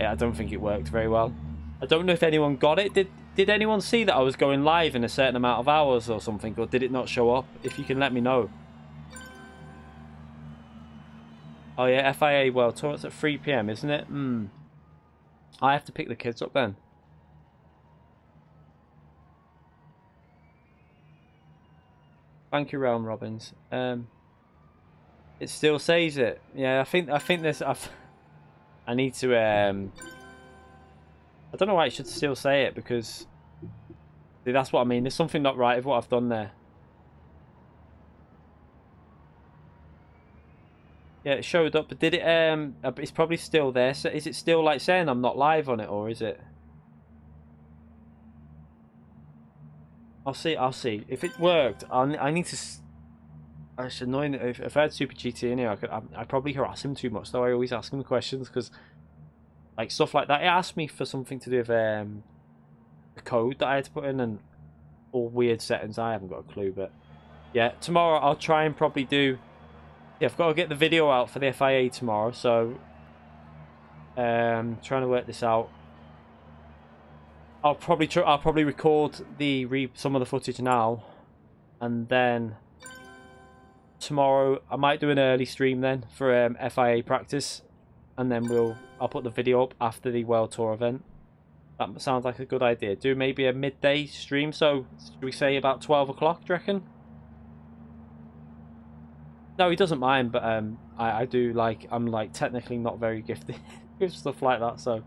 Yeah, I don't think it worked very well. I don't know if anyone got it. Did anyone see that I was going live in a certain amount of hours or something, or did it not show up? If you can let me know. Oh yeah, FIA World Tour, it's at 3 PM, isn't it? I have to pick the kids up then. Thank you, Realm Robbins. It still says it. Yeah, I think there's. I need to. I don't know why it should still say it, because see, that's what I mean. There's something not right with what I've done there. Yeah, it showed up, but did it? It's probably still there. So is it still like saying I'm not live on it, or is it? I'll see. I'll see if it worked. I need to. It's annoying. If I had Super GT in here, I'd probably harass him too much. Though I always ask him questions, because like stuff like that. It asked me for something to do with the code that I had to put in and all weird settings. I haven't got a clue, but yeah, tomorrow I'll try and probably do. Yeah, I've got to get the video out for the FIA tomorrow, so trying to work this out. I'll probably record some of the footage now, and then tomorrow I might do an early stream then for FIA practice, and then I'll put the video up after the World Tour event. That sounds like a good idea. Do maybe a midday stream, so should we say about 12 o'clock, do you reckon? No, he doesn't mind, but I do like, I'm like technically not very gifted with stuff like that, so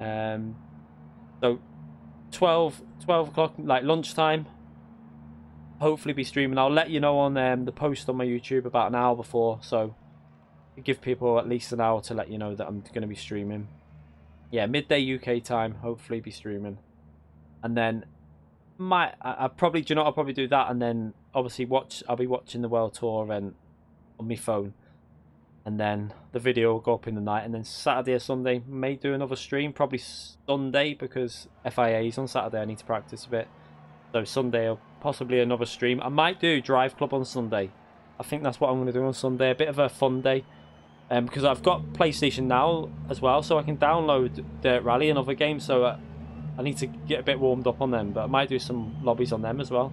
so 12 o'clock, like lunchtime, hopefully be streaming. I'll let you know on the post on my YouTube about an hour before, so give people at least an hour to let you know that I'm going to be streaming. Yeah, midday UK time, hopefully be streaming. And then I'll probably do that, and then obviously I'll be watching the World Tour event on my phone, and then the video will go up in the night, and then Saturday or Sunday may do another stream, probably Sunday because FIA's on Saturday. I need to practice a bit, so Sunday or possibly another stream. I might do Drive Club on Sunday. I think that's what I'm going to do on Sunday, a bit of a fun day, because I've got PlayStation now as well, so I can download Dirt Rally and other games, so I need to get a bit warmed up on them, but I might do some lobbies on them as well,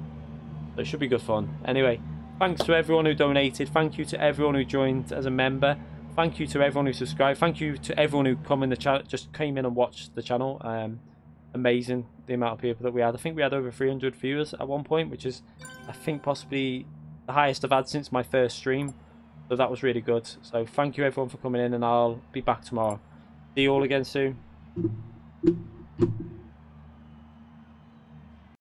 so it should be good fun. Anyway, thanks to everyone who donated, thank you to everyone who joined as a member, thank you to everyone who subscribed, thank you to everyone who come in the channel, just came in and watched the channel. Amazing the amount of people that we had. I think we had over 300 viewers at one point, which is, I think, possibly the highest I've had since my first stream, so that was really good. So thank you everyone for coming in, and I'll be back tomorrow. See you all again soon.